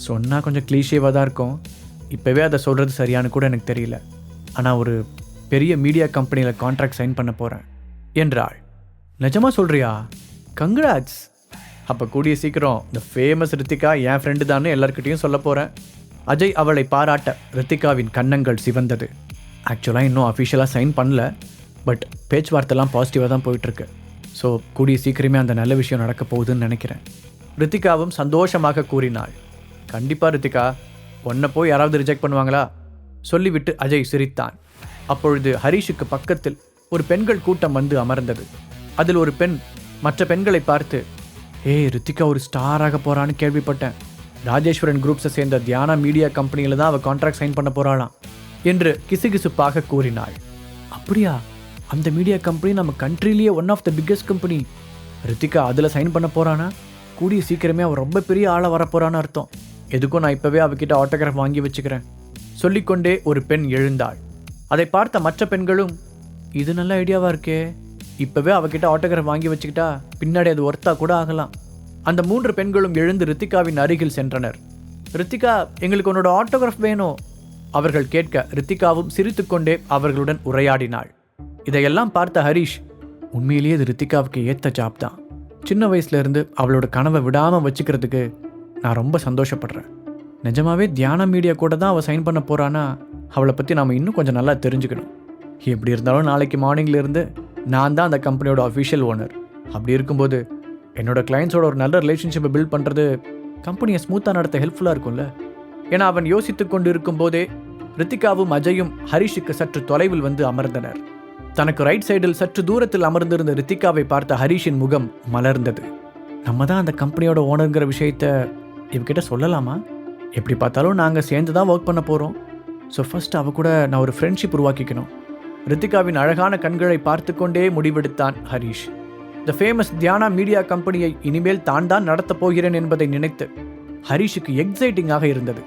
சொன்னால் கொஞ்சம் கிளீஷேவாக தான் இருக்கும், இப்போவே அதை சொல்கிறது சரியானு கூட எனக்கு தெரியல, ஆனால் ஒரு பெரிய மீடியா கம்பெனியில் கான்ட்ராக்ட் சைன் பண்ண போகிறேன் என்றாள். நிஜமாக சொல்கிறியா? கங்க்ராட்ஸ். அப்போ கூடிய சீக்கிரம் இந்த ஃபேமஸ் ரித்திகா என் ஃப்ரெண்டு தானே எல்லாருக்கிட்டையும் சொல்ல போகிறேன். அஜய் அவளை பாராட்ட ரித்திகாவின் கன்னங்கள் சிவந்தது. ஆக்சுவலாக இன்னும் அஃபிஷியலாக சைன் பண்ணல, பட் பேச்சுவார்த்தைலாம் பாசிட்டிவாக தான் போயிட்டுருக்கு. ஸோ கூடிய சீக்கிரமே அந்த நல்ல விஷயம் நடக்க போகுதுன்னு நினைக்கிறேன். ரித்திகாவும் சந்தோஷமாக கூறினாள். கண்டிப்பாக ரித்திகா, உன்னை போய் யாராவது ரிஜெக்ட் பண்ணுவாங்களா சொல்லிவிட்டு அஜய் சிரித்தான். அப்பொழுது ஹரிஷுக்கு பக்கத்தில் ஒரு பெண்கள் கூட்டம் வந்து அமர்ந்தது. அதில் ஒரு பெண் மற்ற பெண்களை பார்த்து, ஏய் ரித்திகா ஒரு ஸ்டாராக போகிறான்னு கேள்விப்பட்டேன், ராஜேஸ்வரன் குரூப்ஸை சேர்ந்த தியானா மீடியா கம்பெனியில் தான் அவள் கான்ட்ராக்ட் சைன் பண்ண போகிறாளாம் என்று கிசுகிசுப்பாக கூறினாள். அப்படியா? அந்த மீடியா கம்பெனி நம்ம கண்ட்ரிலேயே one of the biggest company. Ritika அதில் சைன் பண்ண போகிறானா? கூடிய சீக்கிரமே அவள் ரொம்ப பெரிய ஆளாக வரப்போகிறான்னு அர்த்தம். எதுக்கும் நான் இப்போவே அவகிட்ட ஆட்டோகிராஃப் வாங்கி வச்சுக்கிறேன் சொல்லிக்கொண்டே ஒரு பெண் எழுந்தாள். அதை பார்த்த மற்ற பெண்களும், இது நல்ல ஐடியாவாக இருக்கே, இப்போவே அவகிட்ட ஆட்டோகிராஃப் வாங்கி வச்சுக்கிட்டா பின்னாடி அது ஒர்த்தா கூட ஆகலாம். அந்த 3 பெண்களும் எழுந்து ரித்திகாவின் அருகில் சென்றனர். ரித்திகா, எங்களுக்கு உன்னோட ஆட்டோகிராஃப் வேணும் அவர்கள் கேட்க ரித்திகாவும் சிரித்துக்கொண்டே அவர்களுடன் உரையாடினாள். இதையெல்லாம் பார்த்த ஹரிஷ், உண்மையிலேயே இது ரித்திகாவுக்கு ஏற்ற ஜாப் தான். சின்ன வயசுல இருந்து அவளோட கனவை விடாமல் வச்சுக்கிறதுக்கு நான் ரொம்ப சந்தோஷப்படுறேன். நிஜமாவே தியானா மீடியா கூட தான் அவள் சைன் பண்ண போகிறான்னா அவளை பற்றி நாம் இன்னும் கொஞ்சம் நல்லா தெரிஞ்சுக்கணும். எப்படி இருந்தாலும் நாளைக்கு மார்னிங்லேருந்து நான் தான் அந்த கம்பெனியோட அஃபிஷியல் ஓனர். அப்படி இருக்கும்போது என்னோட கிளைண்ட்ஸோட ஒரு நல்ல ரிலேஷன்ஷிப்பை பில்ட் பண்ணுறது கம்பெனியை ஸ்மூத்தாக நடத்த ஹெல்ப்ஃபுல்லாக இருக்கும்ல. ஏன்னா அவன் யோசித்து கொண்டு இருக்கும் போதே ரித்திகாவும் அஜயும் ஹரிஷுக்கு சற்று தொலைவில் வந்து அமர்ந்தனர். தனக்கு ரைட் சைடில் சற்று தூரத்தில் அமர்ந்திருந்த ரித்திகாவை பார்த்த ஹரிஷின் முகம் மலர்ந்தது. நம்ம தான் அந்த கம்பெனியோட ஓனருங்கிற விஷயத்த இவகிட்ட சொல்லலாமா? எப்படி பார்த்தாலும் நாங்கள் சேர்ந்து தான் ஒர்க் பண்ண போகிறோம். ஸோ ஃபர்ஸ்ட் அவ கூட நான் ஒரு ஃப்ரெண்ட்ஷிப் உருவாக்கிக்கணும். ரித்திகாவின் அழகான கண்களை பார்த்து கொண்டே முடிவெடுத்தான் ஹரிஷ். த ஃபேமஸ் தியானா மீடியா கம்பெனியை இனிமேல் தான் நடத்தப் போகிறேன் என்பதை நினைத்து ஹரிஷுக்கு எக்ஸைட்டிங்காக இருந்தது.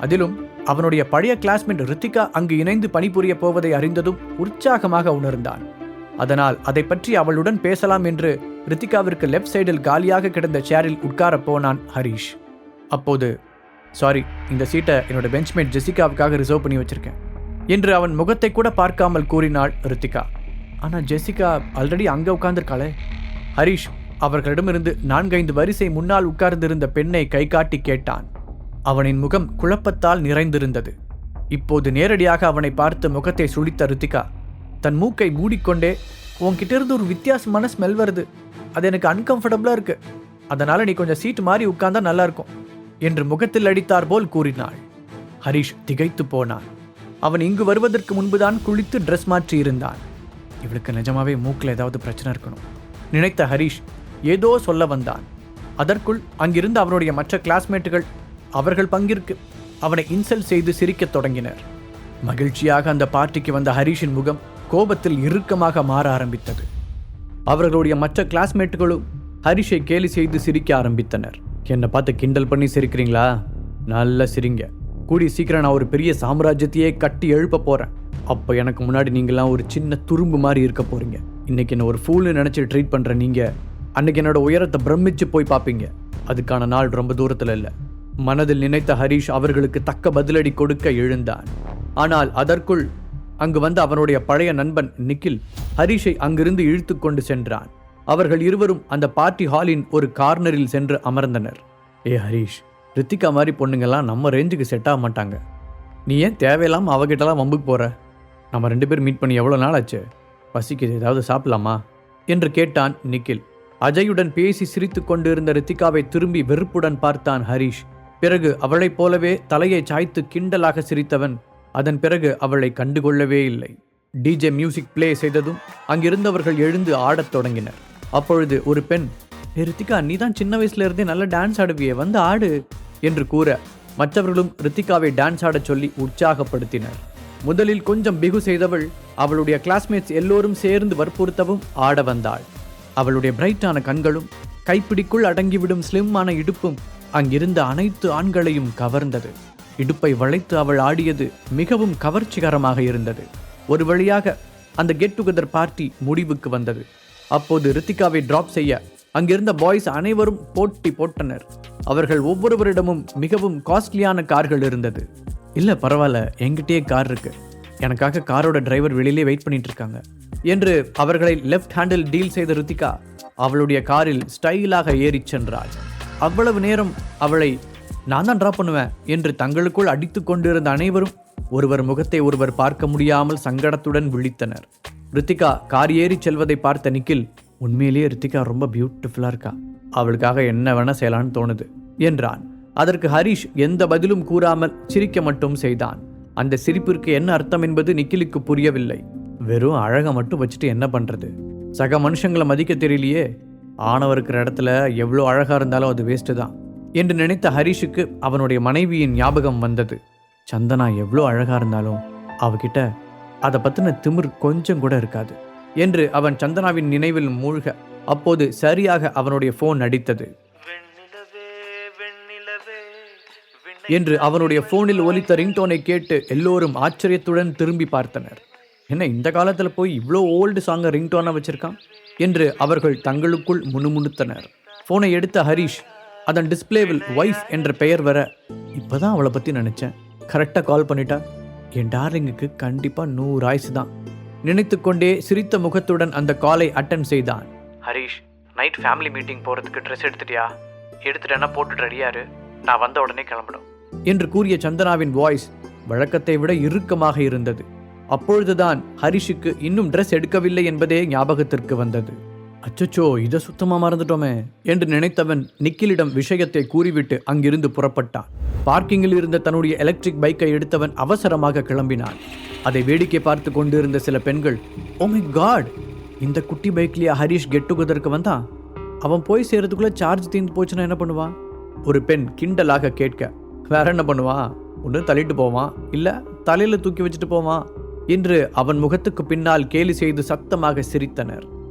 அதிலும் அவனுடைய பழைய கிளாஸ்மேட் ரித்திகா அங்கு இணைந்து பணிபுரிய போவதை அறிந்ததும் உற்சாகமாக உணர்ந்தான். அதனால் அதை பற்றி அவளுடன் பேசலாம் என்று ரித்திகாவிற்கு லெஃப்ட் சைடில் காலியாக கிடந்த சேரில் உட்கார போனான் ஹரிஷ். அப்போது, சாரி, இந்த சீட்டை என்னோட பெஞ்ச்மேட் ஜெசிகாவுக்காக ரிசர்வ் பண்ணி வச்சிருக்கேன் என்று அவன் முகத்தை கூட பார்க்காமல் கூறினாள் ரித்திகா. ஆனால் ஜெசிகா ஆல்ரெடி அங்கே உட்கார்ந்திருக்காளே. ஹரிஷ் அவர்களிடமிருந்து 4-5 வரிசை முன்னால் உட்கார்ந்திருந்த பெண்ணை கை காட்டி கேட்டான். அவனின் முகம் குழப்பத்தால் நிறைந்திருந்தது. இப்போது நேரடியாக அவனை பார்த்து முகத்தை சுளித்த ரித்திகா தன் மூக்கை மூடிக்கொண்டே, உன்கிட்ட இருந்து ஒரு வித்தியாசமான ஸ்மெல் வருது, அது எனக்கு அன்கம்ஃபர்டபுளாக இருக்கு, அதனால நீ கொஞ்சம் சீட் மாறி உட்கார்ந்தா நல்லா இருக்கும் என்று முகத்தில் அடித்தார் போல் கூறினாள். ஹரிஷ் திகைத்து போனான். அவன் இங்கு வருவதற்கு முன்புதான் குளித்து ட்ரெஸ் மாற்றி இருந்தான். இவளுக்கு நிஜமாவே மூக்கில் ஏதாவது பிரச்சனை இருக்கணும் நினைத்த ஹரிஷ் ஏதோ சொல்ல வந்தான். அதற்குள் அங்கிருந்து அவனுடைய மற்ற கிளாஸ்மேட்டுகள் அவர்கள் பங்கிற்கு அவனை இன்சல்ட் செய்து சிரிக்கத் தொடங்கினர். மகிழ்ச்சியாக அந்த பார்ட்டிக்கு வந்த ஹரிஷின் முகம் கோபத்தில் இறுக்கமாக மாற ஆரம்பித்தது. அவர்களுடைய மற்ற கிளாஸ்மேட்டுகளும் ஹரிஷை கேலி செய்து சிரிக்க ஆரம்பித்தனர். என்னை பார்த்து கிண்டல் பண்ணி சிரிக்கிறீங்களா? நல்லா சிரிங்க. கூடி சீக்கிரம் நான் ஒரு பெரிய சாம்ராஜ்யத்தையே கட்டி எழுப்ப போறேன். அப்போ எனக்கு முன்னாடி நீங்களாம் ஒரு சின்ன துரும்பு மாதிரி இருக்க போறீங்க. இன்னைக்கு என்ன ஒரு ஃபூல்னு நினைச்சு ட்ரீட் பண்ற நீங்க அன்னைக்கு என்னோட உயரத்தை பிரமிச்சு போய் பார்ப்பீங்க. அதுக்கான நாள் ரொம்ப தூரத்தில் இல்லை. மனதில் நினைத்த ஹரிஷ் அவர்களுக்கு தக்க பதிலடி கொடுக்க எழுந்தான். ஆனால் அதற்குள் அங்கு வந்த அவனுடைய பழைய நண்பன் நிக்கில் ஹரிஷை அங்கிருந்து இழுத்து கொண்டு சென்றான். அவர்கள் இருவரும் அந்த பார்ட்டி ஹாலின் ஒரு கார்னரில் சென்று அமர்ந்தனர். ஏ ஹரிஷ், ரித்திகா மாதிரி பொண்ணுங்கெல்லாம் நம்ம ரேஞ்சுக்கு செட் ஆக மாட்டாங்க. நீ ஏன் தேவையில்லாமல் அவகிட்டலாம் வம்புக்கு போற? நம்ம 2 பேர் மீட் பண்ணி எவ்வளோ நாள் ஆச்சு? பசிக்குது, ஏதாவது சாப்பிடலாமா என்று கேட்டான் நிக்கில். அஜயுடன் பேசி சிரித்து கொண்டிருந்த ரித்திகாவை திரும்பி வெறுப்புடன் பார்த்தான் ஹரிஷ். பிறகு அவளைப் போலவே தலையை சாய்த்து கிண்டலாக சிரித்தவன் அதன் பிறகு அவளை கண்டுகொள்ளவே இல்லை. டிஜே மியூசிக் பிளே செய்ததும் அங்கிருந்தவர்கள் எழுந்து ஆடத் தொடங்கினர். அப்பொழுது ஒரு பெண், ரித்திகா, நீ தான் சின்ன வயசுல இருந்தே நல்ல டான்ஸ் ஆடுவியே, வந்து ஆடு என்று கூற மற்றவர்களும் ரித்திகாவை டான்ஸ் ஆடச் சொல்லி உற்சாகப்படுத்தினர். முதலில் கொஞ்சம் பிகு செய்தவள் அவளுடைய கிளாஸ்மேட்ஸ் எல்லோரும் சேர்ந்து வற்புறுத்தவும் ஆட வந்தாள். அவளுடைய பிரைட்டான கண்களும் கைப்பிடிக்குள் அடங்கிவிடும் ஸ்லிம்மான இடுப்பும் அங்கிருந்த அனைத்து ஆண்களையும் கவர்ந்தது. இடுப்பை வளைத்து அவள் ஆடியது மிகவும் கவர்ச்சிகரமாக இருந்தது. ஒரு வழியாக அந்த கெட் டுகெதர் பார்ட்டி முடிவுக்கு வந்தது. அப்போது ரித்திகாவை டிராப் செய்ய அங்கிருந்த பாய்ஸ் அனைவரும் போட்டி போட்டனர். அவர்கள் ஒவ்வொருவரிடமும் மிகவும் காஸ்ட்லியான கார்கள் இருந்தது. இல்லை பரவாயில்ல, என்கிட்டயே கார் இருக்கு, எனக்காக காரோட டிரைவர் வெளியிலே வெயிட் பண்ணிட்டு இருக்காங்க என்று அவர்களை லெஃப்ட் ஹேண்டில் டீல் செய்த ரித்திகா அவளுடைய காரில் ஸ்டைலாக ஏறிச் சென்றாள். அவ்வளவு நேரம் அவளை நான் தான் டிராப் பண்ணுவேன் என்று தங்களுக்குள் அடித்து கொண்டிருந்த அனைவரும் ஒருவர் முகத்தை ஒருவர் பார்க்க முடியாமல் சங்கடத்துடன் விழித்தனர். ரித்திகா கார் ஏறி செல்வதை பார்த்த நிக்கில், உண்மையிலேயே ரித்திகா ரொம்ப பியூட்டிஃபுல்லா இருக்கா, அவளுக்காக என்ன வேணா செய்யலான்னு தோணுது என்றான். அதற்கு ஹரிஷ் எந்த பதிலும் கூறாமல் சிரிக்க மட்டும் செய்தான். அந்த சிரிப்பிற்கு என்ன அர்த்தம் என்பது நிக்கிலுக்கு புரியவில்லை. வெறும் அழகை மட்டும் வச்சுட்டு என்ன பண்றது? சக மனுஷங்களை மதிக்க தெரியலையே, ஆணவம் இருக்கிற இடத்துல எவ்வளோ அழகா இருந்தாலும் அது வேஸ்ட் தான் என்று நினைத்த ஹரிஷுக்கு அவனுடைய மனைவியின் ஞாபகம் வந்தது. சந்தனா எவ்வளோ அழகா இருந்தாலும் அவகிட்ட அதை பத்தின திமிர் கொஞ்சம் கூட இருக்காது என்று அவன் சந்தனாவின் நினைவில் மூழ்க அப்போது சரியாக அவனுடைய போன் அடித்தது. என்று அவனுடைய போனில் ஒலித்த ரிங்டோனை கேட்டு எல்லோரும் ஆச்சரியத்துடன் திரும்பி பார்த்தனர். என்ன இந்த காலத்துல போய் இவ்வளோ ஓல்டு சாங்கை ரிங்டோனா வச்சிருக்கான் என்று அவர்கள் தங்களுக்குள் முணுமுணுத்தனர். போனை எடுத்த ஹரிஷ் அதன் டிஸ்பிளேவில் வைஃப் என்ற பெயர் வர, இப்பதான் அவளை பத்தி நினைச்சேன், கரெக்டா கால் பண்ணிட்டா, என் டார்லிங்குக்கு கண்டிப்பா 100 ஆயுசு தான் நினைத்து கொண்டே சிரித்த முகத்துடன் அந்த காலை அட்டன் செய்தான். ஹரிஷ், நைட் ஃபேமிலி மீட்டிங் போறதுக்கு ட்ரெஸ் எடுத்துட்டியா? எடுத்துட்டேன்னா போட்டு ரெடியாரு, நான் வந்த உடனே கிளம்பிடும் என்று கூறிய சந்தனாவின் வாய்ஸ் வழக்கத்தை விட இறுக்கமாக இருந்தது. அப்பொழுதுதான் ஹரிஷுக்கு இன்னும் ட்ரெஸ் எடுக்கவில்லை என்பதே ஞாபகத்திற்கு வந்தது. அச்சச்சோ, இதை சுத்தமா மறந்துட்டோமே என்று நினைத்தவன் நிக்கிலிடம் விஷயத்தை கூறிவிட்டு அங்கிருந்து புறப்பட்டான். பார்க்கிங்கில் இருந்த தன்னுடைய எலக்ட்ரிக் பைக்கை எடுத்தவன் அவசரமாக கிளம்பினான். அதை வேடிக்கை பார்த்து கொண்டிருந்த சில பெண்கள், ஓ மை காட், இந்த குட்டி பைக்லயா ஹரிஷ் கெட் டுகெதருக்கு வந்தான்? அவன் போய் சேர்றதுக்குள்ள சார்ஜ் தீர்ந்து போச்சுன்னா என்ன பண்ணுவான்? ஒரு பெண் கிண்டலாக கேட்க, வேற என்ன பண்ணுவான்? ஒன்று தள்ளிட்டு போவான், இல்ல தலையில தூக்கி வச்சுட்டு போவான் என்று அவன் முகத்துக்கு பின்னால் கேலி செய்து சத்தமாக சிரித்தனர்.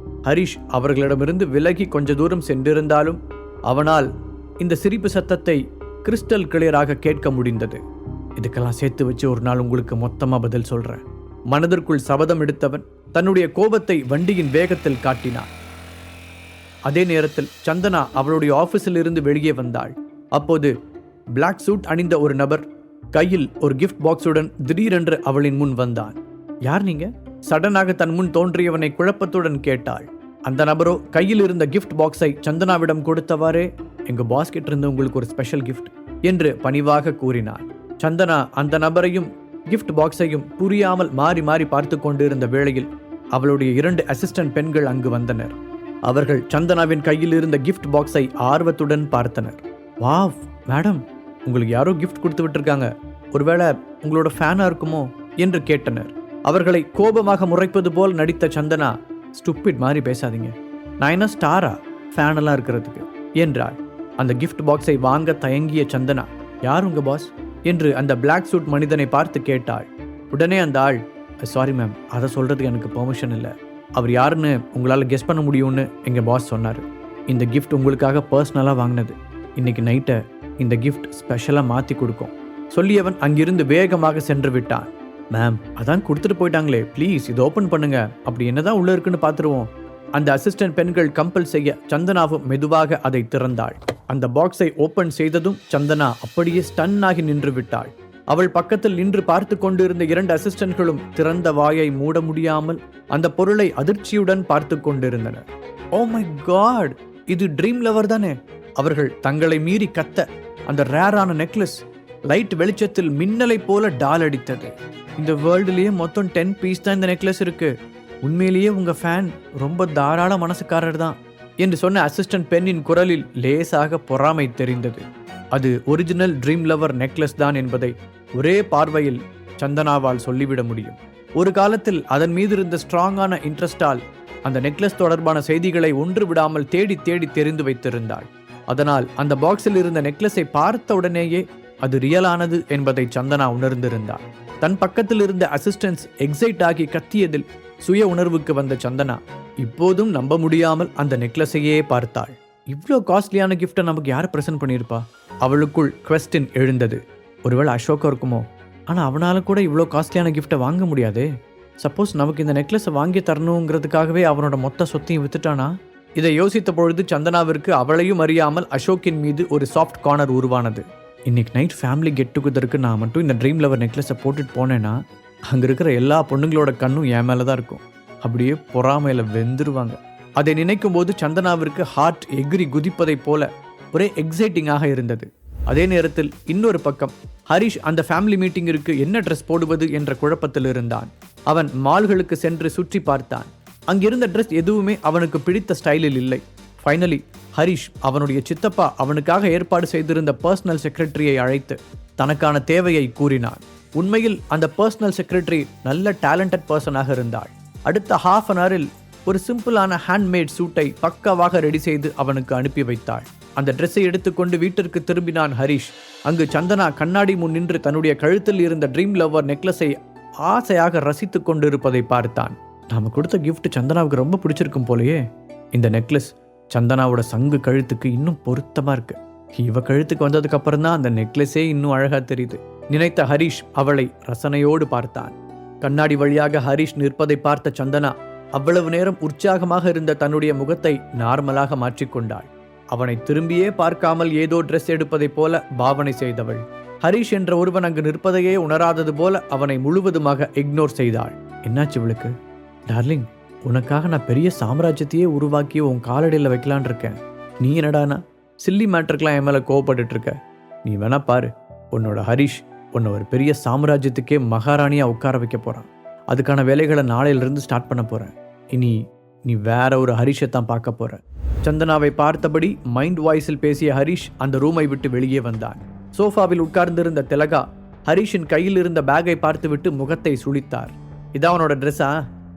ஹரிஷ் அவர்களிடமிருந்து விலகி கொஞ்ச தூரம் சென்றிருந்தாலும் அவனால் இந்த சிரிப்பு சத்தத்தை கிறிஸ்டல் கிளியராக கேட்க முடிந்தது. இதுக்கெல்லாம் சேர்த்து வச்சு ஒரு நாள் உங்களுக்கு மொத்தமா பதில் சொல்றேன். மனதிற்குள் சபதம் எடுத்தவன் தன்னுடைய கோபத்தை வண்டியின் வேகத்தில் காட்டினான். அதே நேரத்தில் சந்தனா அவளுடைய ஆபீஸில் இருந்து வெளியே வந்தாள். அப்போது பிளாக் சூட் அணிந்த ஒரு நபர் கையில் ஒரு கிஃப்ட் பாக்ஸுடன் திடீரென்று அவளின் முன் வந்தான். யார் நீங்க? சடனாக தன் முன் தோன்றியவனை குழப்பத்துடன் கேட்டாள். அந்த நபரோ கையில் இருந்த கிஃப்ட் பாக்ஸை சந்தனாவிடம் கொடுத்தவாறே, எங்க பாஸ் கிட்ட இருந்து உங்களுக்கு ஒரு ஸ்பெஷல் கிஃப்ட் என்று பணிவாக கூறினார். சந்தனா அந்த நபரையும் கிஃப்ட் பாக்ஸையும் புரியாமல் மாறி மாறி பார்த்து கொண்டிருந்த வேளையில் அவளுடைய 2 அசிஸ்டன்ட் பெண்கள் அங்கு வந்தனர். அவர்கள் சந்தனாவின் கையில் இருந்த கிஃப்ட் பாக்ஸை ஆர்வத்துடன் பார்த்தனர். வாவ் மேடம், உங்களுக்கு யாரோ கிஃப்ட் கொடுத்து விட்டுருக்காங்க, ஒருவேளை உங்களோட ஃபேனா இருக்குமோ என்று கேட்டனர். அவர்களை கோபமாக முறைப்பது போல் நடித்த சந்தனா, ஸ்டூபிட் மாதிரி பேசாதீங்க, நான் என்ன ஸ்டாரா ஃபேனெல்லாம் இருக்கிறதுக்கு என்றாள். அந்த கிஃப்ட் பாக்ஸை வாங்க தயங்கிய சந்தனா, யார் உங்க பாஸ் என்று அந்த பிளாக் சூட் மனிதனை பார்த்து கேட்டாள். உடனே அந்த ஆள், சாரி மேம், அதை சொல்றதுக்கு எனக்கு பெர்மிஷன் இல்லை, அவர் யாருன்னு உங்களால் கெஸ் பண்ண முடியும்னு எங்கள் பாஸ் சொன்னார். இந்த கிஃப்ட் உங்களுக்காக பர்சனலாக வாங்கினது, இன்னைக்கு நைட்டை இந்த கிஃப்ட் ஸ்பெஷலாக மாற்றி கொடுக்கும் சொல்லியவன் அங்கிருந்து வேகமாக சென்று விட்டான். மேம், அதான் கொடுத்துட்டு போயிட்டாங்களே, ப்ளீஸ் இது ஓப்பன் பண்ணுங்க, அப்படி என்னதான் உள்ள இருக்குன்னு பார்த்துருவோம். அந்த அசிஸ்டன்ட் பெண்கள் கம்பல் செய்ய சந்தனாவும் மெதுவாக அதை திறந்தாள். அந்த பாக்ஸை ஓப்பன் செய்ததும் சந்தனா அப்படியே ஸ்டன் ஆகி நின்று விட்டாள். அவள் பக்கத்தில் நின்று பார்த்து கொண்டிருந்த 2 அசிஸ்டன்ட்களும் திறந்த வாயை மூட முடியாமல் அந்த பொருளை அதிர்ச்சியுடன் பார்த்து கொண்டிருந்தனர். ஓ மை காட், இது ட்ரீம் லவர் தானே? அவர்கள் தங்களை மீறி கத்த அந்த ரேரான நெக்லஸ் லைட் வெளிச்சத்தில் மின்னலை போல டால் அடித்தது. இந்த வேர்ல்டுலயே மொத்தம் 10 பீஸ் தான் இந்த நெக்லஸ் இருக்கு, உண்மையிலேயே உங்க ஃபேன் ரொம்ப தாராள மனசுக்காரர் தான் என்று சொன்ன அசிஸ்டன்ட் பெண்ணின் குரலில் லேசாக பொறாமை தெரிந்தது. அது ஒரிஜினல் ட்ரீம் லவர் நெக்லஸ் தான் என்பதை ஒரே பார்வையில் சந்தனாவால் சொல்லிவிட முடியும். ஒரு காலத்தில் அதன் மீது இருந்த ஸ்ட்ராங்கான இன்ட்ரெஸ்டால் அந்த நெக்லஸ் தொடர்பான செய்திகளை ஒன்று விடாமல் தேடி தேடி தெரிந்து வைத்திருந்தாள். அதனால் அந்த பாக்ஸில் இருந்த நெக்லஸை பார்த்த உடனேயே அது ரியலானது என்பதை சந்தனா உணர்ந்திருந்தாள். தன் பக்கத்தில் இருந்த அசிஸ்டன்ஸ் எக்ஸைட் ஆகி கத்தியதில் சுய உணர்வுக்கு வந்த சந்தனா இப்போதும் நம்ப முடியாமல் அந்த நெக்லஸையே பார்த்தாள். இவ்வளோ காஸ்ட்லியான கிஃப்டை நமக்கு யார் ப்ரெசென்ட் பண்ணியிருப்பா? அவளுக்குள் குவெஸ்டின் எழுந்தது. ஒருவேளை அசோகா இருக்குமோ? ஆனால் அவனால கூட இவ்வளோ காஸ்ட்லியான கிஃப்டை வாங்க முடியாதே. சப்போஸ் நமக்கு இந்த நெக்லஸை வாங்கி தரணுங்கிறதுக்காகவே அவனோட மொத்த சொத்தையும் வித்துட்டானா? இதை யோசித்த பொழுது சந்தனாவிற்கு அவளையும் அறியாமல் அசோக்கின் மீது ஒரு சாஃப்ட் கார்னர் உருவானது. இன்னைக்கு நைட் ஃபேமிலி கெட் டுகெதருக்கு நான் மட்டும் இந்த ட்ரீம் லவர் நெக்லஸை போட்டுட்டு போனேன்னா அங்கே இருக்கிற எல்லா பொண்ணுங்களோட கண்ணும் என் மேலே தான் இருக்கும், அப்படியே பொறாமையில் வெந்துருவாங்க. அதை நினைக்கும் போது சந்தனாவிற்கு ஹார்ட் எகிரி குதிப்பதைப் போல ஒரே எக்ஸைட்டிங்காக இருந்தது. அதே நேரத்தில் இன்னொரு பக்கம் ஹரிஷ் அந்த ஃபேமிலி மீட்டிங்கிற்கு என்ன ட்ரெஸ் போடுவது என்ற குழப்பத்தில் இருந்தான். அவன் மால்களுக்கு சென்று சுற்றி பார்த்தான். அங்கிருந்த ட்ரெஸ் எதுவுமே அவனுக்கு பிடித்த ஸ்டைலில் இல்லை. ஃபைனலி ஹரிஷ் அவனுடைய சித்தப்பா அவனுக்காக ஏற்பாடு செய்திருந்த பர்சனல் செக்ரட்டரியை அழைத்து தனக்கான தேவையை கூறினான். உண்மையில் அந்த பர்சனல் செக்ரட்டரி நல்ல டேலண்டட் பர்சனாக இருந்தாள். அடுத்த ½ அன் ஹவரில் ஒரு சிம்பிளான ஹேண்ட்மேட் சூட்டை பக்காவாக ரெடி செய்து அவனுக்கு அனுப்பி வைத்தாள். அந்த ட்ரெஸ்ஸை எடுத்துக்கொண்டு வீட்டிற்கு திரும்பினான் ஹரிஷ். அங்கு சந்தனா கண்ணாடி முன் நின்று தன்னுடைய கழுத்தில் இருந்த ட்ரீம் லவர் நெக்லஸை ஆசையாக ரசித்து கொண்டிருப்பதை பார்த்தான். நாம கொடுத்த கிஃப்ட் சந்தனாவுக்கு ரொம்ப பிடிச்சிருக்கும் போலயே. இந்த நெக்லஸ் சந்தனாவோட சங்கு கழுத்துக்கு இன்னும் பொருத்தமா இருக்கு. இவ கழுத்துக்கு வந்ததுக்கு அப்புறம் தான் அந்த நெக்லஸே இன்னும் அழகா தெரியுது நினைத்த ஹரிஷ் அவளை ரசனையோடு பார்த்தான். கண்ணாடி வழியாக ஹரிஷ் நிற்பதை பார்த்த சந்தனா அவ்வளவு நேரம் உற்சாகமாக இருந்த தன்னுடைய முகத்தை நார்மலாக மாற்றிக்கொண்டாள். அவனை திரும்பியே பார்க்காமல் ஏதோ ட்ரெஸ் எடுப்பதை போல பாவனை செய்தவள் ஹரிஷ் என்ற ஒருவன் அங்கு நிற்பதையே உணராதது போல அவனை முழுவதுமாக இக்னோர் செய்தாள். என்னாச்சு இவளுக்கு? டார்லிங், உனக்காக நான் பெரிய சாம்ராஜ்யத்தையே உருவாக்கி உன் காலடியில் வைக்கலான் இருக்கேன். நீ என்னடானா சில்லி மேட்டருக்கெல்லாம் என் மேலே கோவப்பட்டு இருக்க? நீ வேணா பாரு, உன்னோட ஹரிஷ் உன்னை ஒரு பெரிய சாம்ராஜ்யத்துக்கே மகாராணியாக உட்கார வைக்க போகிறான். அதுக்கான வேலைகளை நாளையிலிருந்து ஸ்டார்ட் பண்ண போகிறேன். இனி நீ வேற ஒரு ஹரிஷை தான் பார்க்க போற. சந்தனாவை பார்த்தபடி மைண்ட் வாய்ஸில் பேசிய ஹரிஷ் அந்த ரூமை விட்டு வெளியே வந்தான். சோஃபாவில் உட்கார்ந்திருந்த திலகா ஹரிஷின் கையில் இருந்த பேக்கை பார்த்துவிட்டு முகத்தை சுளித்தார். இதான் அவனோட ட்ரெஸ்ஸா?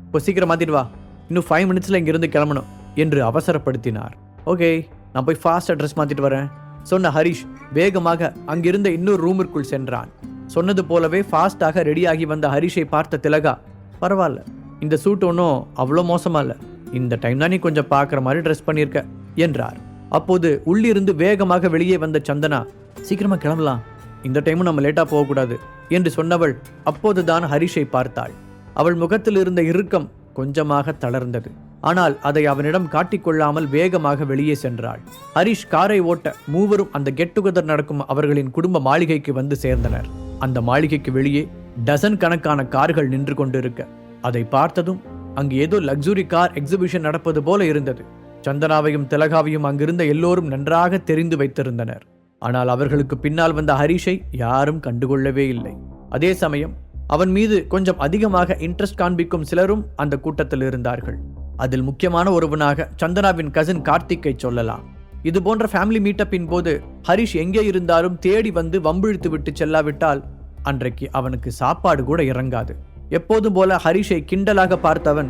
இப்போ சீக்கிரம் மாத்திட்டு வா, இன்னும் 5 மினிட்ஸில் இங்கிருந்து கிளம்பணும் என்று அவசரப்படுத்தினார். ஓகே, நான் போய் ஃபாஸ்ட்டாக ட்ரெஸ் மாற்றிட்டு வரேன் சொன்ன ஹரிஷ் வேகமாக அங்கிருந்த இன்னொரு ரூமிற்குள் சென்றான். சொன்னது போலவே ஃபாஸ்ட்டாக ரெடியாகி வந்த ஹரிஷை பார்த்த திலகா, பரவாயில்ல, இந்த சூட் ஒன்றும் அவ்வளோ மோசமா இல்லை, இந்த டைம் தான் நீ கொஞ்சம் பார்க்குற மாதிரி ட்ரெஸ் பண்ணியிருக்க என்றார். அப்போது உள்ளிருந்து வேகமாக வெளியே வந்த சந்தனா, சீக்கிரமாக கிளம்பலாம், இந்த டைமும் நம்ம லேட்டாக போகக்கூடாது என்று சொன்னவள் அப்போதுதான் ஹரிஷை பார்த்தாள். அவள் முகத்தில் இருந்த இறுக்கம் கொஞ்சமாக தளர்ந்தது. ஆனால் அதை அவனிடம் காட்டிக்கொள்ளாமல் வேகமாக வெளியே சென்றாள். ஹரிஷ் காரை ஓட்ட மூவரும் அந்த கெட் டுகெதர் நடக்கும் அவர்களின் குடும்ப மாளிகைக்கு வந்து சேர்ந்தனர். அந்த மாளிகைக்கு வெளியே டசன் கணக்கான கார்கள் நின்று கொண்டிருக்க அதை பார்த்ததும் அங்கு ஏதோ லக்ஸுரி கார் எக்ஸிபிஷன் நடப்பது போல இருந்தது. சந்தனாவையும் திலகாவையும் அங்கிருந்த எல்லோரும் நன்றாக தெரிந்து வைத்திருந்தனர். ஆனால் அவர்களுக்கு பின்னால் வந்த ஹரிஷை யாரும் கண்டுகொள்ளவே இல்லை. அதே சமயம் அவன் மீது கொஞ்சம் அதிகமாக இன்ட்ரெஸ்ட் காண்பிக்கும் சிலரும் அந்த கூட்டத்தில் இருந்தார்கள். அதில் முக்கியமான ஒருவனாக சந்தனாவின் கசின் கார்த்திக்கை சொல்லலாம். இது போன்ற ஃபேமிலி மீட்டப்பின் போது ஹரிஷ் எங்கே இருந்தாலும் தேடி வந்து வம்பிழுத்து விட்டு செல்லாவிட்டால் அன்றைக்கு அவனுக்கு சாப்பாடு கூட இறங்காது. எப்போதும் போல ஹரிஷை கிண்டலாக பார்த்தவன்,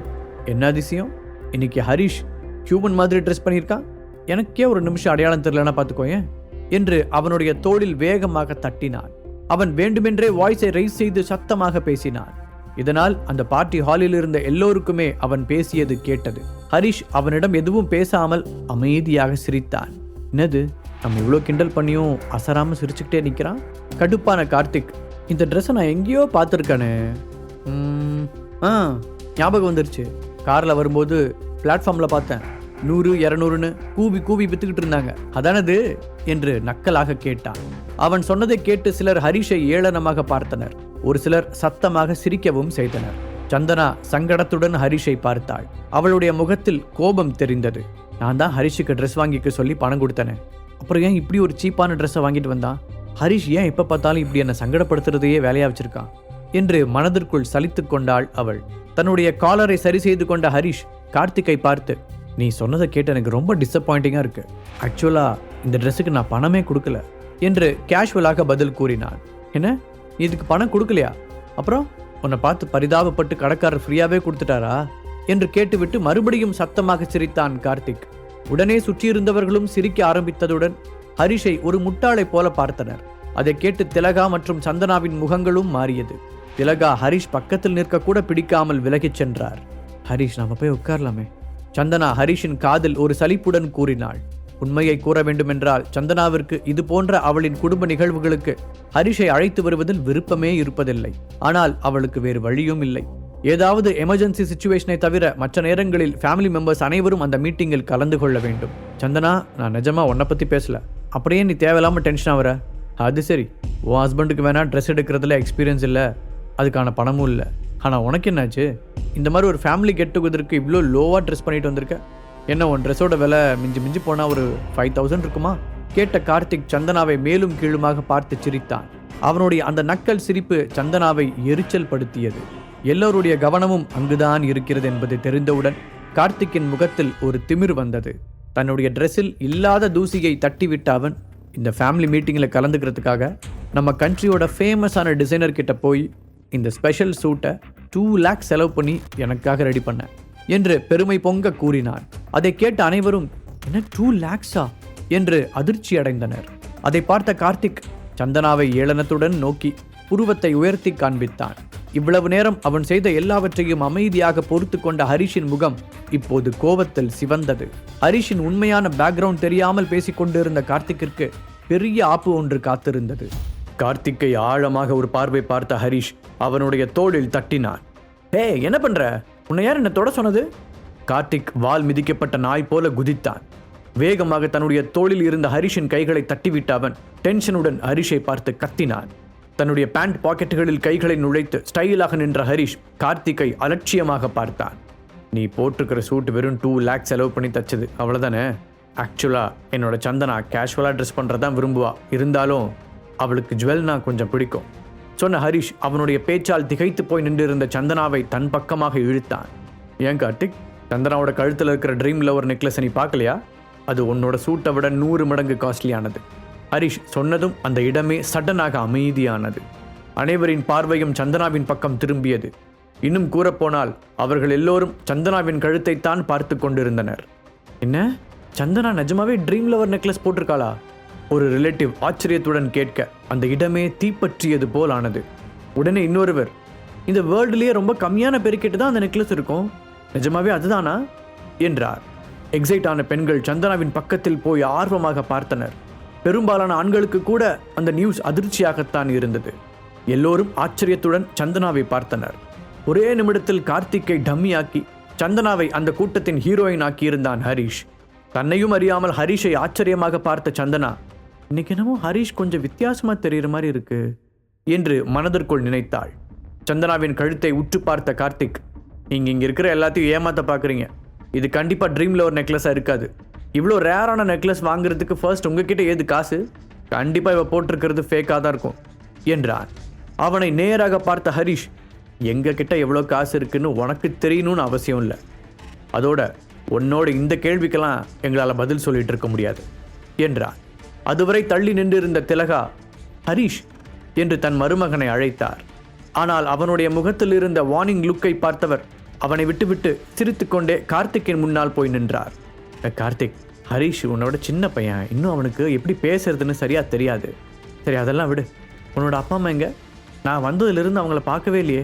என்ன அதிசயம், இன்னைக்கு ஹரிஷ் ஹியூமன் மாதிரி ட்ரெஸ் பண்ணியிருக்கான், எனக்கே ஒரு நிமிஷம் அடையாளம் தெரியலன்னா பார்த்துக்கோயேன் என்று அவனுடைய தோளில் வேகமாக தட்டினான். அவன் வேண்டுமென்றே வாய்ஸை ரைஸ் செய்து சத்தமாக பேசினான். இதனால் அந்த பார்ட்டி ஹாலில் இருந்த எல்லோருக்குமே அவன் பேசியது கேட்டது. ஹரிஷ் அவனிடம் எதுவும் பேசாமல் அமைதியாக சிரித்தான். என்னது, நம்ம இவ்வளோ கிண்டல் பண்ணியும் அசராம சிரிச்சுக்கிட்டே நிற்கிறான். கடுப்பான கார்த்திக், இந்த ட்ரெஸ்ஸை நான் எங்கேயோ பார்த்துருக்கானே, ஞாபகம் வந்துருச்சு, காரில் வரும்போது பிளாட்ஃபார்மில் பார்த்தேன், 100 200ன்னு கூவி கூவி வித்துக்கிட்டு இருந்தாங்க, அதானது என்று நக்கலாக கேட்டான். அவன் சொன்னதை கேட்டு சிலர் ஹரிஷை ஏளனமாக பார்த்தனர். ஒரு சிலர் சத்தமாக சிரிக்கவும் செய்தனர். சந்தனா சங்கடத்துடன் ஹரிஷை பார்த்தாள். அவளுடைய முகத்தில் கோபம் தெரிந்தது. நான் தான் ஹரிஷுக்கு ட்ரெஸ் வாங்கிக்க சொல்லி பணம் கொடுத்தனே, அப்புறம் ஏன் இப்படி ஒரு சீப்பான ட்ரெஸ்ஸை வாங்கிட்டு வந்தான்? ஹரிஷ் ஏன் எப்போ பார்த்தாலும் இப்படி என்னை சங்கடப்படுத்துறதையே வேலையா வச்சிருக்கான் என்று மனதிற்குள் சலித்து கொண்டாள் அவள். தன்னுடைய காலரை சரி செய்து கொண்ட ஹரிஷ் கார்த்திக்கை பார்த்து, நீ சொன்னதை கேட்டு எனக்கு ரொம்ப டிசப்பாயிண்டிங்காக இருக்கு, ஆக்சுவலா இந்த ட்ரெஸ்ஸுக்கு நான் பணமே கொடுக்கல என்று கேஷுவலாக பதில் கூறினான். என்ன, நீ இதுக்கு பணம் கொடுக்கலையா? அப்புறம் உன்னை பார்த்து பரிதாபப்பட்டு கடைக்காரர் ஃப்ரீயாவே கொடுத்துட்டாரா என்று கேட்டுவிட்டு மறுபடியும் சத்தமாக சிரித்தான் கார்த்திக். உடனே சுற்றியிருந்தவர்களும் சிரிக்க ஆரம்பித்ததுடன் ஹரிஷை ஒரு முட்டாளை போல பார்த்தனர். அதை கேட்டு திலகா மற்றும் சந்தனாவின் முகங்களும் மாறியது. திலகா ஹரிஷ் பக்கத்தில் நிற்க கூட பிடிக்காமல் விலகிச் சென்றார். ஹரிஷ், நாம போய் உட்காரலாமே, சந்தனா ஹரிஷின் காதில் ஒரு சலிப்புடன் கூறினாள். உண்மையை கூற வேண்டுமென்றால் சந்தனாவிற்கு இது போன்ற அவளின் குடும்ப நிகழ்வுகளுக்கு ஹரிஷை அழைத்து வருவதில் விருப்பமே இருப்பதில்லை. ஆனால் அவளுக்கு வேறு வழியும் இல்லை. ஏதாவது எமர்ஜென்சி சிச்சுவேஷனை தவிர மற்ற நேரங்களில் ஃபேமிலி மெம்பர்ஸ் அனைவரும் அந்த மீட்டிங்கில் கலந்து கொள்ள வேண்டும். சந்தனா, நான் நிஜமா உன்னை பற்றி பேசல, அப்படியே நீ தேவையில்லாமல் டென்ஷன் ஆகிற. அது சரி, உன் ஹஸ்பண்டுக்கு வேணா ட்ரெஸ் எடுக்கிறதுல எக்ஸ்பீரியன்ஸ் இல்லை, அதுக்கான பணமும் இல்லை, ஆனால் உனக்கு என்னாச்சு? இந்த மாதிரி ஒரு ஃபேமிலி கெட் டுகெதருக்கு இவ்வளோ லோவாக ட்ரெஸ் பண்ணிட்டு வந்திருக்க, என்ன உன் ட்ரெஸ்ஸோட விலை மிஞ்சி மிஞ்சி போனால் ஒரு 5000 இருக்குமா? கேட்ட கார்த்திக் சந்தனாவை மேலும் கீழுமாக பார்த்து சிரித்தான். அவனுடைய அந்த நக்கல் சிரிப்பு சந்தனாவை எரிச்சல் படுத்தியது. எல்லோருடைய கவனமும் அங்குதான் இருக்கிறது என்பது தெரிந்தவுடன் கார்த்திக்கின் முகத்தில் ஒரு திமிர் வந்தது. தன்னுடைய ட்ரெஸ்ஸில் இல்லாத தூசியை தட்டிவிட்ட அவன் இந்த ஃபேமிலி மீட்டிங்கில் கலந்துக்கிறதுக்காக நம்ம கண்ட்ரியோட ஃபேமஸான டிசைனர் கிட்ட போய் இந்த ஸ்பெஷல் சூட்டை 2 lakhs செலவு பண்ணி எனக்காக ரெடி பண்ண என்று பெருமை பொங்க கூறினான். அதை கேட்ட அனைவரும், என்ன 2 lakhs-ஆ என்று அதிர்ச்சி அடைந்தனர். அதை பார்த்த கார்த்திக் சந்தனாவை ஏளனத்துடன் நோக்கி புருவத்தை உயர்த்தி காண்பித்தான். இவ்வளவு நேரம் அவன் செய்த எல்லாவற்றையும் அமைதியாக பொறுத்து கொண்ட ஹரிஷின் முகம் இப்போது கோபத்தில் சிவந்தது. ஹரிஷின் உண்மையான பேக்ரவுண்ட் தெரியாமல் பேசிக்கொண்டிருந்த கார்த்திக்கிற்கு பெரிய ஆப்பு ஒன்று காத்திருந்தது. கார்த்திக்கை ஆழமாக ஒரு பார்வை பார்த்த ஹரிஷ் அவனுடைய தோளில் தட்டினான். ஹே, என்ன பண்ற? உன்னை யார் என்ன தொட சொன்னது? கார்த்திக் வால் மிதிக்கப்பட்ட நாய் போல குதித்தான். வேகமாக தன்னுடைய தோளில் இருந்த ஹரிஷின் கைகளை தட்டிவிட்ட அவன் டென்ஷனுடன் ஹரிஷை பார்த்து கத்தினான். தன்னுடைய பேண்ட் பாக்கெட்டுகளில் கைகளை நுழைத்து ஸ்டைலாக நின்ற ஹரிஷ் கார்த்திக்கை அலட்சியமாக பார்த்தான். நீ போட்டிருக்கிற சூட் வெறும் 2 lakhs செலவு பண்ணி தச்சது, அவ்வளோதானே? ஆக்சுவலாக என்னோட சந்தனா கேஷுவலாக ட்ரெஸ் பண்ணுறதான் விரும்புவா, இருந்தாலும் அவளுக்கு ஜுவல்னா கொஞ்சம் பிடிக்கும் சொன்ன ஹரிஷ் அவனுடைய பேச்சால் திகைத்து போய் நின்றிருந்த சந்தனாவை தன் பக்கமாக இழுத்தான். ஏன் கார்த்திக், சந்தனாவோட கழுத்தில் இருக்கிற ட்ரீம் லவர் நெக்லஸ் நீ பார்க்கலையா? அது உன்னோட சூட்டை விட 100 மடங்கு காஸ்ட்லியானது. ஹரிஷ் சொன்னதும் அந்த இடமே சடனாக அமைதியானது. அனைவரின் பார்வையும் சந்தனாவின் பக்கம் திரும்பியது. இன்னும் கூறப்போனால் அவர்கள் எல்லோரும் சந்தனாவின் கழுத்தைத்தான் பார்த்து கொண்டிருந்தனர். என்ன, சந்தனா நிஜமாவே ட்ரீம் லவர் நெக்லஸ் போட்டிருக்காளா? ஒரு ரிலேட்டிவ் ஆச்சரியத்துடன் கேட்க அந்த இடமே தீப்பற்றியது போல் ஆனது. உடனே இன்னொருவர், இந்த வேர்ல்டுலேயே ரொம்ப கம்மியான பேருக்கிட்ட தான் அந்த நெக்லஸ் இருக்கும், நிஜமாவே அதுதானா என்றார். எக்ஸைட் ஆன பெண்கள் சந்தனாவின் பக்கத்தில் போய் ஆர்வமாக பார்த்தனர். பெரும்பாலான ஆண்களுக்கு கூட அந்த நியூஸ் அதிர்ச்சியாகத்தான் இருந்தது. எல்லோரும் ஆச்சரியத்துடன் சந்தனாவை பார்த்தனர். ஒரே நிமிடத்தில் கார்த்திக்கை டம்மியாக்கி சந்தனாவை அந்த கூட்டத்தின் ஹீரோயின் ஆக்கியிருந்தான் ஹரிஷ். தன்னையும் அறியாமல் ஹரிஷை ஆச்சரியமாக பார்த்த சந்தனா, இன்னைக்கு என்னமோ ஹரிஷ் கொஞ்சம் வித்தியாசமா தெரியுற மாதிரி இருக்கு என்று மனதிற்குள் நினைத்தாள். சந்தனாவின் கழுத்தை உற்று பார்த்த கார்த்திக், நீங்க இங்க இருக்கிற எல்லாத்தையும் ஏமாத்த பாக்குறீங்க. இது கண்டிப்பா ட்ரீம்ல ஒரு நெக்லஸா இருக்காது. இவ்வளோ ரேரான நெக்லஸ் வாங்குறதுக்கு ஃபர்ஸ்ட் உங்ககிட்ட ஏது காசு? கண்டிப்பா இவ போட்டிருக்கிறது ஃபேக்காக தான் இருக்கும் என்றான். அவனை நேராக பார்த்த ஹரிஷ், எங்க கிட்ட எவ்வளோ காசு இருக்குன்னு உனக்கு தெரியணும்னு அவசியம் இல்லை. அதோட உன்னோட இந்த கேள்விக்கெல்லாம் எங்களால் பதில் சொல்லிட்டு இருக்க முடியாது என்றான். அதுவரை தள்ளி நின்றிருந்த திலகா, ஹரிஷ் என்று தன் மருமகனை அழைத்தார். ஆனால் அவனுடைய முகத்தில் இருந்த வார்னிங் லுக்கை பார்த்தவர் அவனை விட்டுவிட்டு சிரித்துக்கொண்டே கார்த்திக்கின் முன்னால் போய் நின்றார். கார்த்திக், ஹரிஷ் உன்னோட சின்ன பையன், இன்னும் அவனுக்கு எப்படி பேசுறதுன்னு சரியா தெரியாது. சரி அதெல்லாம் விடு, உன்னோட அப்பா அம்மா எங்க? நான் வந்ததிலிருந்து அவங்கள பார்க்கவே இல்லையே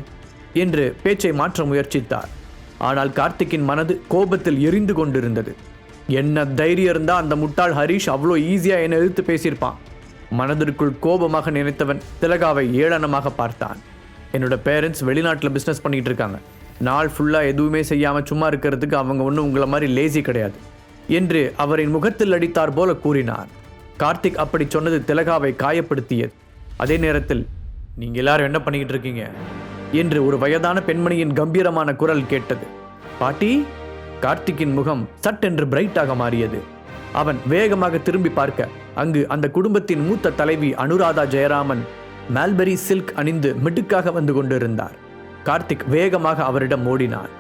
என்று பேச்சை மாற்ற முயற்சித்தார். ஆனால் கார்த்திக்கின் மனது கோபத்தில் எரிந்து கொண்டிருந்தது. என்ன தைரியம் இருந்தால் அந்த முட்டாள் ஹரிஷ் அவ்வளோ ஈஸியாக என்னை எதிர்த்து பேசியிருப்பான். மனதிற்குள் கோபமாக நினைத்தவன் திலகாவை ஏளனமாக பார்த்தான். என்னோட பேரண்ட்ஸ் வெளிநாட்டில் பிஸ்னஸ் பண்ணிட்டு இருக்காங்க. நாள் ஃபுல்லாக எதுவுமே செய்யாமல் சும்மா இருக்கிறதுக்கு அவங்க ஒன்றும் உங்களை மாதிரி லேசி கிடையாது என்று அவரின் முகத்தில் அடித்தார் போல கூறினார். கார்த்திக் அப்படி சொன்னது திலகாவை காயப்படுத்தியது. அதே நேரத்தில், நீங்கள் எல்லாரும் என்ன பண்ணிக்கிட்டு இருக்கீங்க என்று ஒரு வயதான பெண்மணியின் கம்பீரமான குரல் கேட்டது. பாட்டி? கார்த்திக்கின் முகம் சட்டென்று பிரைட்டாக மாறியது. அவன் வேகமாக திரும்பி பார்க்க அங்கு அந்த குடும்பத்தின் மூத்த தலைவி அனுராதா ஜெயராமன் மால்பெரி சில்க் அணிந்து மிடுக்காக வந்து கொண்டிருந்தார். கார்த்திக் வேகமாக அவரிடம் ஓடினான்.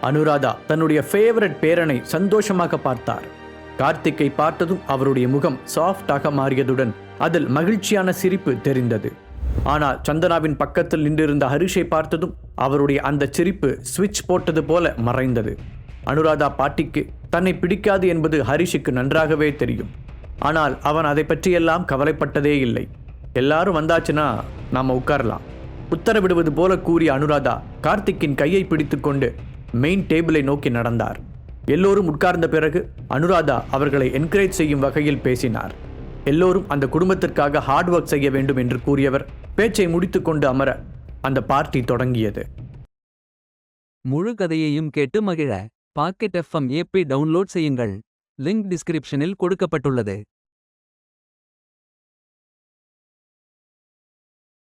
அனுராதா தன்னுடைய ஃபேவரட் பேரனை சந்தோஷமாக பார்த்தார். கார்த்திக்கை பார்த்ததும் அவருடைய முகம் சாஃப்டாக மாறியதுடன் அதில் மகிழ்ச்சியான சிரிப்பு தெரிந்தது. ஆனால் சந்தனாவின் பக்கத்தில் நின்றிருந்த ஹரிஷை பார்த்ததும் அவருடைய அந்த சிரிப்பு ஸ்விட்ச் போட்டது போல மறைந்தது. அனுராதா பாட்டிக்கு தன்னை பிடிக்காது என்பது ஹரிஷுக்கு நன்றாகவே தெரியும். ஆனால் அவன் அதை பற்றியெல்லாம் கவலைப்பட்டதே இல்லை. எல்லாரும் வந்தாச்சுன்னா நாம உட்காரலாம், உத்தரவிடுவது போல கூறிய அனுராதா கார்த்திக்கின் கையை பிடித்துக்கொண்டு மெயின் டேபிளை நோக்கி நடந்தார். எல்லோரும் உட்கார்ந்த பிறகு அனுராதா அவர்களை என்கரேஜ் செய்யும் வகையில் பேசினார். எல்லோரும் அந்த குடும்பத்திற்காக ஹார்ட் ஒர்க் செய்ய வேண்டும் என்று கூறியவர் பேச்சை முடித்துக்கொண்டு அமர அந்த பார்ட்டி தொடங்கியது. முழு கதையையும் கேட்டு மகிழ பாக்கெட் FM ஆப்பை டவுன்லோட் செய்யுங்கள். லிங்க் டிஸ்கிரிப்ஷனில் கொடுக்கப்பட்டுள்ளது.